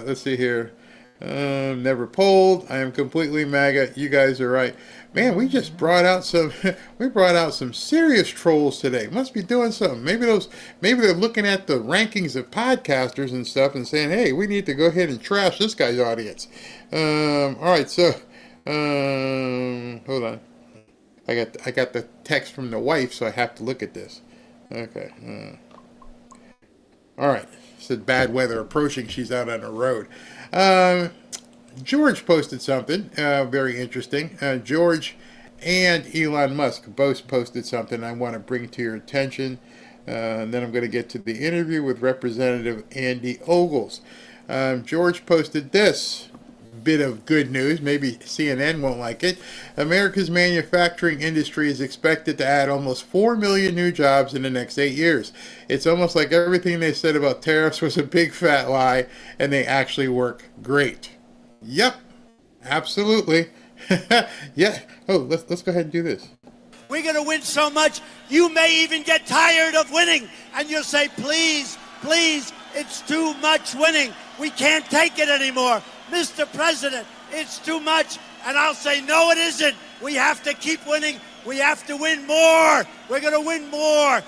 let's see here. Never polled. I am completely MAGA. You guys are right. Man, we just brought out some serious trolls today. Must be doing something. Maybe they're looking at the rankings of podcasters and stuff and saying, hey, we need to go ahead and trash this guy's audience. All right, so hold on. I got the text from the wife, so I have to look at this. Okay. All right. It said bad weather approaching. She's out on the road. George posted something very interesting. George and Elon Musk both posted something I want to bring to your attention. And then I'm going to get to the interview with Representative Andy Ogles. George posted this bit of good news. Maybe CNN won't like it. America's manufacturing industry is expected to add almost 4 million new jobs in the next 8 years. It's almost like everything they said about tariffs was a big fat lie, and they actually work great. Yep, absolutely. Yeah. Oh, let's go ahead and do this. We're going to win so much, you may even get tired of winning, and you'll say, please, please, it's too much winning. We can't take it anymore. Mr. President, it's too much. And I'll say, no, it isn't. We have to keep winning. We have to win more. We're going to win more.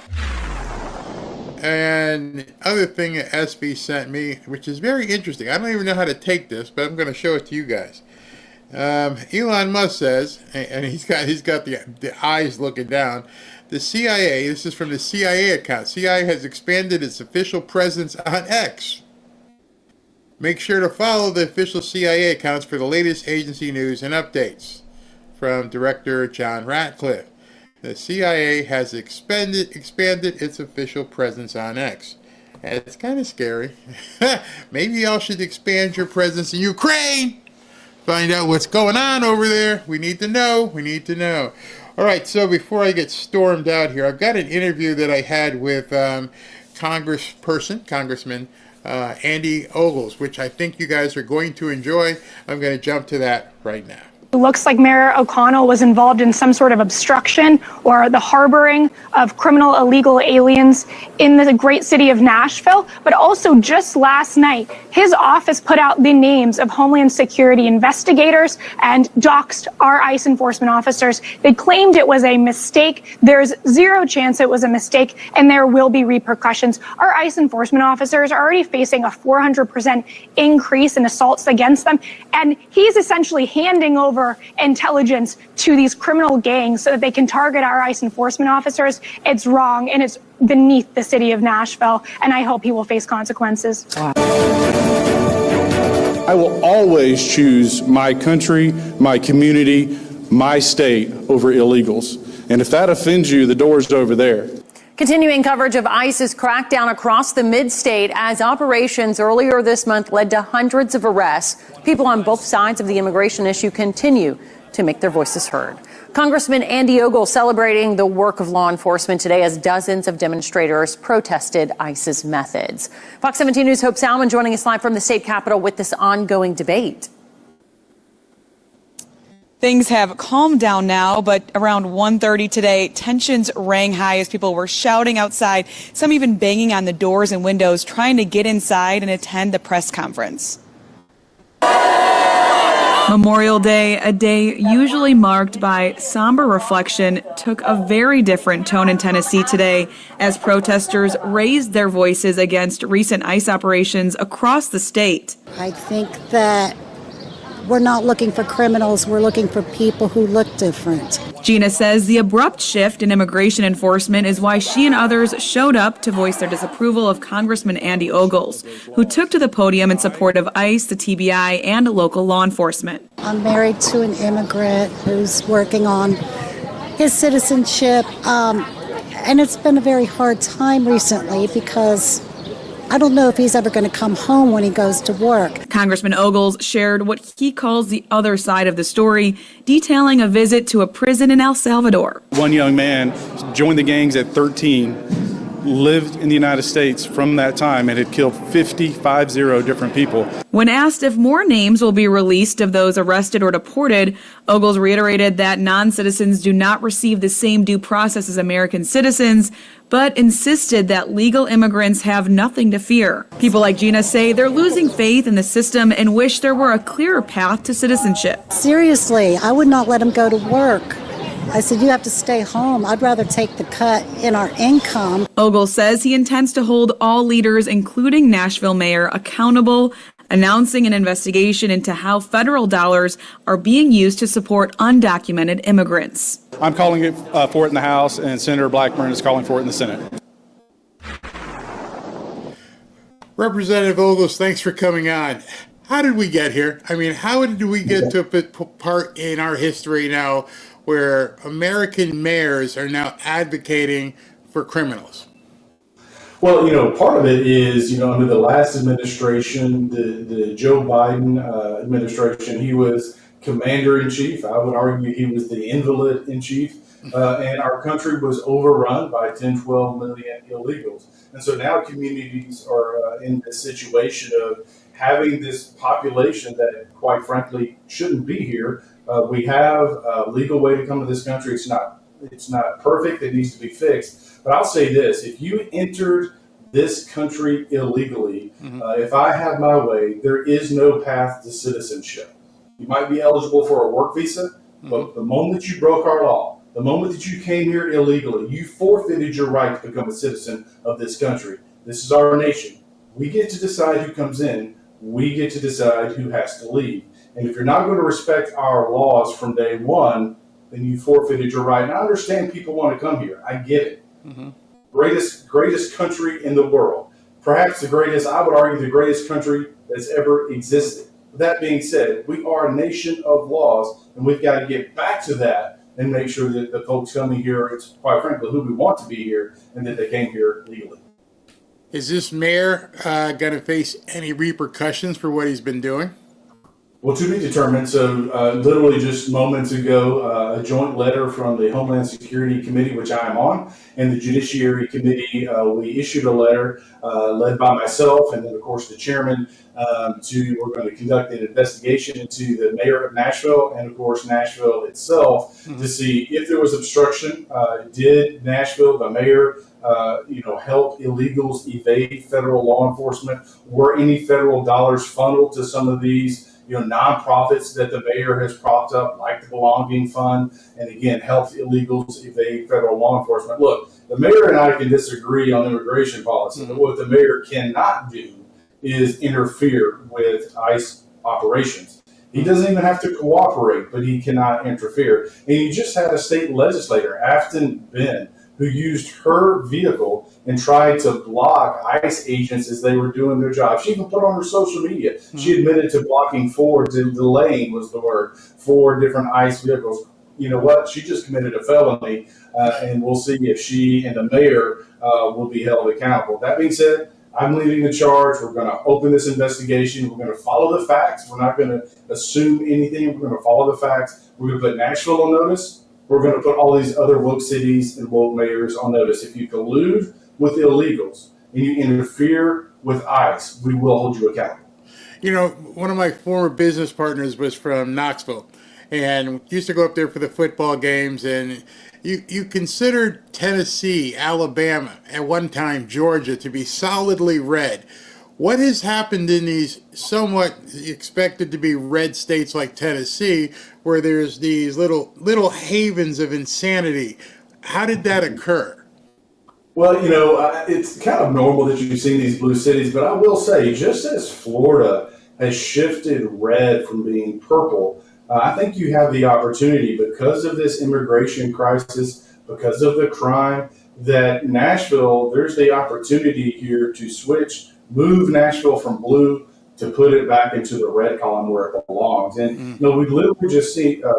And other thing that SB sent me, which is very interesting. I don't even know how to take this, but I'm going to show it to you guys. Elon Musk says, and he's got the eyes looking down, the CIA, this is from the CIA account, CIA has expanded its official presence on X. Make sure to follow the official CIA accounts for the latest agency news and updates. From Director John Ratcliffe. The CIA has expanded its official presence on X. And it's kind of scary. Maybe y'all should expand your presence in Ukraine. Find out what's going on over there. We need to know. All right, so before I get stormed out here, I've got an interview that I had with Congressman Andy Ogles, which I think you guys are going to enjoy. I'm going to jump to that right now. It looks like Mayor O'Connell was involved in some sort of obstruction or the harboring of criminal illegal aliens in the great city of Nashville. But also just last night, his office put out the names of Homeland Security investigators and doxed our ICE enforcement officers. They claimed it was a mistake. There's zero chance it was a mistake, and there will be repercussions. Our ICE enforcement officers are already facing a 400% increase in assaults against them. And he's essentially handing over intelligence to these criminal gangs so that they can target our ICE enforcement officers. It's wrong, and it's beneath the city of Nashville, and I hope he will face consequences. I will always choose my country, my community, my state over illegals. And if that offends you, the door's over there. Continuing coverage of ICE's crackdown across the mid-state as operations earlier this month led to hundreds of arrests. People on both sides of the immigration issue continue to make their voices heard. Congressman Andy Ogles celebrating the work of law enforcement today as dozens of demonstrators protested ICE's methods. Fox 17 News' Hope Salmon joining us live from the state capitol with this ongoing debate. Things have calmed down now, but around 1:30 today, tensions rang high as people were shouting outside, some even banging on the doors and windows, trying to get inside and attend the press conference. Memorial Day, a day usually marked by somber reflection, took a very different tone in Tennessee today as protesters raised their voices against recent ICE operations across the state. I think that we're not looking for criminals, we're looking for people who look different. Gina says the abrupt shift in immigration enforcement is why she and others showed up to voice their disapproval of Congressman Andy Ogles, who took to the podium in support of ICE, the TBI, and local law enforcement. I'm married to an immigrant who's working on his citizenship, and it's been a very hard time recently because I don't know if he's ever going to come home when he goes to work. Congressman Ogles shared what he calls the other side of the story, detailing a visit to a prison in El Salvador. One young man joined the gangs at 13, lived in the United States from that time, and had killed 50 different people. When asked if more names will be released of those arrested or deported, Ogles reiterated that non-citizens do not receive the same due process as American citizens, but insisted that legal immigrants have nothing to fear. People like Gina say they're losing faith in the system and wish there were a clearer path to citizenship. Seriously, I would not let him go to work. I said, you have to stay home. I'd rather take the cut in our income. Ogles says he intends to hold all leaders, including Nashville Mayor, accountable, announcing an investigation into how federal dollars are being used to support undocumented immigrants. I'm calling it for it in the House, and Senator Blackburn is calling for it in the Senate. Representative Ogles, thanks for coming on. How did we get here? I mean, how did we get to a part in our history now where American mayors are now advocating for criminals? Well, part of it is, under the last administration, the Joe Biden administration, he was commander-in-chief. I would argue he was the invalid-in-chief. And our country was overrun by 10, 12 million illegals. And so now communities are in this situation of having this population that, quite frankly, shouldn't be here. We have a legal way to come to this country. It's not perfect. It needs to be fixed. But I'll say this. If you entered this country illegally, if I have my way, there is no path to citizenship. You might be eligible for a work visa, but the moment you broke our law, the moment that you came here illegally, you forfeited your right to become a citizen of this country. This is our nation. We get to decide who comes in. We get to decide who has to leave. And if you're not going to respect our laws from day one, then you forfeited your right. And I understand people want to come here. I get it. Greatest country in the world. Perhaps the greatest, I would argue, the greatest country that's ever existed. That being said, we are a nation of laws, and we've got to get back to that and make sure that the folks coming here, it's quite frankly who we want to be here, and that they came here legally. Is this mayor going to face any repercussions for what he's been doing? Well, to be determined. So literally just moments ago, a joint letter from the Homeland Security Committee, which I am on, and the Judiciary Committee, we issued a letter led by myself and then, of course, the chairman. We're going to conduct an investigation into the mayor of Nashville and, of course, Nashville itself to see if there was obstruction. Did Nashville, the mayor, help illegals evade federal law enforcement? Were any federal dollars funneled to some of these nonprofits that the mayor has propped up, like the Belonging Fund, and again, helped illegals evade federal law enforcement? Look, the mayor and I can disagree on immigration policy, but what the mayor cannot do is interfere with ICE operations. He doesn't even have to cooperate, but he cannot interfere. And you just had a state legislator, Afton Ben, who used her vehicle and tried to block ICE agents as they were doing their job. She even put on her social media. She admitted to blocking delaying was the word, 4 different ICE vehicles. You know what? She just committed a felony, and we'll see if she and the mayor will be held accountable. That being said, I'm leading the charge. We're going to open this investigation. We're going to follow the facts. We're not going to assume anything. We're going to follow the facts. We're going to put Nashville on notice. We're going to put all these other woke cities and woke mayors on notice. If you collude with illegals and you interfere with ICE, we will hold you accountable. One of my former business partners was from Knoxville and used to go up there for the football games. And you considered Tennessee, Alabama, at one time Georgia, to be solidly red. What has happened in these somewhat expected to be red states like Tennessee, where there's these little havens of insanity? How did that occur? Well, it's kind of normal that you've seen these blue cities, but I will say, just as Florida has shifted red from being purple, I think you have the opportunity, because of this immigration crisis, because of the crime, that Nashville, there's the opportunity here to move Nashville from blue to put it back into the red column where it belongs. And we literally just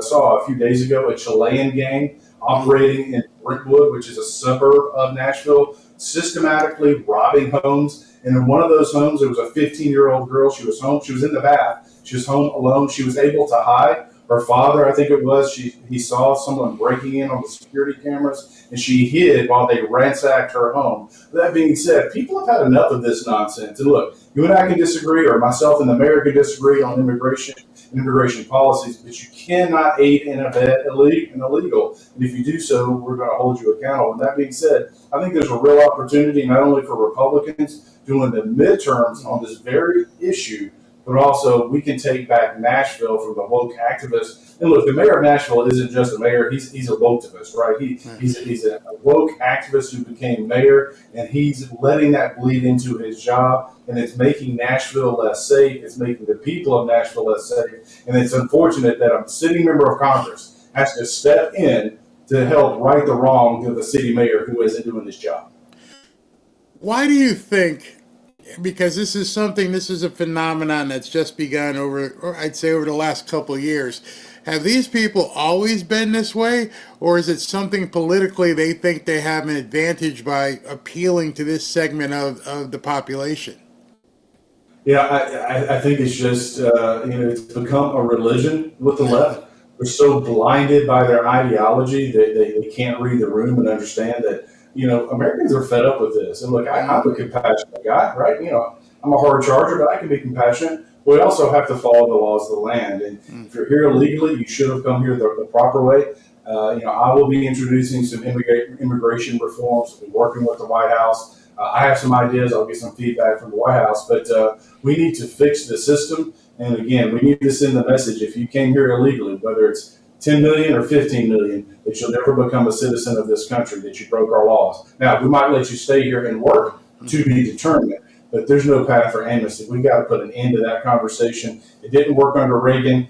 saw a few days ago a Chilean gang operating in Brentwood, which is a suburb of Nashville, systematically robbing homes. And in one of those homes, there was a 15-year-old girl. She was home. She was in the bath. She was home alone. She was able to hide. Her father, I think it was, he saw someone breaking in on the security cameras, and she hid while they ransacked her home. That being said, people have had enough of this nonsense. And look, you and I can disagree, or myself and the mayor can disagree on immigration policies, but you cannot aid and abet an illegal. And if you do so, we're going to hold you accountable. And that being said, I think there's a real opportunity not only for Republicans doing the midterms on this very issue, but also we can take back Nashville from the woke activists. And look, the mayor of Nashville isn't just a mayor; he's a woketivist, right? He's a woke activist who became mayor, and he's letting that bleed into his job, and it's making Nashville less safe. It's making the people of Nashville less safe, and it's unfortunate that a sitting member of Congress has to step in to help right the wrong of the city mayor who isn't doing his job. Why do you think? Because this is a phenomenon that's just begun over the last couple of years. Have these people always been this way, or is it something politically they think they have an advantage by appealing to this segment of the population? Yeah, I think it's just, it's become a religion with the left. They're so blinded by their ideology that they can't read the room and understand that, Americans are fed up with this. And look, I'm a compassionate guy, right? I'm a hard charger, but I can be compassionate. We also have to follow the laws of the land. And if you're here illegally, you should have come here the proper way. I will be introducing some immigration reforms. I'll be working with the White House. I have some ideas. I'll get some feedback from the White House. But we need to fix the system. And again, we need to send the message, if you came here illegally, whether it's 10 million or 15 million, that you'll never become a citizen of this country, that you broke our laws. Now, we might let you stay here and work, to be determined, but there's no path for amnesty. We've got to put an end to that conversation. It didn't work under Reagan.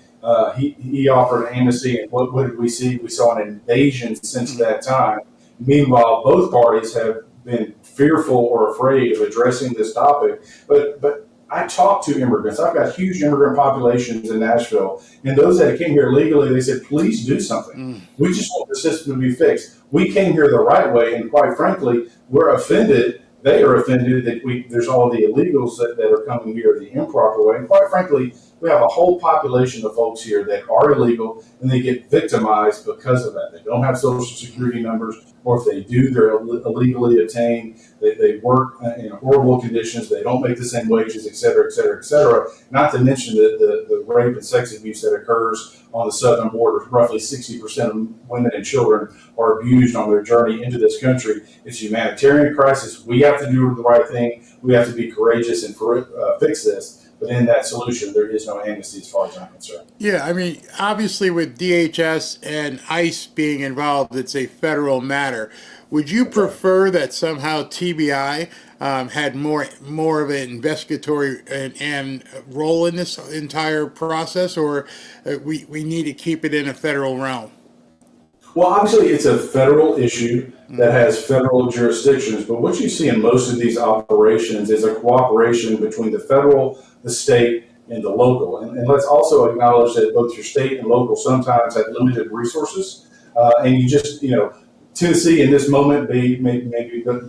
He offered amnesty, and what did we see? We saw an invasion since that time. Meanwhile, both parties have been fearful or afraid of addressing this topic. But I talk to immigrants. I've got huge immigrant populations in Nashville, and those that came here legally, they said, please do something. We just want the system to be fixed. We came here the right way, and quite frankly, we're offended. They are offended that there's all the illegals that are coming here the improper way. And quite frankly, we have a whole population of folks here that are illegal, and they get victimized because of that. They don't have Social Security numbers, or if they do, they're illegally obtained. They work in horrible conditions. They don't make the same wages, et cetera, et cetera, et cetera. Not to mention the rape and sex abuse that occurs on the southern border. Roughly 60% of women and children are abused on their journey into this country. It's a humanitarian crisis. We have to do the right thing. We have to be courageous and fix this. But in that solution, there is no amnesty as far as I'm concerned. Yeah, I mean, obviously with DHS and ICE being involved, it's a federal matter. Would you prefer that somehow TBI had more of an investigatory and role in this entire process, or we need to keep it in a federal realm? Well, obviously, it's a federal issue that has federal jurisdictions, but what you see in most of these operations is a cooperation between the federal, the state, and the local. And let's also acknowledge that both your state and local sometimes have limited resources, and you just, Tennessee in this moment maybe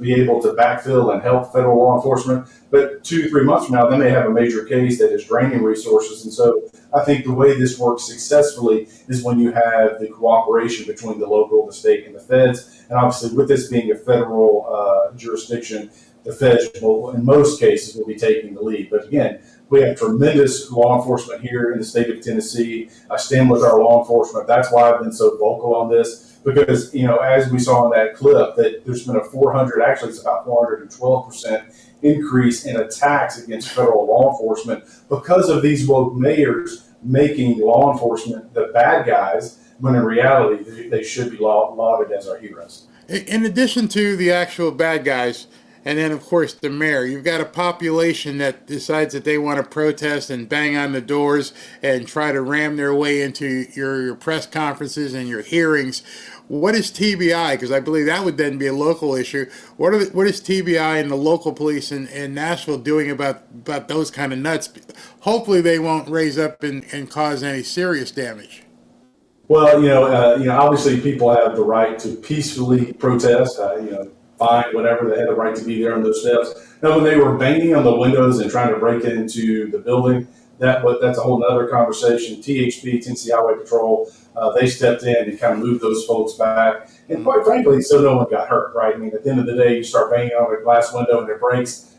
be able to backfill and help federal law enforcement, but 2-3 months from now, they may have a major case that is draining resources. And so I think the way this works successfully is when you have the cooperation between the local, the state, and the feds. And obviously with this being a federal jurisdiction, the feds will, in most cases, will be taking the lead. But again, we have tremendous law enforcement here in the state of Tennessee. I stand with our law enforcement. That's why I've been so vocal on this. Because, as we saw in that clip, that there's been a 412% increase in attacks against federal law enforcement because of these woke mayors making law enforcement the bad guys, when in reality they should be lauded as our heroes. In addition to the actual bad guys, and then, of course, the mayor, you've got a population that decides that they want to protest and bang on the doors and try to ram their way into your press conferences and your hearings. What is TBI? Because I believe that would then be a local issue. What is TBI and the local police in Nashville doing about those kind of nuts? Hopefully they won't raise up and cause any serious damage. Well, obviously people have the right to peacefully protest, fine, whatever, they had the right to be there on those steps. Now, when they were banging on the windows and trying to break into the building, that's a whole other conversation. THP, Tennessee Highway Patrol, they stepped in and kind of moved those folks back. And quite frankly, so no one got hurt, right? I mean, at the end of the day, you start banging on a glass window and it breaks,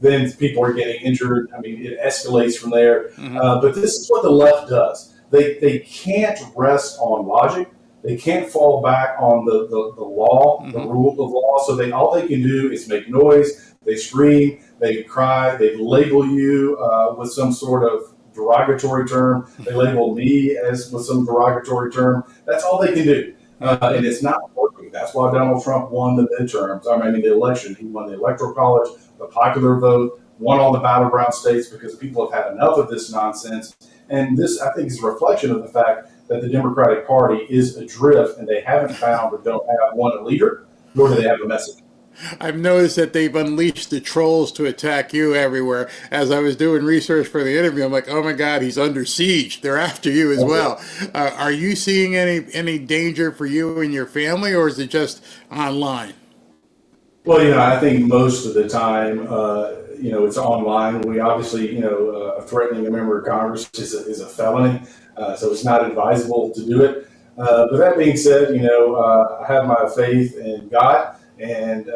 then people are getting injured. I mean, it escalates from there. But this is what the left does. They can't rest on logic. They can't fall back on the law, the rule of law. So all they can do is make noise. They scream, they cry, they label you with some sort of derogatory term. They label me with some derogatory term. That's all they can do. And it's not working. That's why Donald Trump won the midterms. The election. He won the Electoral College, the popular vote, won all the battleground states because people have had enough of this nonsense. And this, I think, is a reflection of the fact that the Democratic Party is adrift and they haven't found or don't have one, a leader, nor do they have a message. I've noticed that they've unleashed the trolls to attack you everywhere. As I was doing research for the interview, I'm like, oh my God, he's under siege. They're after you as well. Are you seeing any danger for you and your family, or is it just online? Well, I think most of the time, it's online. We obviously, threatening a member of Congress is a felony, so it's not advisable to do it. But that being said, I have my faith in God, and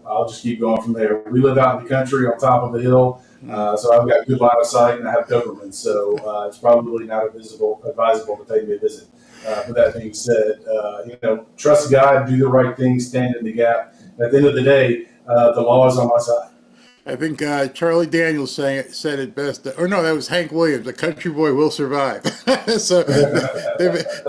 I'll just keep going from there. We live out in the country on top of a hill, so I've got good line of sight, and I have government, so it's probably not advisable to take me a visit. But that being said, trust God, do the right thing, stand in the gap. At the end of the day, the law is on my side. I think Charlie Daniels said it best. Or no, that was Hank Williams. A country boy will survive. So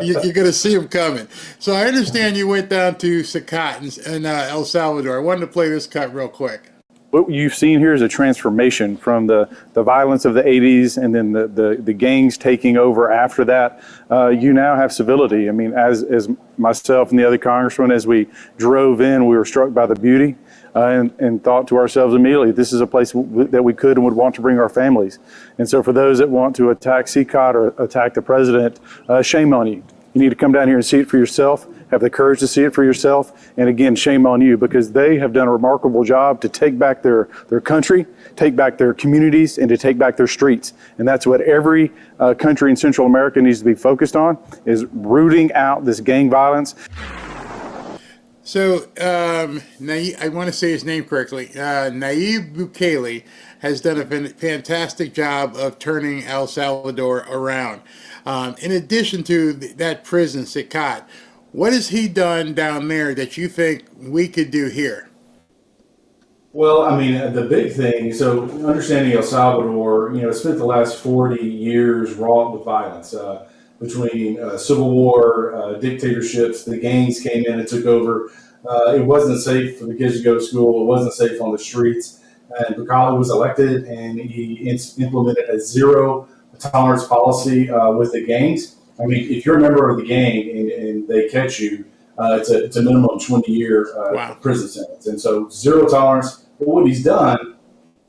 you're going to see him coming. So I understand you went down to Secot in El Salvador. I wanted to play this cut real quick. What you've seen here is a transformation from the violence of the 80s and then the gangs taking over after that. You now have civility. As myself and the other congressmen, as we drove in, we were struck by the beauty and thought to ourselves immediately, this is a place that we could and would want to bring our families. And so for those that want to attack Secot or attack the president, shame on you. You need to come down here and see it for yourself. Have the courage to see it for yourself. And again, shame on you, because they have done a remarkable job to take back their country, take back their communities, and to take back their streets. And that's what every country in Central America needs to be focused on, is rooting out this gang violence. So, I want to say his name correctly. Nayib Bukele has done a fantastic job of turning El Salvador around. In addition to that prison, Secot, what has he done down there that you think we could do here? Well, the big thing, so understanding El Salvador, spent the last 40 years wrought with violence. Between civil war, dictatorships, the gangs came in and took over. It wasn't safe for the kids to go to school. It wasn't safe on the streets. And Bukele was elected, and he implemented a zero tolerance policy with the gangs. If you're a member of the gang and they catch you, it's a minimum 20-year prison sentence. And so zero tolerance. But what he's done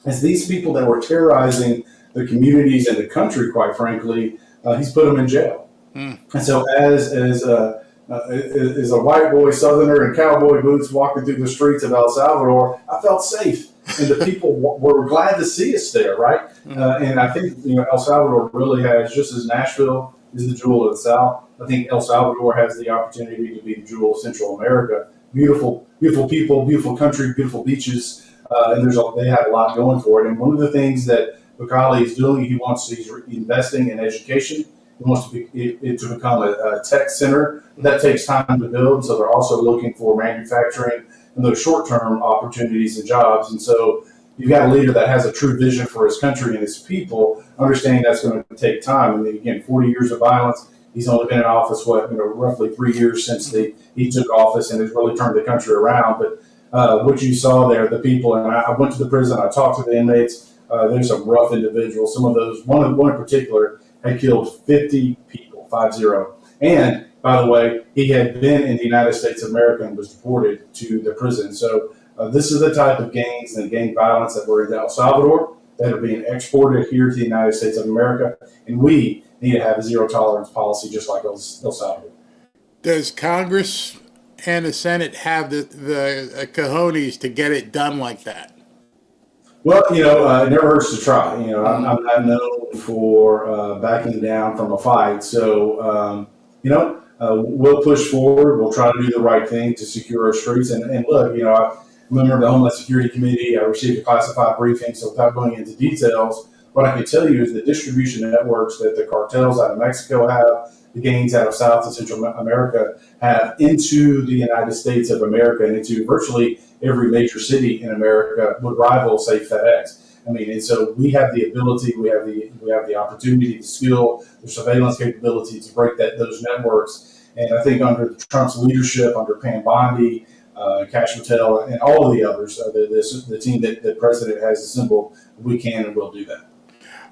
is these people that were terrorizing the communities and the country, quite frankly, he's put them in jail. And so as a white boy, Southerner in cowboy boots walking through the streets of El Salvador, I felt safe. And the people were glad to see us there, right? And I think El Salvador really has, just as Nashville is the jewel of the South, I think El Salvador has the opportunity to be the jewel of Central America. Beautiful, beautiful people, beautiful country, beautiful beaches, and they have a lot going for it. And one of the things that Bukele is doing, he's investing in education. He wants it to become a tech center. That takes time to build, so they're also looking for manufacturing and those short-term opportunities and jobs. And so you've got a leader that has a true vision for his country and his people, understanding that's going to take time. I mean, again, 40 years of violence. He's only been in office, roughly 3 years since he took office, and has really turned the country around. But what you saw there, the people, and I went to the prison, I talked to the inmates. There's some rough individuals. Some of those, one in particular, had killed 50 people, 50. And by the way, he had been in the United States of America and was deported to the prison. So this is the type of gangs and gang violence that were in El Salvador that are being exported here to the United States of America. And we need to have a zero tolerance policy just like El Salvador. Does Congress and the Senate have the cojones to get it done like that? Well, it never hurts to try. I'm not known for backing down from a fight. So, we'll push forward. We'll try to do the right thing to secure our streets. And look, I'm a member of the Homeland Security Committee. I received a classified briefing, so without going into details, what I can tell you is the distribution networks that the cartels out of Mexico have, the gangs out of South and Central America have into the United States of America and into virtually every major city in America would rival, say, FedEx. I mean, and so we have the ability, we have the opportunity, the skill, the surveillance capability to break those networks. And I think under Trump's leadership, under Pam Bondi, Cash Patel, and all of the others, the team that the president has assembled, we can and will do that.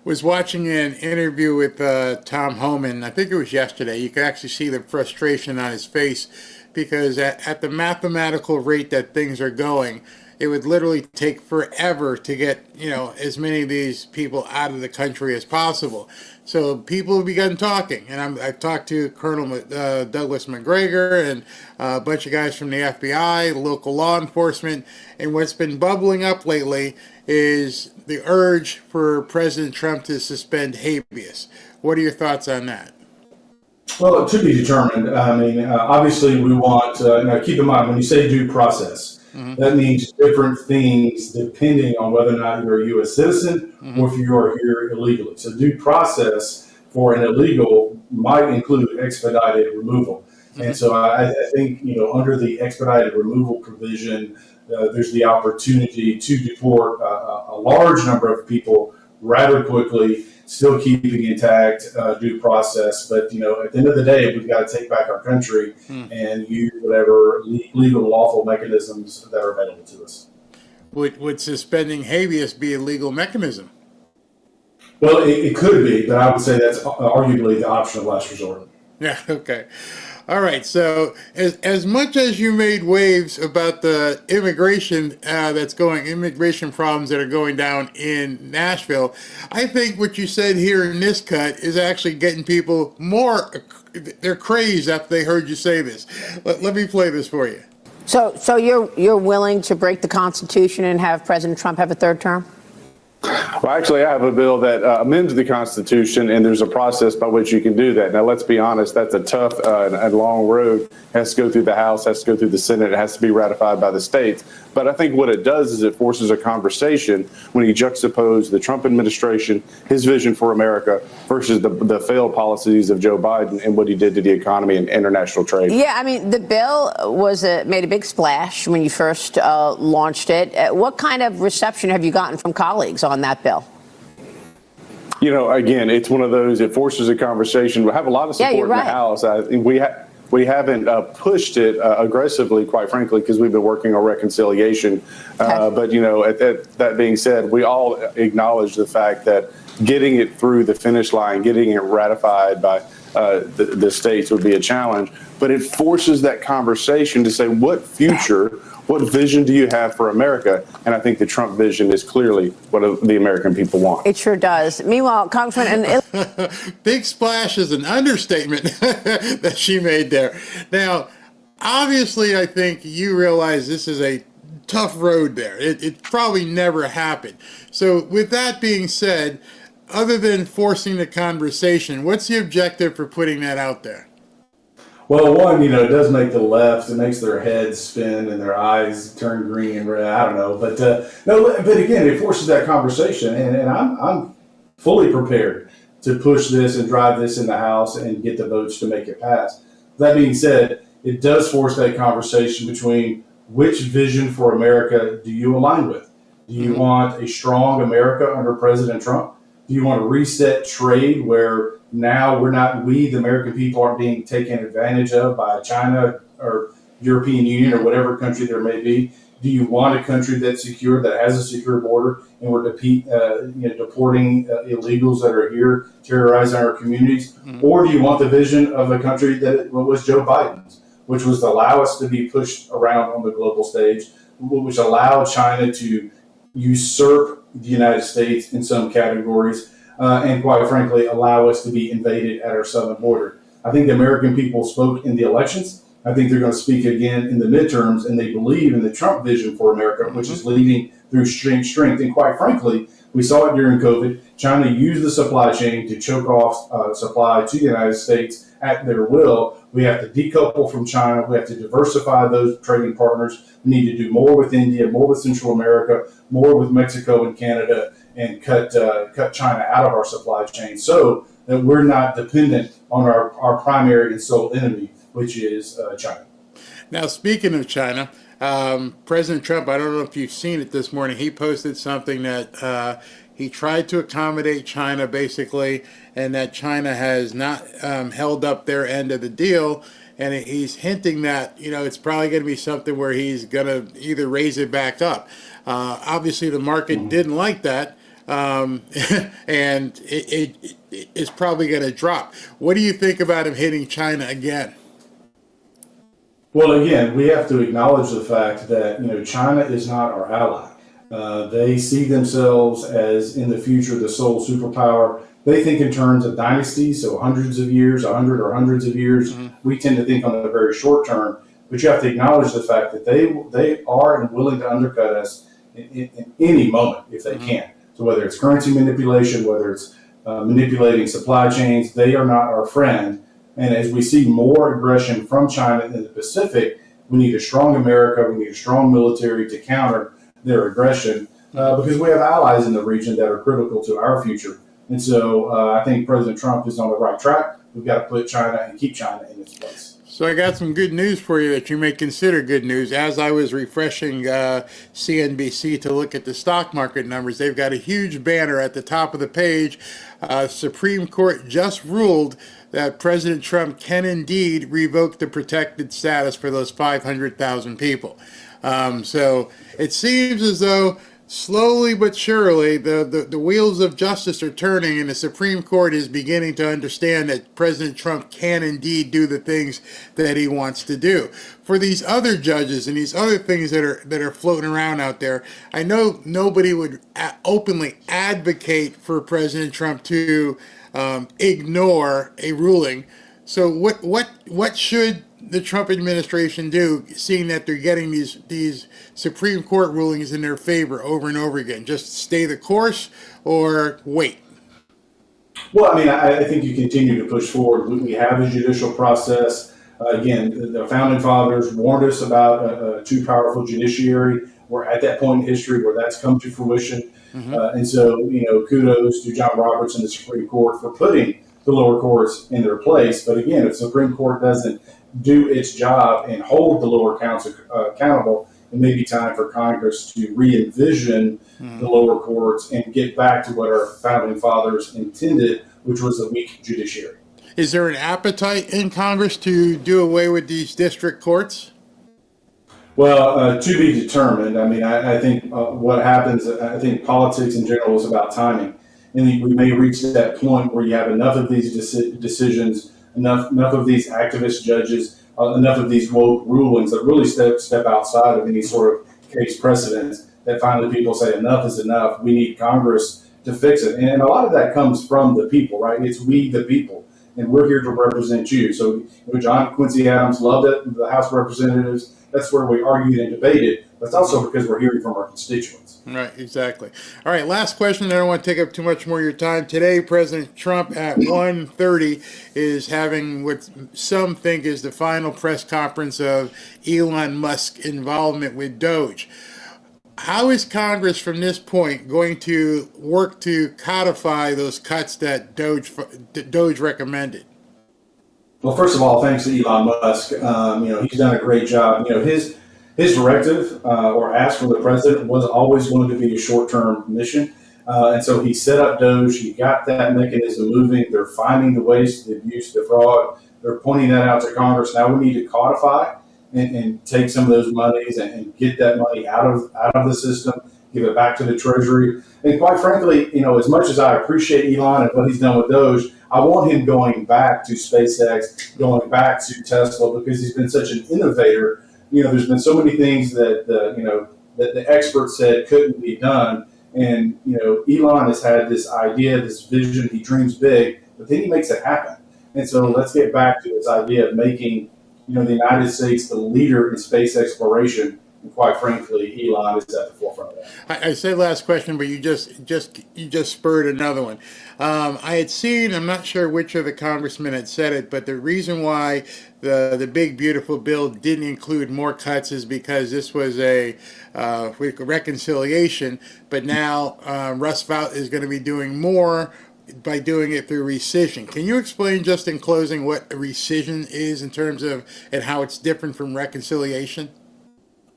Was watching an interview with Tom Homan. I think it was yesterday. You could actually see the frustration on his face because at the mathematical rate that things are going, it would literally take forever to get, as many of these people out of the country as possible. So people have begun talking, and I've talked to Colonel Douglas McGregor and a bunch of guys from the FBI, local law enforcement, and what's been bubbling up lately is the urge for President Trump to suspend habeas. What are your thoughts on that? Well, to be determined. I mean, obviously we want, keep in mind, when you say due process, that means different things depending on whether or not you're a U.S. citizen or if you are here illegally. So due process for an illegal might include expedited removal. And so I think, under the expedited removal provision, there's the opportunity to deport a large number of people rather quickly, still keeping intact due process. But, at the end of the day, we've got to take back our country and use whatever legal and lawful mechanisms that are available to us. Would suspending habeas be a legal mechanism? Well, it could be, but I would say that's arguably the option of last resort. Yeah, okay. All right, so as much as you made waves about the immigration problems that are going down in Nashville, I think what you said here in this cut is actually getting people they're crazed after they heard you say this. Let me play this for you. So you're willing to break the Constitution and have President Trump have a third term? Well, actually, I have a bill that amends the Constitution, and there's a process by which you can do that. Now, let's be honest, that's a tough and long road. It has to go through the House, has to go through the Senate, it has to be ratified by the states. But I think what it does is it forces a conversation when you juxtapose the Trump administration, his vision for America, versus the failed policies of Joe Biden and what he did to the economy and international trade. Yeah, I mean, the bill made a big splash when you first launched it. What kind of reception have you gotten from colleagues on that bill? Again, it's one of those, it forces a conversation. We have a lot of support in the House. We haven't pushed it aggressively, quite frankly, because we've been working on reconciliation. But, that being said, we all acknowledge the fact that getting it through the finish line, getting it ratified by the states would be a challenge. But it forces that conversation to say, what vision do you have for America? And I think the Trump vision is clearly what the American people want. It sure does. Meanwhile, Congressman, big splash is an understatement that she made there. Now, obviously, I think you realize this is a tough road there. It probably never happened. So with that being said, other than forcing the conversation, what's the objective for putting that out there? Well, one, it does make the left, it makes their heads spin and their eyes turn green and red. I don't know. But but again, it forces that conversation. And I'm fully prepared to push this and drive this in the House and get the votes to make it pass. That being said, it does force that conversation between which vision for America do you align with? Do you want a strong America under President Trump? Do you want to reset trade where now we, the American people, aren't being taken advantage of by China or European Union or whatever country there may be? Do you want a country that's secure, that has a secure border, and we're deporting illegals that are here terrorizing our communities? Or do you want the vision of a country that was Joe Biden's, which was to allow us to be pushed around on the global stage, which allowed China to usurp the United States in some categories, and quite frankly, allow us to be invaded at our southern border? I think the American people spoke in the elections. I think they're going to speak again in the midterms, and they believe in the Trump vision for America, which is leading through strength. And quite frankly, we saw it during COVID. China used the supply chain to choke off supply to the United States at their will. We have to decouple from China. We have to diversify those trading partners. We need to do more with India, more with Central America, more with Mexico and Canada, and cut China out of our supply chain so that we're not dependent on our primary and sole enemy, which is China. Now, speaking of China, President Trump, I don't know if you've seen it this morning, he posted something that he tried to accommodate China, basically, and that China has not held up their end of the deal. And he's hinting that, it's probably going to be something where he's going to either raise it back up. Obviously, the market didn't like that. And it is probably going to drop. What do you think about him hitting China again? Well, again, we have to acknowledge the fact that China is not our ally. They see themselves as in the future the sole superpower. They think in terms of dynasties, so hundreds of years, 100 or hundreds of years. We tend to think on the very short term, but you have to acknowledge the fact that they are and willing to undercut us in any moment if they can. So whether it's currency manipulation, whether it's manipulating supply chains, they are not our friend. And as we see more aggression from China in the Pacific, we need a strong America, we need a strong military to counter their aggression because we have allies in the region that are critical to our future. And so I think President Trump is on the right track. We've got to put China and keep China in its place. So I got some good news for you that you may consider good news. As I was refreshing CNBC to look at the stock market numbers, they've got a huge banner at the top of the page. Supreme Court just ruled that President Trump can indeed revoke the protected status for those 500,000 people. So it seems as though slowly but surely the wheels of justice are turning, and the Supreme Court is beginning to understand that President Trump can indeed do the things that he wants to do. For these other judges and these other things that are floating around out there, I know nobody would openly advocate for President Trump to ignore a ruling. So what should the Trump administration do, seeing that they're getting these Supreme Court rulings in their favor over and over again? Just stay the course or wait? Well, I mean, I think you continue to push forward. We have a judicial process. Again, the Founding Fathers warned us about a too powerful judiciary. We're at that point in history where that's come to fruition. And so, kudos to John Roberts and the Supreme Court for putting the lower courts in their place. But again, if the Supreme Court doesn't do its job and hold the lower courts accountable, it may be time for Congress to re-envision the lower courts and get back to what our Founding Fathers intended, which was a weak judiciary. Is there an appetite in Congress to do away with these district courts? Well, to be determined. I mean, I think what happens, I think politics in general is about timing. And we may reach that point where you have enough of these decisions, enough of these activist judges, enough of these woke rulings that really step outside of any sort of case precedents, that finally people say enough is enough. We need Congress to fix it. And a lot of that comes from the people, right? It's we, the people, and we're here to represent you. So John Quincy Adams loved it, the House of Representatives. That's where we argued and debated. But it's also because we're hearing from our constituents. Right, exactly. All right, last question. I don't want to take up too much more of your time. Today, President Trump at 1:30 is having what some think is the final press conference of Elon Musk's involvement with Doge. How is Congress from this point going to work to codify those cuts that Doge recommended? Well, first of all, thanks to Elon Musk. He's done a great job. His his directive or ask from the president was always going to be a short-term mission. And so he set up Doge. He got that mechanism moving. They're finding the waste, the abuse, the fraud. They're pointing that out to Congress. Now we need to codify and take some of those monies and get that money out of the system, give it back to the Treasury. And quite frankly, as much as I appreciate Elon and what he's done with Doge, I want him going back to SpaceX, going back to Tesla, because he's been such an innovator. There's been so many things that the experts said couldn't be done. And, Elon has had this idea, this vision. He dreams big, but then he makes it happen. And so let's get back to this idea of making, the United States the leader in space exploration. And quite frankly, Elon is at the forefront of that. I said last question, but you just spurred another one. I had seen, I'm not sure which of the congressmen had said it, but the reason why the big beautiful bill didn't include more cuts is because this was a reconciliation. But now Russ Vought is going to be doing more by doing it through rescission. Can you explain just in closing what a rescission is in terms of and how it's different from reconciliation?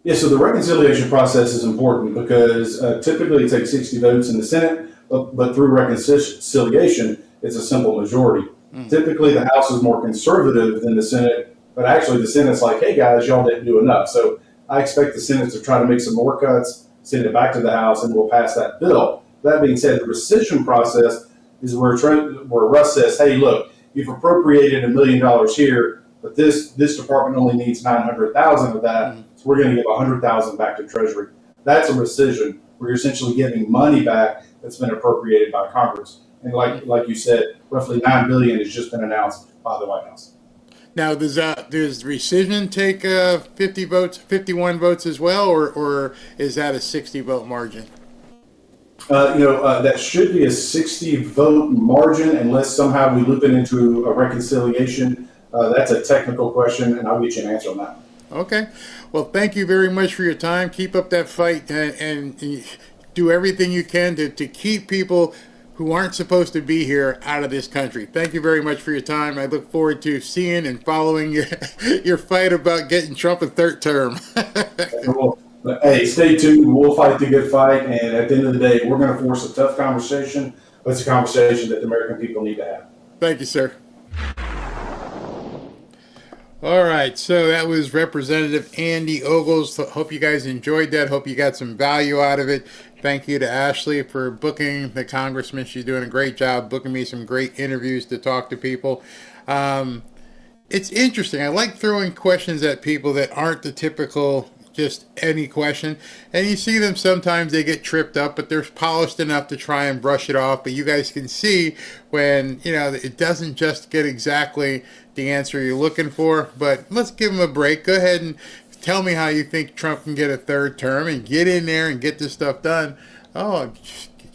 Yeah, so the reconciliation process is important because typically it takes 60 votes in the Senate, but through reconciliation, it's a simple majority. Typically, the House is more conservative than the Senate, but actually the Senate's like, hey guys, y'all didn't do enough. So I expect the Senate to try to make some more cuts, send it back to the House, and we'll pass that bill. That being said, the rescission process is where Russ says, hey, look, you've appropriated $1 million here, but this department only needs $900,000 of that, so we're going to give $100,000 back to Treasury. That's a rescission where you're essentially giving money back that's been appropriated by Congress. And like you said, roughly $9 billion has just been announced by the White House. Now, does rescission take 51 votes as well, or is that a 60-vote margin? That should be a 60-vote margin unless somehow we loop it into a reconciliation. That's a technical question, and I'll get you an answer on that. Okay. Well, thank you very much for your time. Keep up that fight and do everything you can to keep people who aren't supposed to be here out of this country. Thank you very much for your time. I look forward to seeing and following your fight about getting Trump a third term. Hey, stay tuned. We'll fight the good fight. And at the end of the day, we're going to force a tough conversation, but it's a conversation that the American people need to have. Thank you, sir. All right, so that was Representative Andy Ogles. Hope you guys enjoyed that. Hope you got some value out of it. Thank you to Ashley for booking the congressman. She's doing a great job booking me some great interviews to talk to people. It's interesting. I like throwing questions at people that aren't the typical just any question. And you see them sometimes, they get tripped up, but they're polished enough to try and brush it off. But you guys can see when, it doesn't just get exactly the answer you're looking for. But let's give them a break. Go ahead and tell me how you think Trump can get a third term and get in there and get this stuff done. Oh,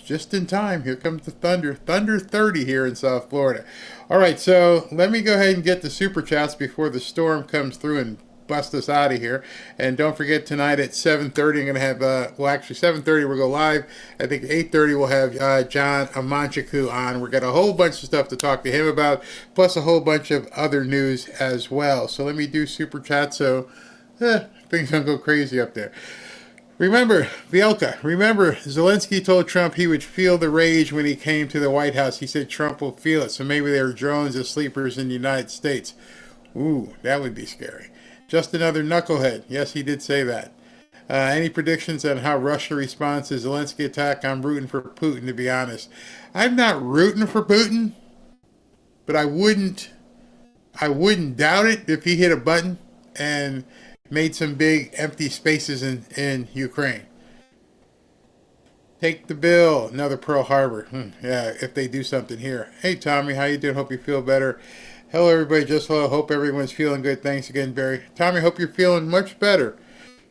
just in time. Here comes the thunder. Thunder 30 here in South Florida. All right, so let me go ahead and get the super chats before the storm comes through and bust us out of here. And don't forget, tonight at 7:30 I'm going to have 7:30 we'll go live. I think 8:30 we'll have John Amanchaku on. We've got a whole bunch of stuff to talk to him about, plus a whole bunch of other news as well. So let me do super chat so things don't go crazy up there. Remember, Zelensky told Trump he would feel the rage when he came to the White House. He said Trump will feel it. So maybe there are drones as sleepers in the United States. Ooh, that would be scary. Just another knucklehead. Yes, he did say that. Any predictions on how Russia responds to Zelensky attack? I'm rooting for Putin, to be honest. I'm not rooting for Putin, but I wouldn't doubt it if he hit a button and made some big empty spaces in Ukraine. Take the bill. Another Pearl Harbor. Yeah, if they do something here. Hey, Tommy, how you doing? Hope you feel better. Hello, everybody. Just hello. Hope everyone's feeling good. Thanks again, Barry. Tommy, hope you're feeling much better.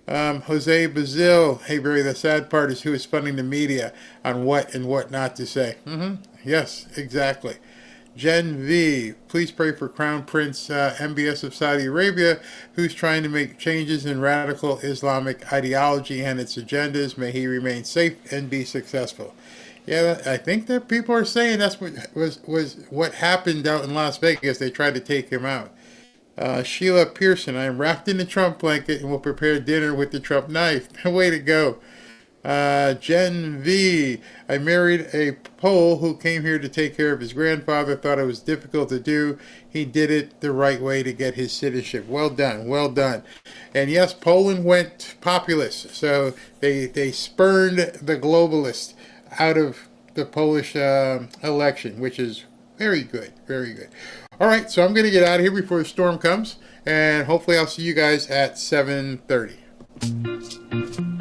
Jose Bazil. Hey, Barry, the sad part is who is funding the media on what and what not to say. Yes, exactly. Jen V. Please pray for Crown Prince MBS of Saudi Arabia, who's trying to make changes in radical Islamic ideology and its agendas. May he remain safe and be successful. Yeah, I think that people are saying that's what was what happened out in Las Vegas. They tried to take him out. Sheila Pearson, I am wrapped in the Trump blanket and will prepare dinner with the Trump knife. Way to go. Jen V. I married a Pole who came here to take care of his grandfather. Thought it was difficult to do. He did it the right way to get his citizenship. Well done, well done. And yes, Poland went populist. So they spurned the globalists out of the Polish election, which is very good, very good. All right, so I'm going to get out of here before the storm comes, and hopefully I'll see you guys at 7:30.